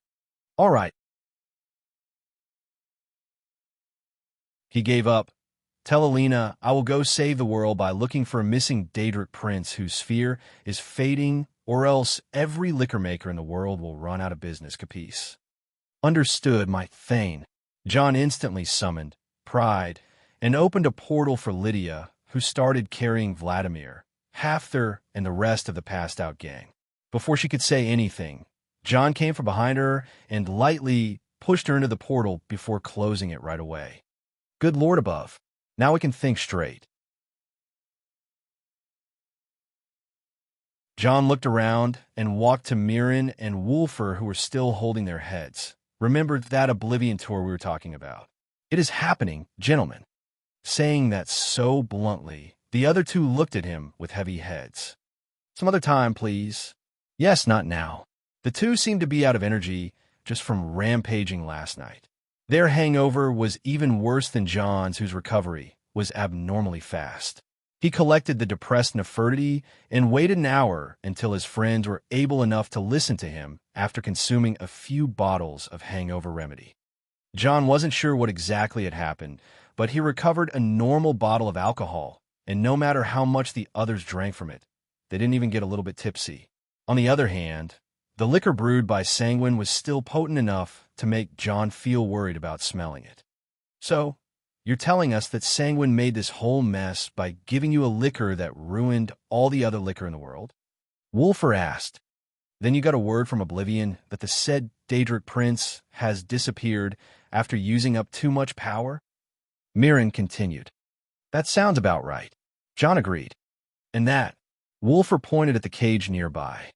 All right. He gave up, Tell Alina I will go save the world by looking for a missing Daedric prince whose sphere is fading, or else every liquor maker in the world will run out of business, capice? Understood, my thane. John instantly summoned pride and opened a portal for Lydia, who started carrying Vladimir, Hafthor, and the rest of the passed-out gang. Before she could say anything, John came from behind her and lightly pushed her into the portal before closing it right away. Good Lord above. Now we can think straight. John looked around and walked to Mirren and Wulfer, who were still holding their heads. Remember that Oblivion tour we were talking about? It is happening, gentlemen. Saying that so bluntly, the other two looked at him with heavy heads. Some other time, please. Yes, not now. The two seemed to be out of energy just from rampaging last night. Their hangover was even worse than John's, whose recovery was abnormally fast. He collected the depressed Nefertiti and waited an hour until his friends were able enough to listen to him after consuming a few bottles of hangover remedy. John wasn't sure what exactly had happened, but he recovered a normal bottle of alcohol, and no matter how much the others drank from it, they didn't even get a little bit tipsy. On the other hand, the liquor brewed by Sanguine was still potent enough to make John feel worried about smelling it. So, you're telling us that Sanguine made this whole mess by giving you a liquor that ruined all the other liquor in the world? Wulfer asked. Then you got a word from Oblivion that the said Daedric prince has disappeared after using up too much power? Mirren continued. That sounds about right. John agreed. And that, Wulfer pointed at the cage nearby.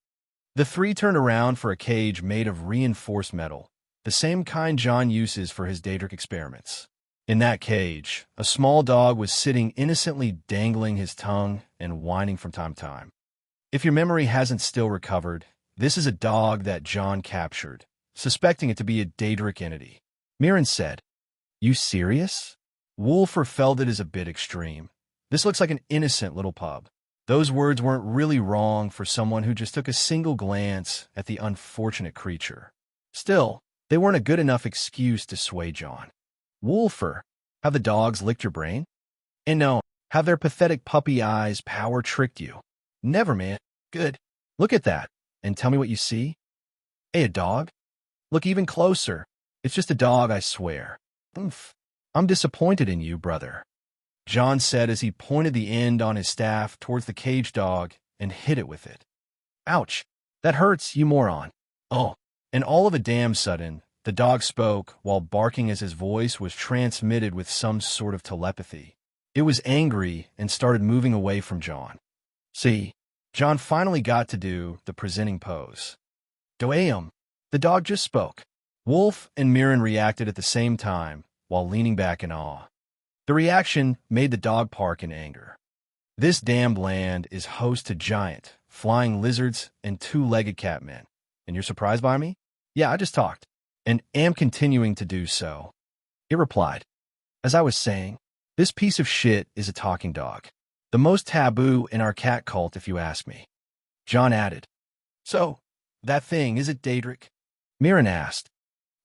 The three turned around for a cage made of reinforced metal, the same kind John uses for his Daedric experiments. In that cage, a small dog was sitting innocently dangling his tongue and whining from time to time. If your memory hasn't still recovered, this is a dog that John captured, suspecting it to be a Daedric entity. Mirren said, You serious? Wulfer felt it as a bit extreme. This looks like an innocent little pub. Those words weren't really wrong for someone who just took a single glance at the unfortunate creature. Still, they weren't a good enough excuse to sway John. Wulfer, have the dogs licked your brain? And no, have their pathetic puppy eyes power-tricked you? Never, man. Good. Look at that, and tell me what you see. Hey, a dog? Look even closer. It's just a dog, I swear. Oof. I'm disappointed in you, brother. John said as he pointed the end on his staff towards the cage dog and hit it with it. Ouch, that hurts, you moron. Oh, and all of a damn sudden, the dog spoke while barking as his voice was transmitted with some sort of telepathy. It was angry and started moving away from John. See, John finally got to do the presenting pose. Doam, the dog just spoke. Wolf and Mirren reacted at the same time while leaning back in awe. The reaction made the dog bark in anger. This damned land is host to giant, flying lizards and two-legged catmen. And you're surprised by me? Yeah, I just talked, and am continuing to do so. It replied, As I was saying, this piece of shit is a talking dog. The most taboo in our cat cult, if you ask me. John added, So, that thing, is it Daedric? Mirren asked,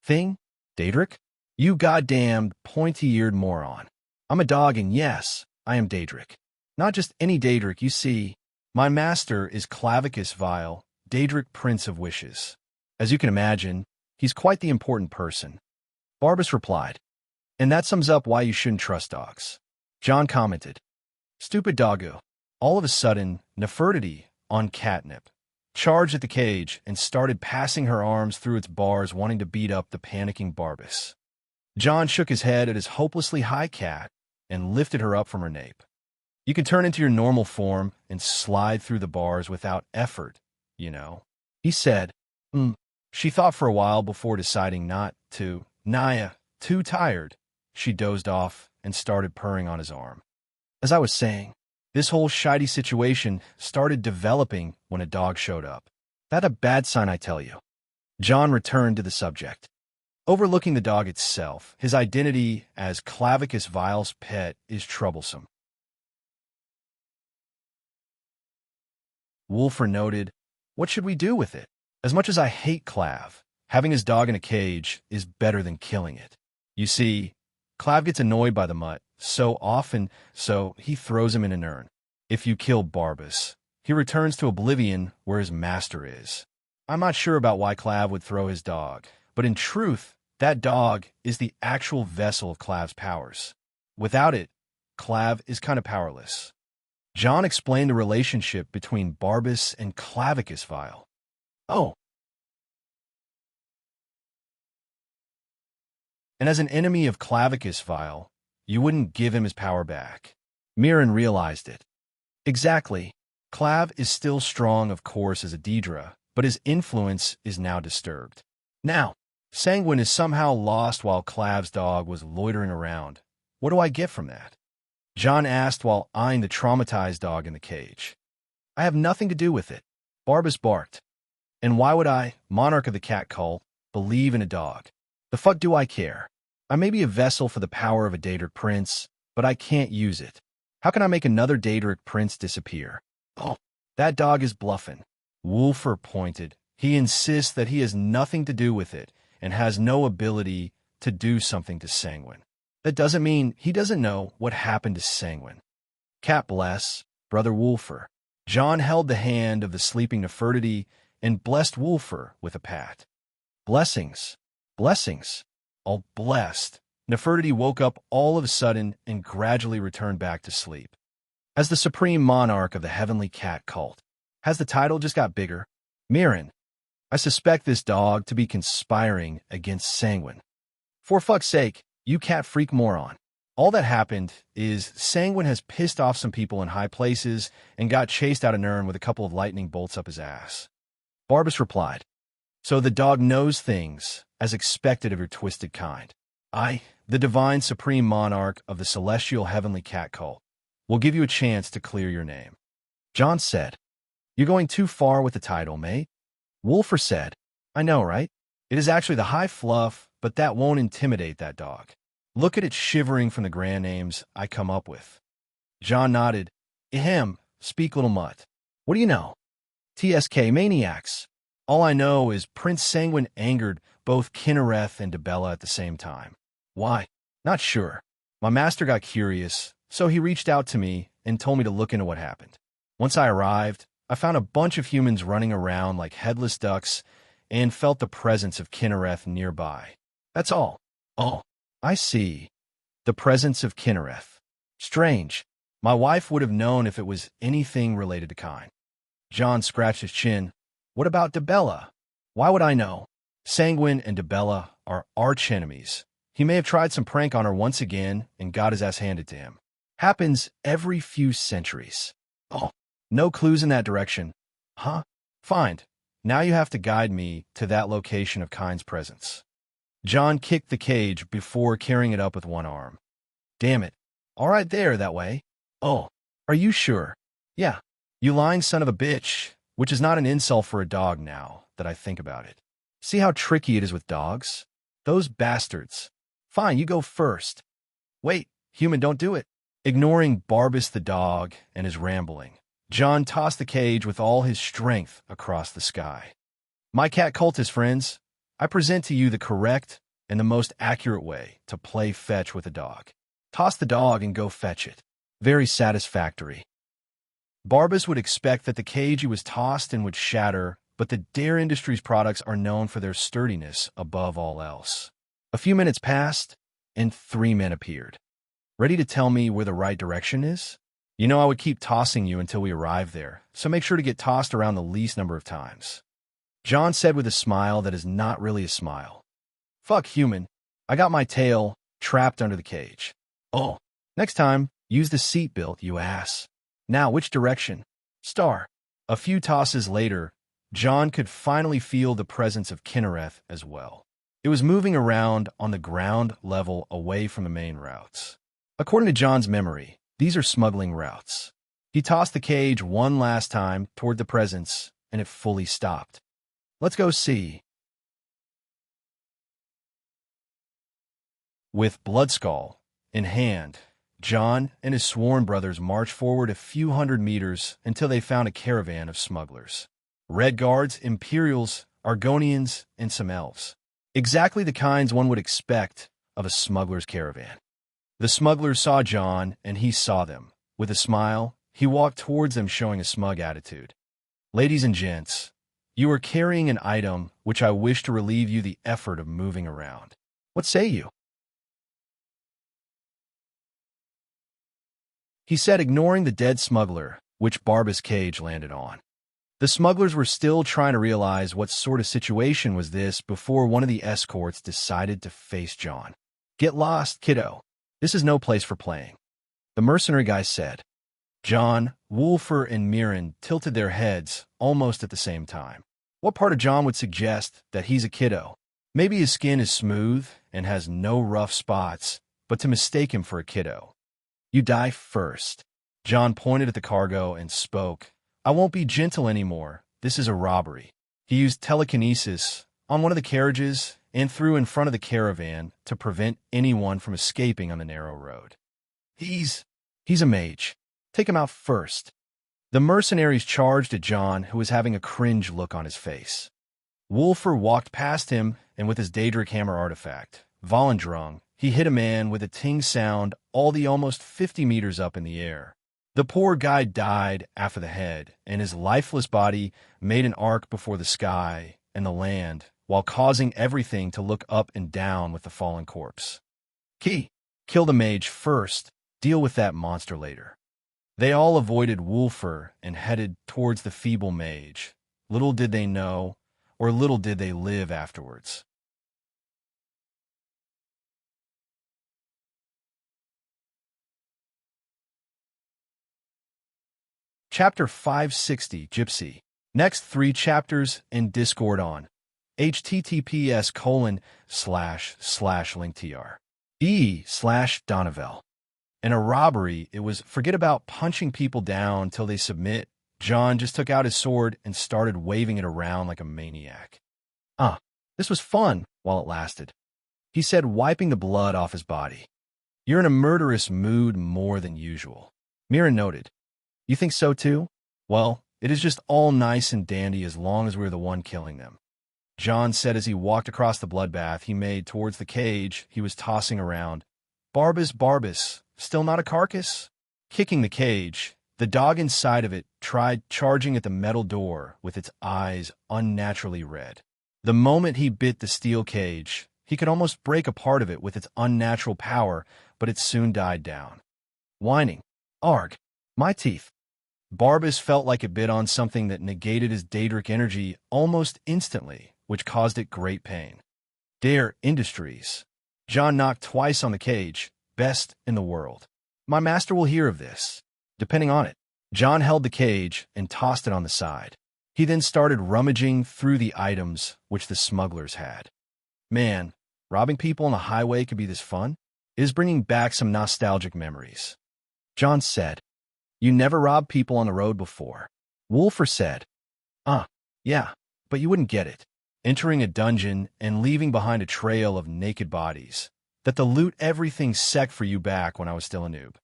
Thing? Daedric? You goddamned pointy-eared moron. I'm a dog, and yes, I am Daedric. Not just any Daedric, you see. My master is Clavicus Vile, Daedric Prince of Wishes. As you can imagine, he's quite the important person. Barbas replied, And that sums up why you shouldn't trust dogs. John commented, Stupid doggo. All of a sudden, Nefertiti, on catnip, charged at the cage and started passing her arms through its bars, wanting to beat up the panicking Barbas. John shook his head at his hopelessly high cat and lifted her up from her nape. You can turn into your normal form and slide through the bars without effort, you know. He said, She thought for a while before deciding not to. Naya, too tired. She dozed off and started purring on his arm. As I was saying, this whole shitey situation started developing when a dog showed up. That a bad sign, I tell you. John returned to the subject. Overlooking the dog itself, his identity as Clavicus Vile's pet is troublesome. Wulfer noted, What should we do with it? As much as I hate Clav, having his dog in a cage is better than killing it. You see, Clav gets annoyed by the mutt, so often, so he throws him in an urn. If you kill Barbas, he returns to oblivion where his master is. I'm not sure about why Clav would throw his dog, but in truth, that dog is the actual vessel of Clav's powers. Without it, Clav is kind of powerless. John explained the relationship between Barbas and Clavicus Vile. Oh. And as an enemy of Clavicus Vile, you wouldn't give him his power back. Mirren realized it. Exactly. Clav is still strong, of course, as a Daedra, but his influence is now disturbed. Now, Sanguine is somehow lost while Clav's dog was loitering around. What do I get from that? John asked while eyeing the traumatized dog in the cage. I have nothing to do with it. Barbas barked. And why would I, monarch of the cat cult, believe in a dog? The fuck do I care? I may be a vessel for the power of a Daedric prince, but I can't use it. How can I make another Daedric prince disappear? Oh, that dog is bluffing. Wulfur pointed. He insists that he has nothing to do with it and has no ability to do something to Sanguine. That doesn't mean he doesn't know what happened to Sanguine. Cat bless, Brother Wulfur. John held the hand of the sleeping Nefertiti and blessed Wulfur with a pat. Blessings, blessings, all blessed. Nefertiti woke up all of a sudden and gradually returned back to sleep. As the supreme monarch of the heavenly cat cult, has the title just got bigger? Mirren, I suspect this dog to be conspiring against Sanguine. For fuck's sake, you cat freak moron. All that happened is Sanguine has pissed off some people in high places and got chased out of Nirn with a couple of lightning bolts up his ass. Barbas replied, so the dog knows things, as expected of your twisted kind. I, the divine supreme monarch of the celestial heavenly cat cult, will give you a chance to clear your name. John said, you're going too far with the title, mate. Wulfur said, I know, right? It is actually the high fluff, but that won't intimidate that dog. Look at it shivering from the grand names I come up with. John nodded. Ahem, speak little mutt. What do you know? TSK maniacs. All I know is Prince Sanguine angered both Kinnereth and Dibella at the same time. Why? Not sure. My master got curious, so he reached out to me and told me to look into what happened. Once I arrived, I found a bunch of humans running around like headless ducks and felt the presence of Kinnereth nearby. That's all. Oh, I see. The presence of Kinnereth. Strange. My wife would have known if it was anything related to Kine. John scratched his chin. What about Dibella? Why would I know? Sanguine and Dibella are arch-enemies. He may have tried some prank on her once again and got his ass handed to him. Happens every few centuries. Oh, no clues in that direction. Huh? Fine. Now you have to guide me to that location of Kine's presence. John kicked the cage before carrying it up with one arm. Damn it. All right there, that way. Oh, are you sure? Yeah. You lying son of a bitch, which is not an insult for a dog now that I think about it. See how tricky it is with dogs? Those bastards. Fine, you go first. Wait, human, don't do it. Ignoring Barbas the dog and his rambling, John tossed the cage with all his strength across the sky. My cat cultist friends, I present to you the correct and the most accurate way to play fetch with a dog. Toss the dog and go fetch it. Very satisfactory. Barbas would expect that the cage he was tossed in would shatter, but the Dare Industries products are known for their sturdiness above all else. A few minutes passed, and 3 men appeared. Ready to tell me where the right direction is? You know I would keep tossing you until we arrive there, so make sure to get tossed around the least number of times. John said with a smile that is not really a smile. Fuck human. I got my tail trapped under the cage. Oh, next time, use the seatbelt, you ass. Now, which direction? Star. A few tosses later, John could finally feel the presence of Kinnereth as well. It was moving around on the ground level away from the main routes. According to John's memory, these are smuggling routes. He tossed the cage one last time toward the presence, and it fully stopped. Let's go see. With Bloodskull in hand, John and his sworn brothers marched forward a few hundred meters until they found a caravan of smugglers. Red Guards, Imperials, Argonians, and some elves. Exactly the kinds one would expect of a smuggler's caravan. The smuggler saw John, and he saw them. With a smile, he walked towards them showing a smug attitude. Ladies and gents, you are carrying an item which I wish to relieve you the effort of moving around. What say you? He said, ignoring the dead smuggler, which Barbas' cage landed on. The smugglers were still trying to realize what sort of situation was this before one of the escorts decided to face John. Get lost, kiddo. This is no place for playing. The mercenary guy said. John, Wolfer, and Mirren tilted their heads almost at the same time. What part of John would suggest that he's a kiddo? Maybe his skin is smooth and has no rough spots, but to mistake him for a kiddo. You die first. John pointed at the cargo and spoke. I won't be gentle anymore. This is a robbery. He used telekinesis on one of the carriages and threw in front of the caravan to prevent anyone from escaping on the narrow road. He's a mage. Take him out first. The mercenaries charged at John, who was having a cringe look on his face. Wolfer walked past him, and with his Daedric hammer artifact, Volendrung, he hit a man with a ting sound almost 50 meters up in the air. The poor guy died after the head, and his lifeless body made an arc before the sky and the land, while causing everything to look up and down with the fallen corpse. Kill the mage first, deal with that monster later. They all avoided Wolfer and headed towards the feeble mage. Little did they know, or little did they live afterwards. Chapter 560, Gypsy. Next 3 chapters in Discord on https://linktr.ee/Donovel. In a robbery, it was forget about punching people down till they submit. John just took out his sword and started waving it around like a maniac. This was fun while it lasted, he said, wiping the blood off his body. You're in a murderous mood more than usual. Mirren noted. You think so too? Well, it is just all nice and dandy as long as we're the one killing them. John said as he walked across the bloodbath he made towards the cage he was tossing around. Barbas, still not a carcass? Kicking the cage, the dog inside of it tried charging at the metal door with its eyes unnaturally red. The moment he bit the steel cage, he could almost break a part of it with its unnatural power, but it soon died down. Whining. Arg. My teeth. Barbas felt like it bit on something that negated his Daedric energy almost instantly, which caused it great pain. Dare Industries. John knocked twice on the cage. Best in the world. My master will hear of this. Depending on it. John held the cage and tossed it on the side. He then started rummaging through the items which the smugglers had. Man, robbing people on the highway could be this fun? It is bringing back some nostalgic memories. John said. You never robbed people on the road before. Wolfer said. Yeah, but you wouldn't get it. Entering a dungeon and leaving behind a trail of naked bodies. That the loot everything sec for you back when I was still a noob.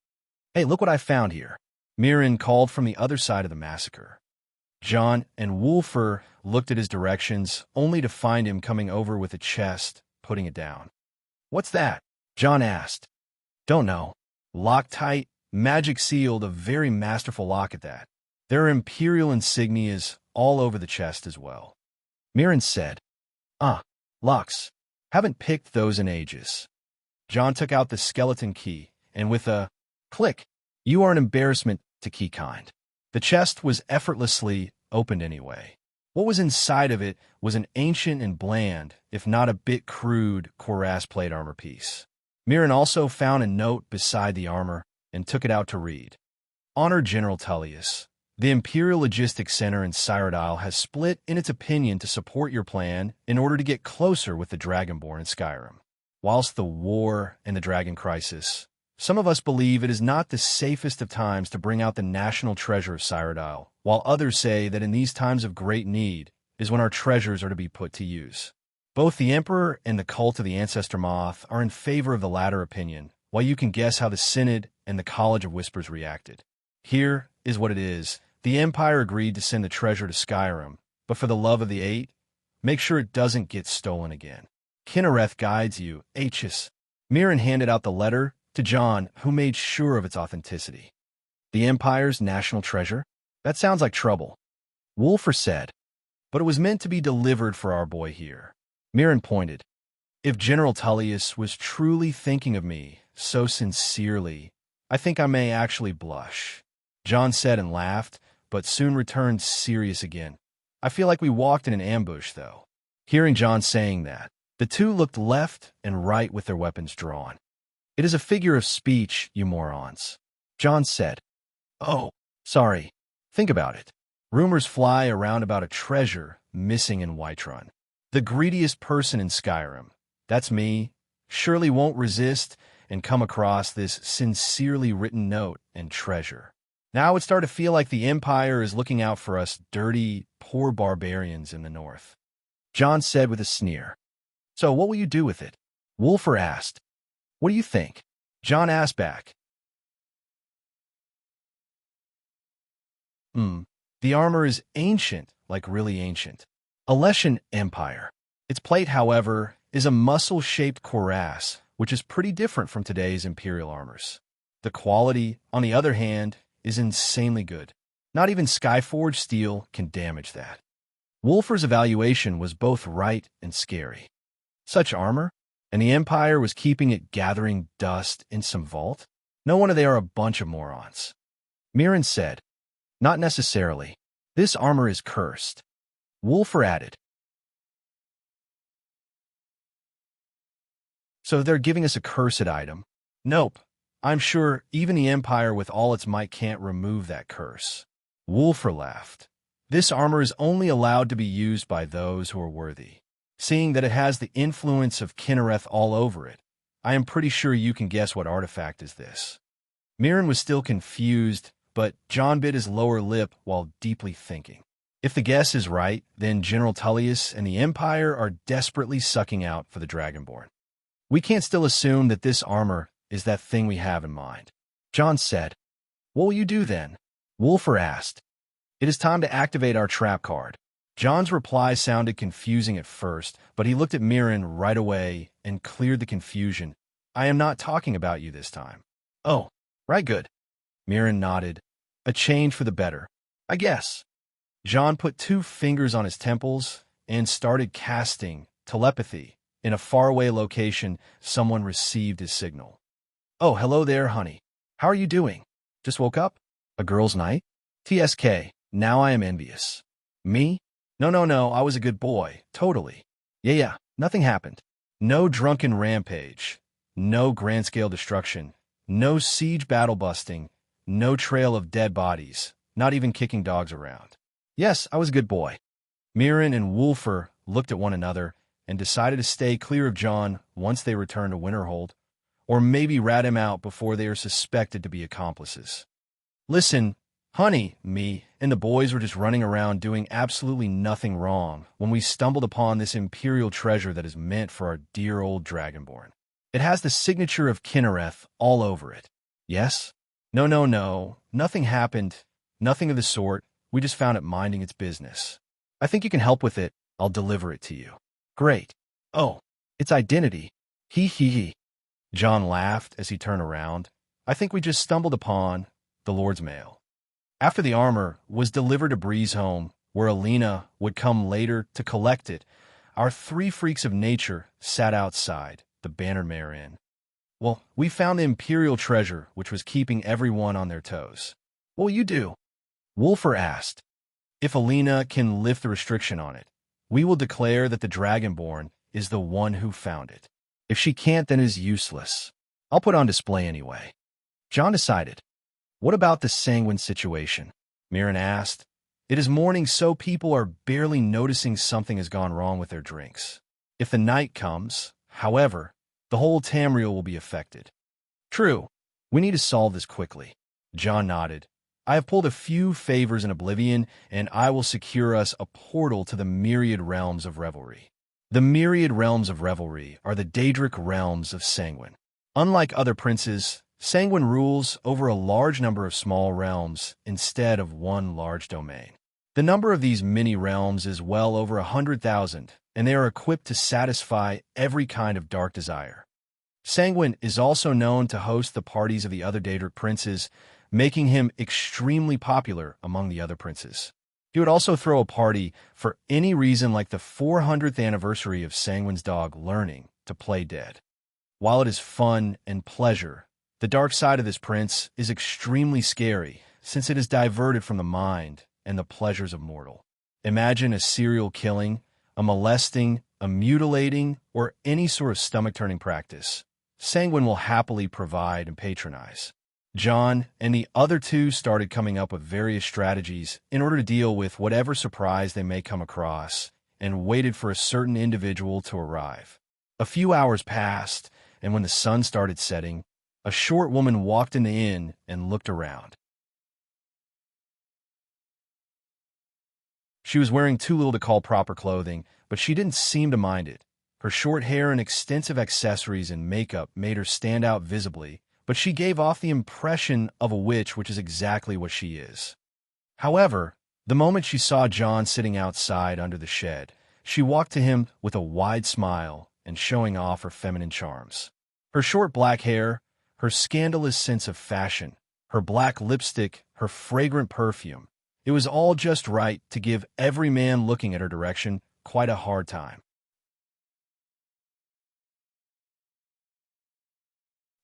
Hey, look what I found here. Mirren called from the other side of the massacre. John and Wolfer looked at his directions, only to find him coming over with a chest, putting it down. What's that? John asked. Don't know. Loctite, magic sealed, a very masterful lock at that. There are imperial insignias all over the chest as well. Mirren said. Locks. Haven't picked those in ages. John took out the skeleton key, and with a click, you are an embarrassment to keykind. The chest was effortlessly opened anyway. What was inside of it was an ancient and bland, if not a bit crude, cuirass plate armor piece. Mirren also found a note beside the armor and took it out to read. Honor General Tullius. The Imperial Logistics Center in Cyrodiil has split in its opinion to support your plan in order to get closer with the Dragonborn in Skyrim. Whilst the war and the Dragon Crisis, some of us believe it is not the safest of times to bring out the national treasure of Cyrodiil, while others say that in these times of great need is when our treasures are to be put to use. Both the Emperor and the cult of the Ancestor Moth are in favor of the latter opinion, while you can guess how the Synod and the College of Whispers reacted. Here is what it is. The Empire agreed to send the treasure to Skyrim, but for the love of the Eight, make sure it doesn't get stolen again. Kinnereth guides you, H's. Mirren handed out the letter to John, who made sure of its authenticity. The Empire's national treasure? That sounds like trouble. Wolfer said, but it was meant to be delivered for our boy here. Mirren pointed. If General Tullius was truly thinking of me so sincerely, I think I may actually blush. John said and laughed, but soon returned serious again. I feel like we walked in an ambush, though. Hearing John saying that, the two looked left and right with their weapons drawn. It is a figure of speech, you morons. John said. Oh, sorry. Think about it. Rumors fly around about a treasure missing in Whiterun. The greediest person in Skyrim, that's me, surely won't resist and come across this sincerely written note and treasure. Now it would start to feel like the Empire is looking out for us dirty, poor barbarians in the north. John said with a sneer. So what will you do with it? Wolfer asked. What do you think? John asked back. The armor is ancient, like really ancient. A Leshan Empire. Its plate, however, is a muscle-shaped cuirass, which is pretty different from today's Imperial armors. The quality, on the other hand, is insanely good. Not even Skyforged steel can damage that. Wolfer's evaluation was both right and scary. Such armor? And the Empire was keeping it gathering dust in some vault? No wonder they are a bunch of morons. Mirren said, Not necessarily. This armor is cursed. Wolfer added. So they're giving us a cursed item? Nope. I'm sure even the Empire with all its might can't remove that curse. Wolfer laughed. This armor is only allowed to be used by those who are worthy. Seeing that it has the influence of Kinnereth all over it, I am pretty sure you can guess what artifact is this. Mirren was still confused, but John bit his lower lip while deeply thinking. If the guess is right, then General Tullius and the Empire are desperately sucking out for the Dragonborn. We can't still assume that this armor is that thing we have in mind. John said. What will you do then? Wolfer asked. It is time to activate our trap card. John's reply sounded confusing at first, but he looked at Mirren right away and cleared the confusion. I am not talking about you this time. Oh, right, good. Mirren nodded. A change for the better, I guess. John put 2 fingers on his temples and started casting telepathy. In a faraway location, someone received his signal. Oh, hello there, honey. How are you doing? Just woke up? A girl's night? TSK, now I am envious. Me? No, I was a good boy, totally. Yeah, nothing happened. No drunken rampage, no grand-scale destruction, no siege battle busting, no trail of dead bodies, not even kicking dogs around. Yes, I was a good boy. Mirren and Wolfer looked at one another and decided to stay clear of John once they returned to Winterhold, or maybe rat him out before they are suspected to be accomplices. Listen, honey, me and the boys were just running around doing absolutely nothing wrong when we stumbled upon this Imperial treasure that is meant for our dear old Dragonborn. It has the signature of Kinnereth all over it. Yes? No, nothing happened, nothing of the sort. We just found it minding its business. I think you can help with it. I'll deliver it to you. Great. Oh, its identity. He. John laughed as he turned around. I think we just stumbled upon the Lord's mail. After the armor was delivered to Breezehome, where Alina would come later to collect it, our 3 freaks of nature sat outside the Bannermere Inn. Well, we found the Imperial treasure, which was keeping everyone on their toes. What will you do? Wolfer asked. If Alina can lift the restriction on it, we will declare that the Dragonborn is the one who found it. If she can't, then it is useless. I'll put on display anyway. John decided. What about the sanguine situation? Mirren asked. It is morning, so people are barely noticing something has gone wrong with their drinks. If the night comes, however, the whole Tamriel will be affected. True. We need to solve this quickly. John nodded. I have pulled a few favors in Oblivion, and I will secure us a portal to the myriad realms of revelry. The myriad realms of revelry are the Daedric realms of Sanguine. Unlike other princes, Sanguine rules over a large number of small realms instead of one large domain. The number of these mini-realms is well over 100,000, and they are equipped to satisfy every kind of dark desire. Sanguine is also known to host the parties of the other Daedric princes, making him extremely popular among the other princes. He would also throw a party for any reason, like the 400th anniversary of Sanguine's dog learning to play dead. While it is fun and pleasure, the dark side of this prince is extremely scary, since it is diverted from the mind and the pleasures of mortal. Imagine a serial killing, a molesting, a mutilating, or any sort of stomach-turning practice. Sanguine will happily provide and patronize. John and the other two started coming up with various strategies in order to deal with whatever surprise they may come across, and waited for a certain individual to arrive. A few hours passed, and when the sun started setting, a short woman walked in the inn and looked around. She was wearing too little to call proper clothing, but she didn't seem to mind it. Her short hair and extensive accessories and makeup made her stand out visibly, but she gave off the impression of a witch, which is exactly what she is. However, the moment she saw John sitting outside under the shed, she walked to him with a wide smile and showing off her feminine charms. Her short black hair, her scandalous sense of fashion, her black lipstick, her fragrant perfume, it was all just right to give every man looking at her direction quite a hard time.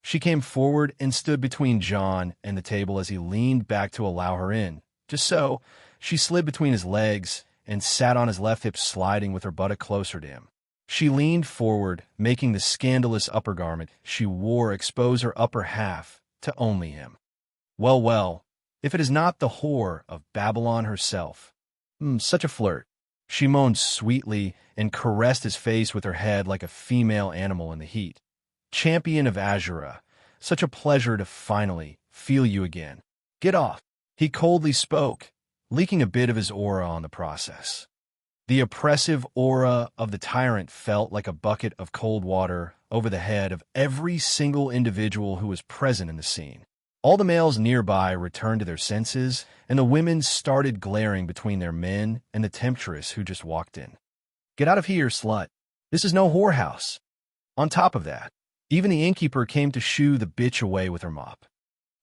She came forward and stood between John and the table as he leaned back to allow her in. Just so, she slid between his legs and sat on his left hip, sliding with her buttock closer to him. She leaned forward, making the scandalous upper garment she wore expose her upper half to only him. Well, well, if it is not the whore of Babylon herself. Such a flirt. She moaned sweetly and caressed his face with her head like a female animal in the heat. Champion of Azura, such a pleasure to finally feel you again. Get off, he coldly spoke, leaking a bit of his aura on the process. The oppressive aura of the tyrant felt like a bucket of cold water over the head of every single individual who was present in the scene. All the males nearby returned to their senses, and the women started glaring between their men and the temptress who just walked in. Get out of here, slut. This is no whorehouse. On top of that, even the innkeeper came to shoo the bitch away with her mop.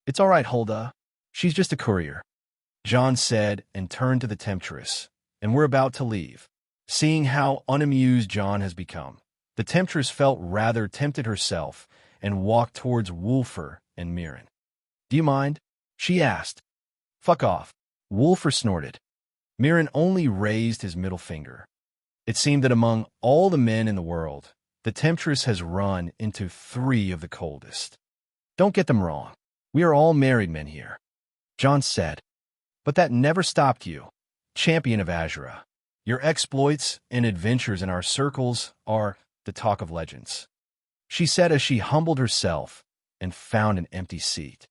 It's all right, Hulda. She's just a courier, John said and turned to the temptress, and we're about to leave. Seeing how unamused John has become, the temptress felt rather tempted herself and walked towards Wulfur and Mirren. Do you mind? She asked. Fuck off, Wulfur snorted. Mirren only raised his middle finger. It seemed that among all the men in the world, the temptress has run into 3 of the coldest. Don't get them wrong. We are all married men here, John said. But that never stopped you, champion of Azura. Your exploits and adventures in our circles are the talk of legends, she said as she humbled herself and found an empty seat.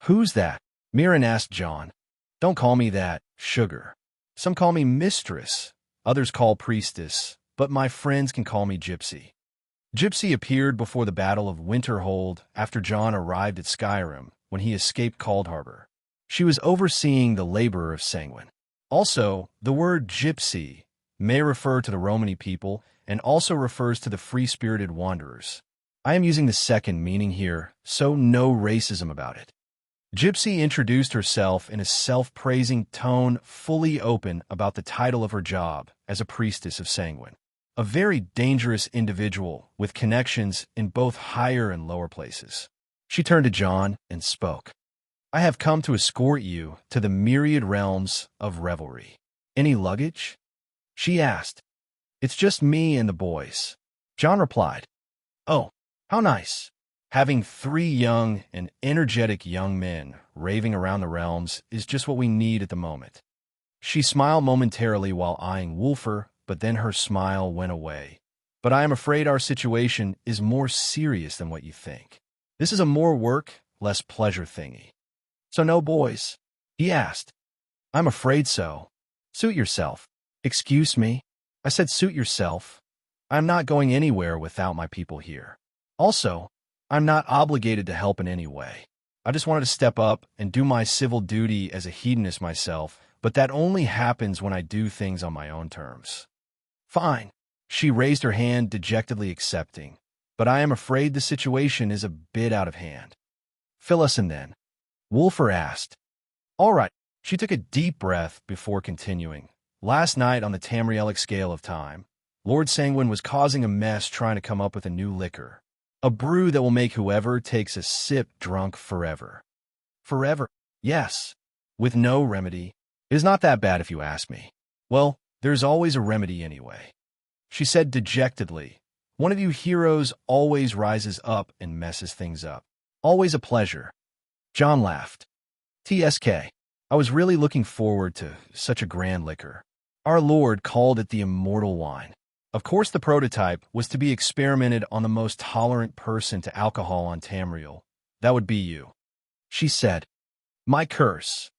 Who's that? Mirren asked John. Don't call me that, sugar. Some call me mistress, others call priestess, but my friends can call me Gypsy. Gypsy appeared before the Battle of Winterhold after John arrived at Skyrim when he escaped Cold Harbor. She was overseeing the labor of Sanguine. Also, the word gypsy may refer to the Romani people and also refers to the free-spirited wanderers. I am using the second meaning here, so no racism about it. Gypsy introduced herself in a self-praising tone, fully open about the title of her job as a priestess of Sanguine. A very dangerous individual with connections in both higher and lower places. She turned to John and spoke. I have come to escort you to the myriad realms of revelry. Any luggage? She asked. It's just me and the boys, John replied. Oh, how nice. Having 3 young and energetic young men raving around the realms is just what we need at the moment. She smiled momentarily while eyeing Wulfur, but then her smile went away. But I am afraid our situation is more serious than what you think. This is a more work, less pleasure thingy. So no boys? He asked. I'm afraid so. Suit yourself. Excuse me? I said suit yourself. I'm not going anywhere without my people here. Also, I'm not obligated to help in any way. I just wanted to step up and do my civil duty as a hedonist myself, but that only happens when I do things on my own terms. Fine. She raised her hand, dejectedly accepting. but I am afraid the situation is a bit out of hand. Fill us in then. Wolfer asked. All right. She took a deep breath before continuing. Last night on the Tamrielic scale of time, Lord Sanguine was causing a mess trying to come up with a new liquor. A brew that will make whoever takes a sip drunk forever. Forever? Yes. With no remedy. It is not that bad if you ask me. Well, there's always a remedy anyway. She said dejectedly. One of you heroes always rises up and messes things up. Always a pleasure. John laughed. TSK. I was really looking forward to such a grand liquor. Our Lord called it the immortal wine. Of course, the prototype was to be experimented on the most tolerant person to alcohol on Tamriel. That would be you. She said, My curse.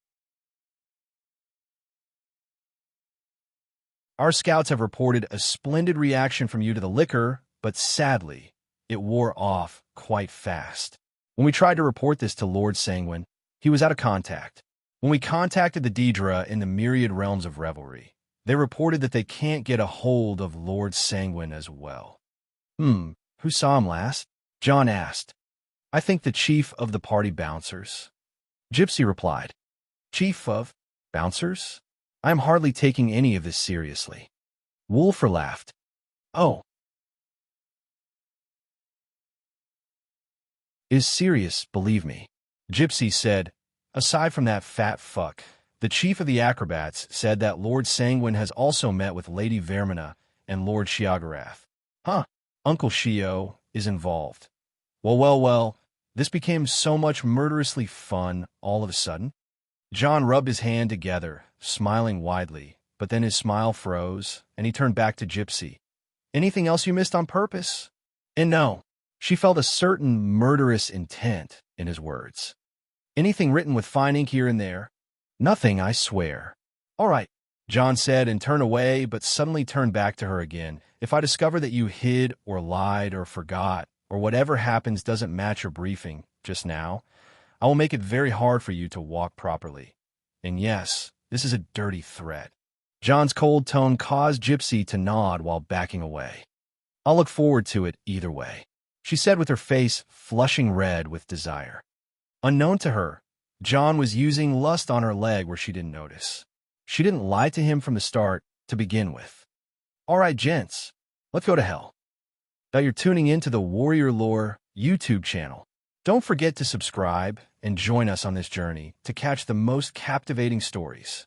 Our scouts have reported a splendid reaction from you to the liquor, but sadly, it wore off quite fast. When we tried to report this to Lord Sanguine, he was out of contact. When we contacted the Daedra in the myriad realms of revelry, they reported that they can't get a hold of Lord Sanguine as well. Who saw him last? John asked. I think the chief of the party bouncers. Gypsy replied. Chief of bouncers? I am hardly taking any of this seriously. Wolfer laughed. Oh. Is serious, believe me. Gypsy said, aside from that fat fuck, the chief of the acrobats said that Lord Sanguine has also met with Lady Vermina and Lord Shiagarath. Huh, Uncle Shio is involved. Well, this became so much murderously fun all of a sudden. John rubbed his hand together, smiling widely, but then his smile froze, and he turned back to Gypsy. Anything else you missed on purpose? And no, she felt a certain murderous intent in his words. Anything written with fine ink here and there? Nothing, I swear. All right, John said and turned away, but suddenly turned back to her again. If I discover that you hid or lied or forgot, or whatever happens doesn't match your briefing just now, I will make it very hard for you to walk properly. And yes, this is a dirty threat. John's cold tone caused Gypsy to nod while backing away. I'll look forward to it either way, she said with her face flushing red with desire. Unknown to her, John was using lust on her leg where she didn't notice. She didn't lie to him from the start to begin with. All right, gents, let's go to hell. Now you're tuning in to the Warrior Lore YouTube channel. Don't forget to subscribe and join us on this journey to catch the most captivating stories.